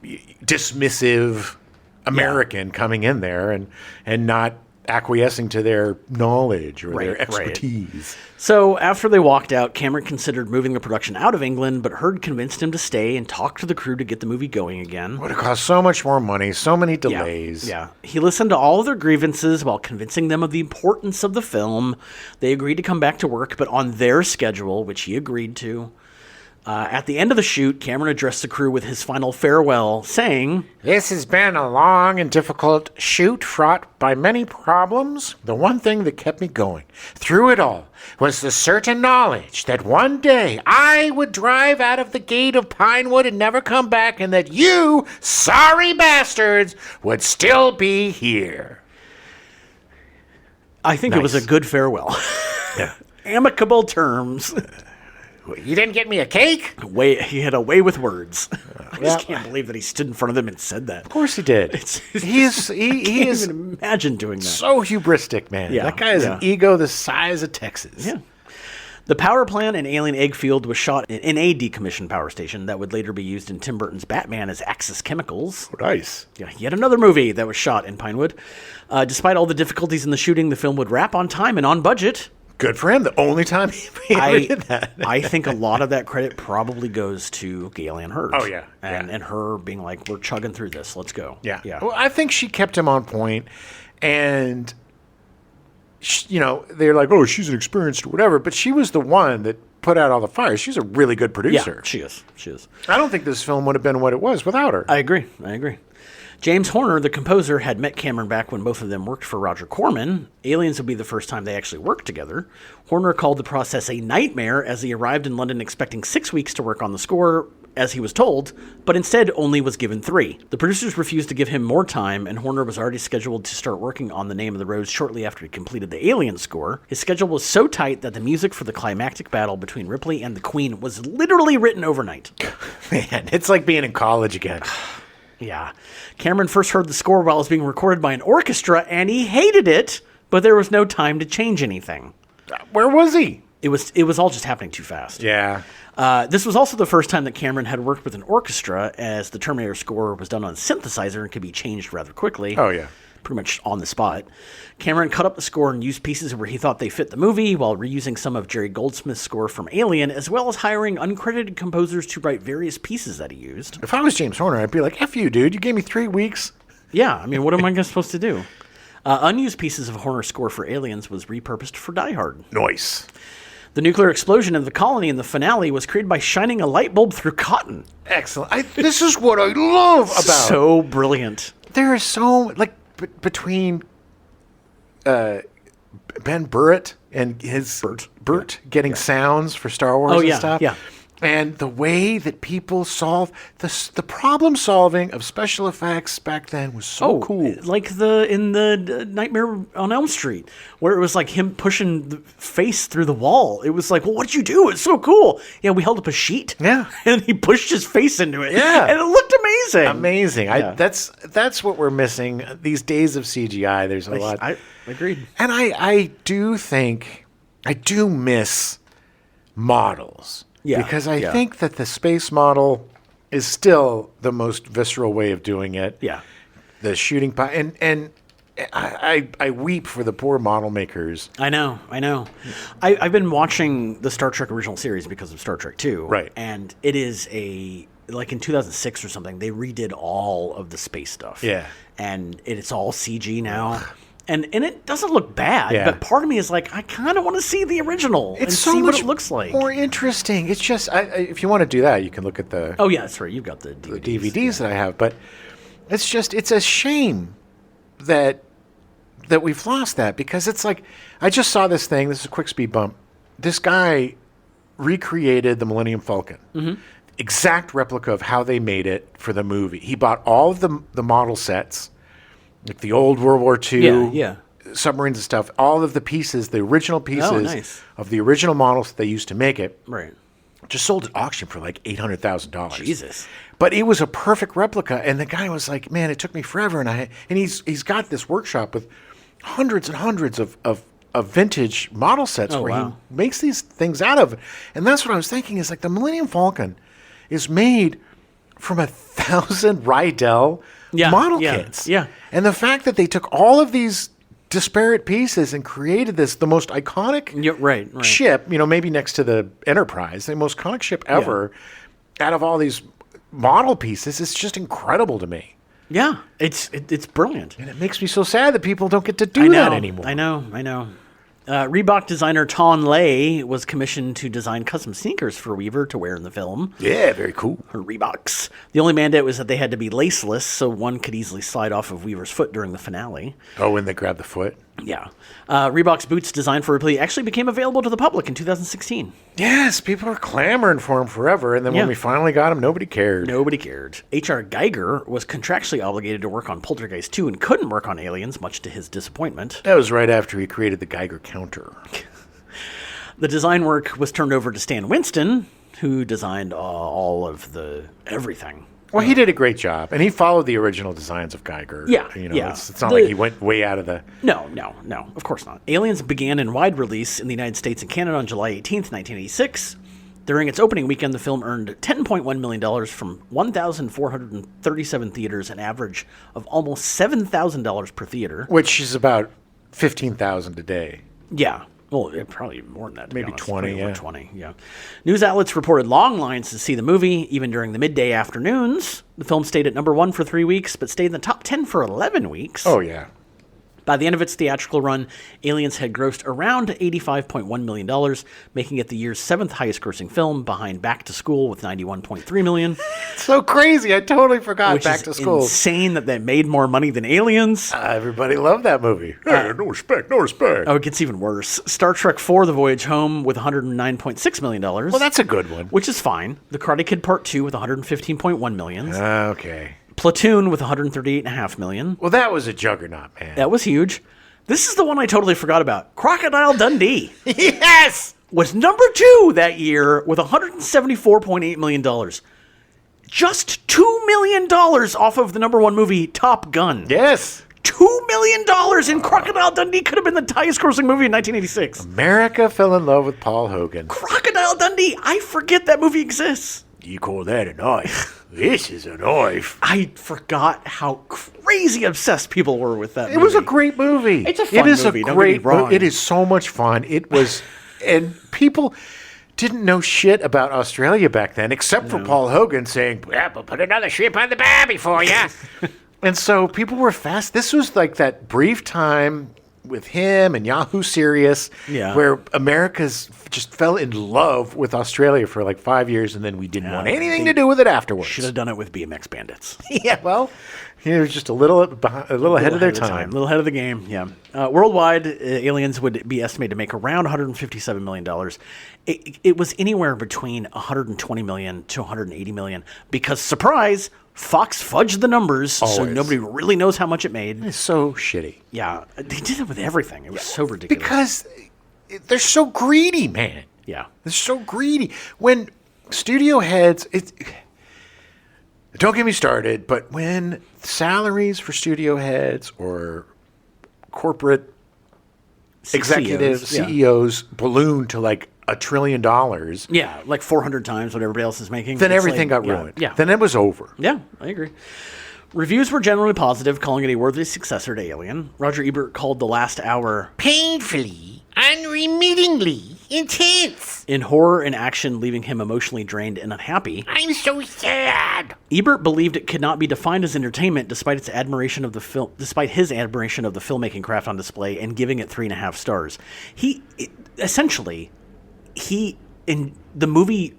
dismissive American coming in there and not acquiescing to their knowledge or their expertise. Right. So after they walked out, Cameron considered moving the production out of England, but Heard convinced him to stay and talk to the crew to get the movie going again. Would have cost so much more money, so many delays. Yeah. He listened to all of their grievances while convincing them of the importance of the film. They agreed to come back to work, but on their schedule, which he agreed to. At the end of the shoot, Cameron addressed the crew with his final farewell, saying, "This has been a long and difficult shoot fraught by many problems. The one thing that kept me going through it all was the certain knowledge that one day I would drive out of the gate of Pinewood and never come back, and that you, sorry bastards, would still be here." I think it was a good farewell. Amicable terms. You didn't get me a cake? He had a way with words. I just can't believe that he stood in front of them and said that. Of course he did. He is even imagine doing that. So hubristic, man. Yeah, that guy has an ego the size of Texas. Yeah. The power plant in Alien Egg Field was shot in a decommissioned power station that would later be used in Tim Burton's Batman as Axis Chemicals. Oh, nice. Yeah, yet another movie that was shot in Pinewood. Despite all the difficulties in the shooting, the film would wrap on time and on budget. Good for him. The only time he did that. I think a lot of that credit probably goes to Gail Ann Hurd. Oh, yeah. And her being like, we're chugging through this. Let's go. Yeah. Well, I think she kept him on point. And, they're like, oh, she's an experienced whatever. But she was the one that put out all the fires. She's a really good producer. Yeah, she is. I don't think this film would have been what it was without her. I agree. James Horner, the composer, had met Cameron back when both of them worked for Roger Corman. Aliens would be the first time they actually worked together. Horner called the process a nightmare as he arrived in London expecting 6 weeks to work on the score, as he was told, but instead only was given 3. The producers refused to give him more time, and Horner was already scheduled to start working on The Name of the Rose shortly after he completed the Alien score. His schedule was so tight that the music for the climactic battle between Ripley and the Queen was literally written overnight. Man, it's like being in college again. Yeah. Cameron first heard the score while it was being recorded by an orchestra, and he hated it, but there was no time to change anything. Where was he? It was all just happening too fast. Yeah. This was also the first time that Cameron had worked with an orchestra, as the Terminator score was done on synthesizer and could be changed rather quickly. Oh, yeah. Pretty much on the spot. Cameron cut up the score and used pieces where he thought they fit the movie, while reusing some of Jerry Goldsmith's score from Alien, as well as hiring uncredited composers to write various pieces that he used. If I was James Horner, I'd be like, F you, dude. You gave me 3 weeks. Yeah, I mean, what am I supposed to do? Unused pieces of Horner's score for Aliens was repurposed for Die Hard. Nice. The nuclear explosion of the colony in the finale was created by shining a light bulb through cotton. Excellent. This is what I love about. So brilliant. There is so, like, between Ben Burtt and his Burt getting sounds for Star Wars and stuff. Yeah. And the way that people solve the problem solving of special effects back then was so cool. Like in the Nightmare on Elm Street, where it was like him pushing the face through the wall. It was like, well, what'd you do? It's so cool. Yeah, we held up a sheet. Yeah. And he pushed his face into it. Yeah. And it looked amazing. Amazing. Yeah. That's what we're missing. These days of CGI, there's a lot. I agreed. And I do miss models. Yeah, because I think that the space model is still the most visceral way of doing it. Yeah. The shooting and I weep for the poor model makers. I know. I've been watching the Star Trek original series because of Star Trek 2. Right. And it is like in 2006 or something, they redid all of the space stuff. Yeah. And it's all CG now. And it doesn't look bad, Yeah. but part of me is like, I kind of want to see the original and so see what much it looks like. more interesting. It's just, if you want to do that, you can look at the Oh, yeah, that's right. You've got the DVDs. that I have. But it's a shame that we've lost that, because it's like, I just saw this thing. This is a quick speed bump. This guy recreated the Millennium Falcon. Mm-hmm. Exact replica of how they made it for the movie. He bought all of the model sets, like the old World War II submarines and stuff, all of the pieces, the original pieces of the original models that they used to make it. Right. Just sold at auction for like $800,000. Jesus. But it was a perfect replica, and the guy was like, "Man, it took me forever." And he's got this workshop with hundreds and hundreds of vintage model sets where he makes these things out of. And that's what I was thinking, is like the Millennium Falcon is made from 1,000 Rydell model kits. Yeah. And the fact that they took all of these disparate pieces and created the most iconic ship, maybe next to the Enterprise, the most iconic ship ever, out of all these model pieces, it's just incredible to me. Yeah, it's brilliant. And it makes me so sad that people don't get to do that anymore. I know. Reebok designer Ton Lay was commissioned to design custom sneakers for Weaver to wear in the film. Yeah, very cool. Her Reeboks. The only mandate was that they had to be laceless, so one could easily slide off of Weaver's foot during the finale. Oh, when they grab the foot? Yeah. Reebok's boots designed for Ripley actually became available to the public in 2016. Yes, people were clamoring for him forever, and then when we finally got him, nobody cared. H.R. Geiger was contractually obligated to work on Poltergeist 2 and couldn't work on Aliens, much to his disappointment. That was right after he created the Geiger counter. The design work was turned over to Stan Winston, who designed all of the everything. Well, he did a great job, and he followed the original designs of Geiger. Yeah. It's not like he went way out of the... No, of course not. Aliens began in wide release in the United States and Canada on July 18th, 1986. During its opening weekend, the film earned $10.1 million from 1,437 theaters, an average of almost $7,000 per theater. Which is about $15,000 a day. Yeah. Well, probably more than that. Maybe 20, 20, yeah. News outlets reported long lines to see the movie, even during the midday afternoons. The film stayed at number 1 for 3 weeks, but stayed in the top 10 for 11 weeks. Oh, yeah. By the end of its theatrical run, Aliens had grossed around $85.1 million, making it the year's 7th highest-grossing film, behind Back to School with $91.3 million. So crazy. I totally forgot Back to School. Which is insane that they made more money than Aliens. Everybody loved that movie. No respect. Oh, it gets even worse. Star Trek IV: The Voyage Home with $109.6 million. Well, that's a good one. Which is fine. The Karate Kid Part 2 with $115.1 million. Okay. Platoon with $138.5 million. Well, that was a juggernaut, man. That was huge. This is the one I totally forgot about. Crocodile Dundee. Yes! Was number 2 that year with $174.8 million. Just $2 million off of the number 1 movie, Top Gun. Yes. $2 million, and Crocodile Dundee could have been the highest grossing movie in 1986. America fell in love with Paul Hogan. Crocodile Dundee, I forget that movie exists. You call that a knife? This is a knife. I forgot how crazy obsessed people were with that movie. It was a great movie. It's a fun movie, don't get me wrong. It is so much fun. It was, and people didn't know shit about Australia back then, except for Paul Hogan saying, "Yeah, we'll put another ship on the Barbie for you." And so people were fast. This was like that brief time with him and Yahoo Serious, where America's just fell in love with Australia for like 5 years, and then we didn't want anything to do with it afterwards. Should have done it with BMX Bandits. Yeah, well, it was just a little ahead of their time. A little ahead of the game, yeah. Worldwide, Aliens would be estimated to make around $157 million. It was anywhere between $120 million to $180 million because, surprise, Fox fudged the numbers, so nobody really knows how much it made. It's so shitty. Yeah, they did it with everything. It was so ridiculous. Because they're so greedy, man. Yeah. They're so greedy. When studio heads, don't get me started, but when salaries for studio heads or corporate executives, CEOs balloon to like $1 trillion. Yeah, like 400 times what everybody else is making. Then everything got ruined. Yeah. Then it was over. Yeah, I agree. Reviews were generally positive, calling it a worthy successor to Alien. Roger Ebert called The Last Hour painfully, unremittingly intense. In horror and action, leaving him emotionally drained and unhappy. I'm so sad. Ebert believed it could not be defined as entertainment despite his admiration of the filmmaking craft on display, and giving it 3.5 stars. In the movie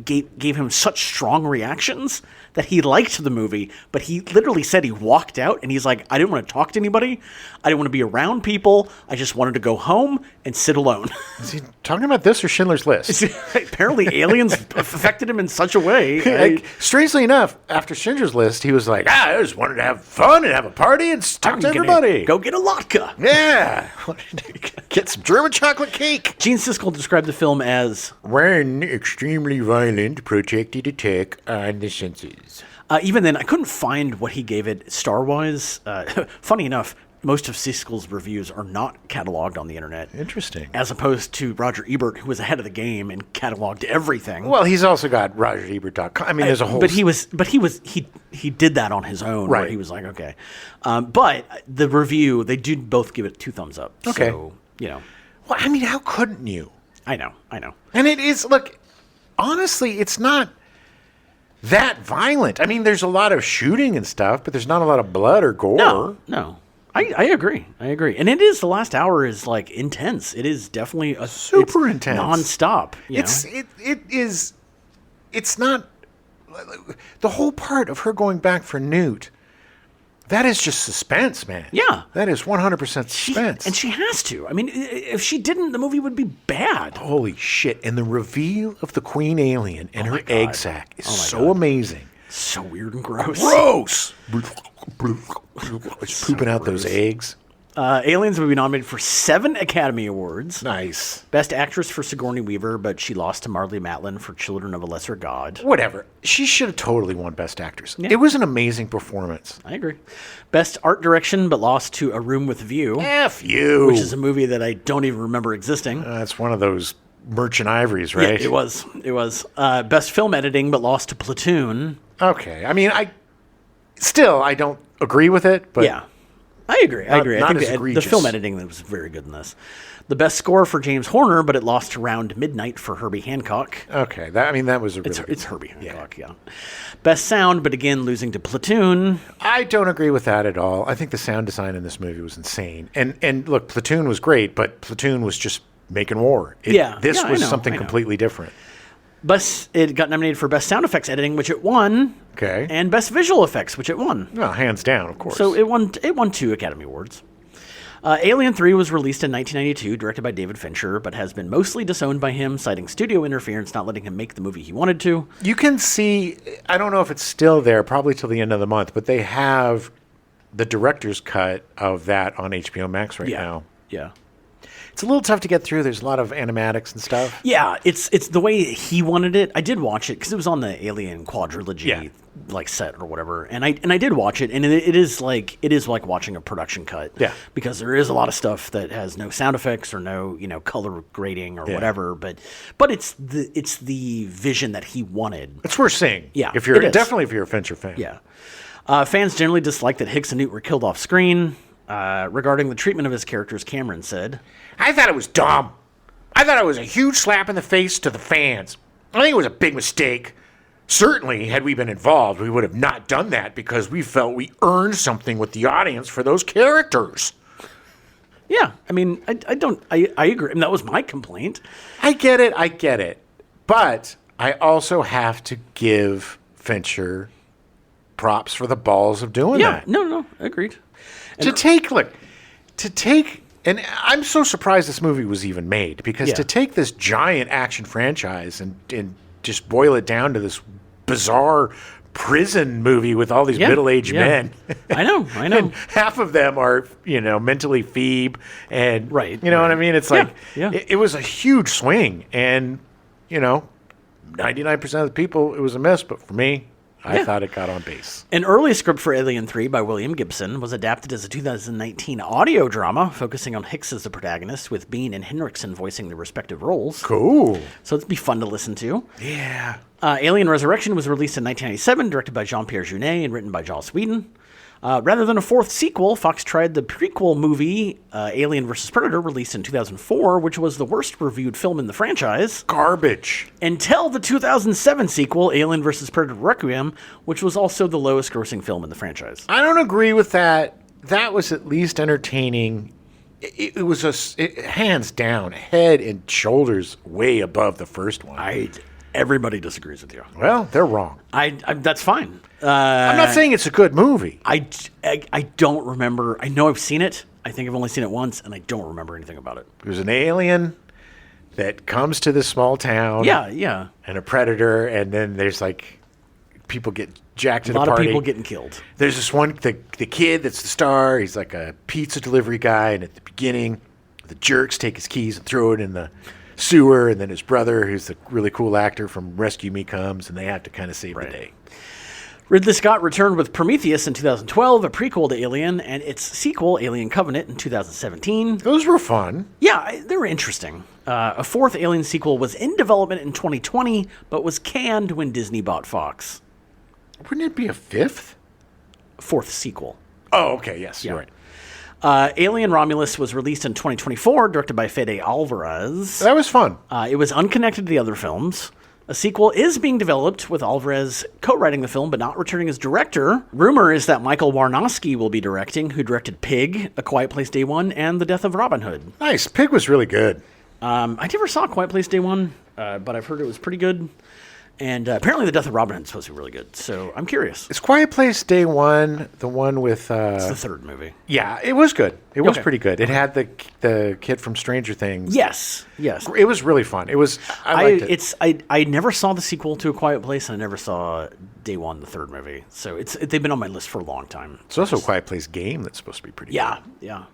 gave him such strong reactions that he liked the movie, but he literally said he walked out and he's like, I didn't want to talk to anybody. I didn't want to be around people. I just wanted to go home and sit alone. Is he talking about this or Schindler's List? Apparently aliens affected him in such a way. Strangely enough, after Schindler's List, he was like, I just wanted to have fun and have a party and talk to everybody. Go get a latke. Yeah. Get some German chocolate cake. Gene Siskel described the film as when extremely violent, protected attack on the senses. Even then, I couldn't find what he gave it star-wise. Funny enough, most of Siskel's reviews are not cataloged on the internet. Interesting. As opposed to Roger Ebert, who was ahead of the game and cataloged everything. Well, he's also got RogerEbert.com. I mean, there's a whole. But he did that on his own. Right. Where he was like, okay. But the review, they do both give it 2 thumbs up. Okay. So, Well, I mean, how couldn't you? I know. And it is, look, honestly, it's not that violent. I mean, there's a lot of shooting and stuff, but there's not a lot of blood or gore. No. I agree. And it is, The Last Hour is like intense. It is definitely super intense. Nonstop. It's not the whole part of her going back for Newt. That is just suspense, man. Yeah. That is 100% suspense. And she has to. I mean, if she didn't, the movie would be bad. Holy shit. And the reveal of the queen alien and her egg sac is so amazing. So weird and gross. Gross! It's pooping out those eggs. Aliens would be nominated for 7 Academy Awards. Nice. Best Actress for Sigourney Weaver, but she lost to Marlee Matlin for Children of a Lesser God. Whatever. She should have totally won Best Actress. Yeah. It was an amazing performance. I agree. Best Art Direction, but lost to A Room with View. F you. Which is a movie that I don't even remember existing. That's one of those merchant ivories, right? Yeah, it was. Best Film Editing, but lost to Platoon. Okay. I mean, I don't agree with it, but... Yeah. I agree. I think the film editing was very good in this. The best score for James Horner, but it lost to Round Midnight for Herbie Hancock. Okay, that was a really it's Herbie Hancock, yeah. Best sound, but again losing to Platoon. I don't agree with that at all. I think the sound design in this movie was insane. And look, Platoon was great, but Platoon was just making war. This was something completely different. It got nominated for Best Sound Effects Editing, which it won. Okay. And Best Visual Effects, which it won. Well, hands down, of course. So it won 2 Academy Awards. Alien 3 was released in 1992, directed by David Fincher, but has been mostly disowned by him, citing studio interference not letting him make the movie he wanted to. You can see, I don't know if it's still there, probably till the end of the month, but they have the director's cut of that on HBO Max right now. Yeah. it's a little tough to get through. There's a lot of animatics and stuff. Yeah, it's the way he wanted it. I did watch it because it was on the Alien quadrilogy like set or whatever, and I did watch it, and it is like watching a production cut. Yeah, because there is a lot of stuff that has no sound effects or no color grading or whatever, but it's the vision that he wanted. It's worth seeing. Yeah, if you're definitely if you're a Fincher fan. Yeah. Fans generally disliked that Hicks and Newt were killed off screen. Regarding the treatment of his characters, Cameron said, I thought it was dumb. I thought it was a huge slap in the face to the fans. I think it was a big mistake. Certainly, had we been involved, we would have not done that because we felt we earned something with the audience for those characters. Yeah, I mean, I agree. And that was my complaint. I get it. But I also have to give Fincher props for the balls of doing that. No, agreed. And I'm so surprised this movie was even made because to take this giant action franchise and just boil it down to this bizarre prison movie with all these middle-aged men. I know. And half of them are, mentally feeble and you know what I mean? It's like it was a huge swing and 99% of the people it was a miss, but for me, I thought it got on base. An early script for Alien 3 by William Gibson was adapted as a 2019 audio drama focusing on Hicks as the protagonist with Biehn and Henriksen voicing their respective roles. Cool. So it'd be fun to listen to. Yeah. Alien Resurrection was released in 1997, directed by Jean-Pierre Jeunet and written by Joss Whedon. Rather than a fourth sequel, Fox tried the prequel movie Alien vs. Predator, released in 2004, which was the worst reviewed film in the franchise. Garbage. Until the 2007 sequel, Alien vs. Predator Requiem, which was also the lowest grossing film in the franchise. I don't agree with that. That was at least entertaining. It was hands down, head and shoulders way above the first one. Everybody disagrees with you. Well, they're wrong. That's fine. I'm not saying it's a good movie. I don't remember. I know I've seen it. I think I've only seen it once, and I don't remember anything about it. There's an alien that comes to this small town. Yeah. And a predator, and then there's like people get jacked at a party. A lot of people getting killed. There's this one, the kid that's the star. He's like a pizza delivery guy, and at the beginning, the jerks take his keys and throw it in the sewer, and then his brother, who's the really cool actor from Rescue Me, comes, and they have to kind of save the day. Ridley Scott returned with Prometheus in 2012, a prequel to Alien, and its sequel, Alien Covenant, in 2017. Those were fun. Yeah, they were interesting. A fourth Alien sequel was in development in 2020, but was canned when Disney bought Fox. Wouldn't it be a fifth? Fourth sequel. Oh, okay, yes, you're right. Alien Romulus was released in 2024, directed by Fede Alvarez. That was fun. It was unconnected to the other films. A sequel is being developed, with Alvarez co-writing the film but not returning as director. Rumor is that Michael Warnowski will be directing, who directed Pig, A Quiet Place Day 1, and The Death of Robin Hood. Nice. Pig was really good. I never saw Quiet Place Day 1, but I've heard it was pretty good. And apparently The Death of Robin Hood is supposed to be really good, so I'm curious. Is Quiet Place Day 1 the one with... It's the third movie. Yeah, it was good. It was pretty good. It had the kid from Stranger Things. Yes. It was really fun. It was... I liked it. I never saw the sequel to A Quiet Place, and I never saw Day 1, the third movie. So they've been on my list for a long time. It's also a Quiet Place game that's supposed to be pretty good. Yeah.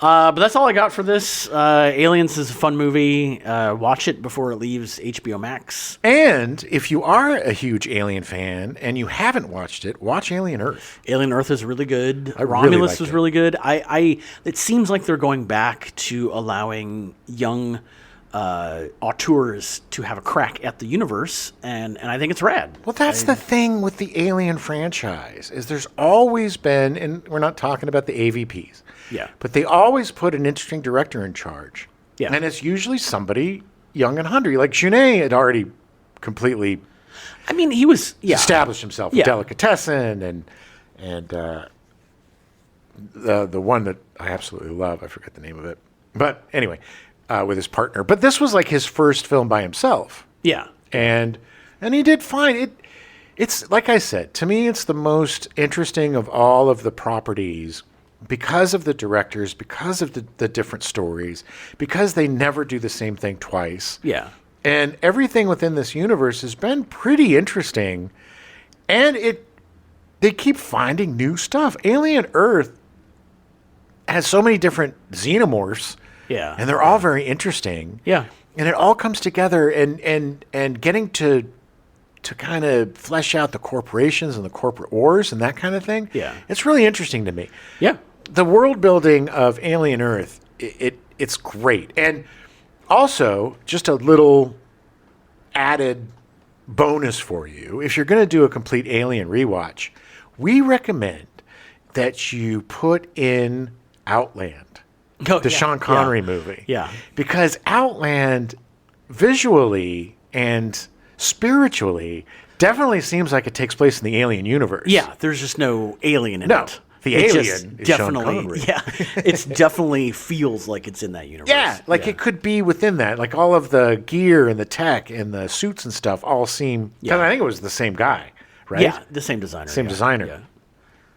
But that's all I got for this. Aliens is a fun movie. Watch it before it leaves HBO Max. And if you are a huge Alien fan and you haven't watched it, watch Alien Earth. Alien Earth is really good. Romulus was really good. It seems like they're going back to allowing young auteurs to have a crack at the universe, and I think it's rad. Well, that's the thing with the Alien franchise, is there's always been, and we're not talking about the AVPs, but they always put an interesting director in charge. Yeah. And it's usually somebody young and hungry. Like Jeunet had already completely he was established himself with Delicatessen and the one that I absolutely love, I forget the name of it. But anyway, with his partner. But this was like his first film by himself. Yeah. And he did fine. It's like I said, to me it's the most interesting of all of the properties because of the directors, because of the different stories, because they never do the same thing twice. Yeah. And everything within this universe has been pretty interesting. And they keep finding new stuff. Alien Earth has so many different xenomorphs Yeah. And they're all very interesting. Yeah. And it all comes together and getting to kind of flesh out the corporations and the corporate wars and that kind of thing. Yeah. It's really interesting to me. Yeah. The world building of Alien Earth, it's great. And also, just a little added bonus for you, if you're going to do a complete Alien rewatch, we recommend that you put in Outland, the Sean Connery movie. Yeah. Because Outland, visually and spiritually, definitely seems like it takes place in the Alien universe. Yeah, there's just no alien in No. it. The It alien just is Sean definitely, Connery. yeah, it's definitely feels like it's in that universe. Yeah, like it could be within that. Like all of the gear and the tech and the suits and stuff all seem. Yeah. I think it was the same guy, right? Yeah, the same designer. Same designer. Yeah.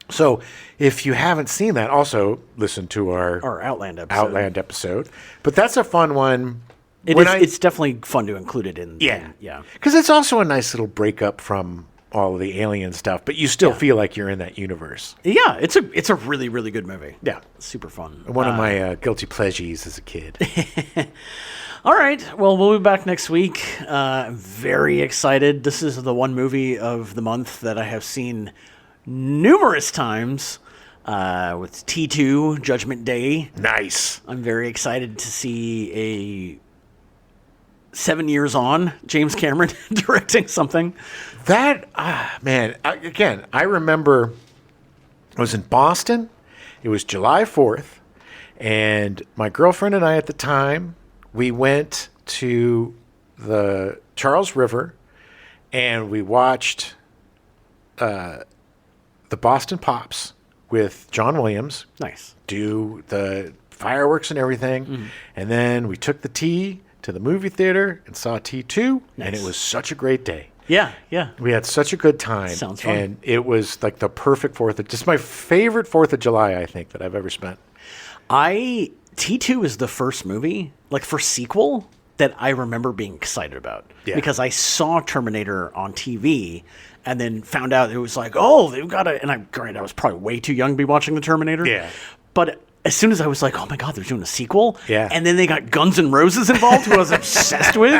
So if you haven't seen that, also listen to our Outland episode. But that's a fun one. It's definitely fun to include it in. Yeah. Yeah. Because it's also a nice little breakup from all of the alien stuff, but you still feel like you're in that universe. Yeah, it's a really, really good movie. Yeah. Super fun. One of my guilty pleasures as a kid. All right. Well, we'll be back next week. Very excited. This is the one movie of the month that I have seen numerous times with T2, Judgment Day. Nice. I'm very excited to see a 7 years on James Cameron directing something. That, man, I remember I was in Boston. It was July 4th, and my girlfriend and I at the time, we went to the Charles River, and we watched the Boston Pops with John Williams. Nice. Do the fireworks and everything. And then we took the T to the movie theater and saw T2, and it was such a great day. Yeah, yeah. We had such a good time. Sounds fun. And it was like the perfect just my favorite 4th of July, I think, that I've ever spent. T2 is the first movie, like for sequel, that I remember being excited about. Yeah. Because I saw Terminator on TV and then found out it was like, oh, they've got to, and I was probably way too young to be watching the Terminator. Yeah. But as soon as I was like, oh my God, they're doing a sequel. Yeah. And then they got Guns N' Roses involved, who I was obsessed with.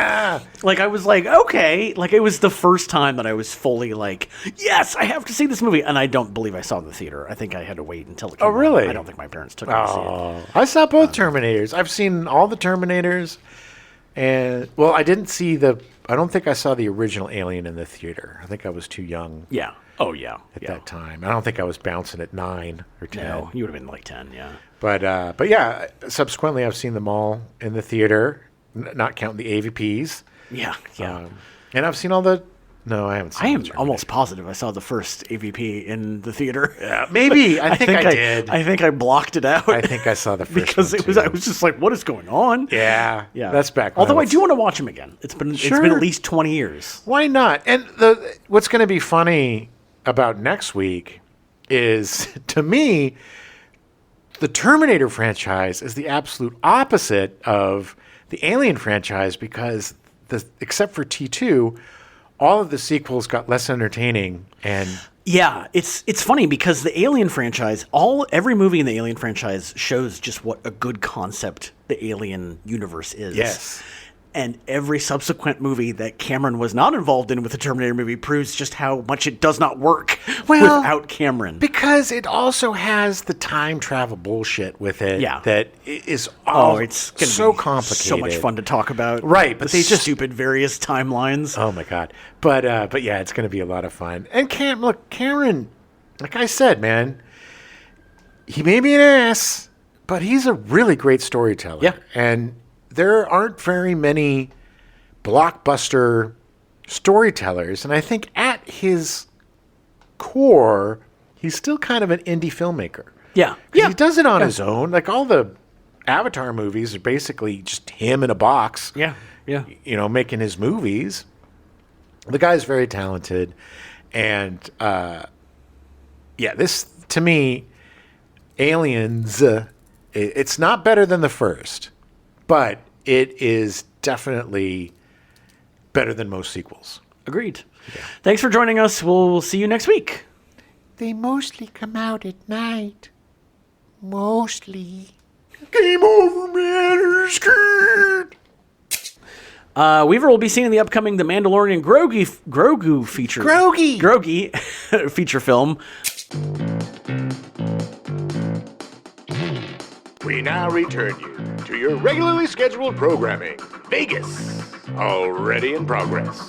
Like, I was like, okay. Like, it was the first time that I was fully like, yes, I have to see this movie. And I don't believe I saw it in the theater. I think I had to wait until it came out. Really? I don't think my parents took me to see it. I saw both Terminators. I've seen all the Terminators. And, well, I don't think I saw the original Alien in the theater. I think I was too young. Yeah. Oh, yeah. At that time. I don't think I was bouncing at 9 or 10. No, you would have been like 10, yeah. But yeah, subsequently I've seen them all in the theater, not counting the AVPs. Yeah, yeah. And I've seen all the... No, I haven't seen I am almost positive I saw the first AVP in the theater. Yeah, maybe. I think I did. I think I blocked it out. I think I saw the first because one I was just like, what is going on? Yeah. Yeah. That's back. Although I do want to watch them again. It's been at least 20 years. Why not? And what's going to be funny about next week is, to me, the Terminator franchise is the absolute opposite of the Alien franchise, because except for T2, all of the sequels got less entertaining. And yeah, it's funny because the Alien franchise, every movie in the Alien franchise shows just what a good concept the Alien universe is. Yes. And every subsequent movie that Cameron was not involved in with the Terminator movie proves just how much it does not work without Cameron. Because it also has the time travel bullshit with it. Yeah. That is it's gonna so be complicated. So much fun to talk about. Right, but they just stupid various timelines. Oh my God. But yeah, it's going to be a lot of fun. And Cameron, like I said, man, he may be an ass, but he's a really great storyteller. Yeah. And there aren't very many blockbuster storytellers. And I think at his core, he's still kind of an indie filmmaker. Yeah. He does it on his own. Like all the Avatar movies are basically just him in a box. Yeah. Yeah. Making his movies. The guy's very talented. And this, to me, Aliens, it's not better than the first, but it is definitely better than most sequels. Agreed. Yeah. Thanks for joining us. We'll see you next week. They mostly come out at night. Mostly. Game over, man. Skirt. Weaver will be seen in the upcoming The Mandalorian Grogu feature film. We now return you to your regularly scheduled programming. Vegas, already in progress.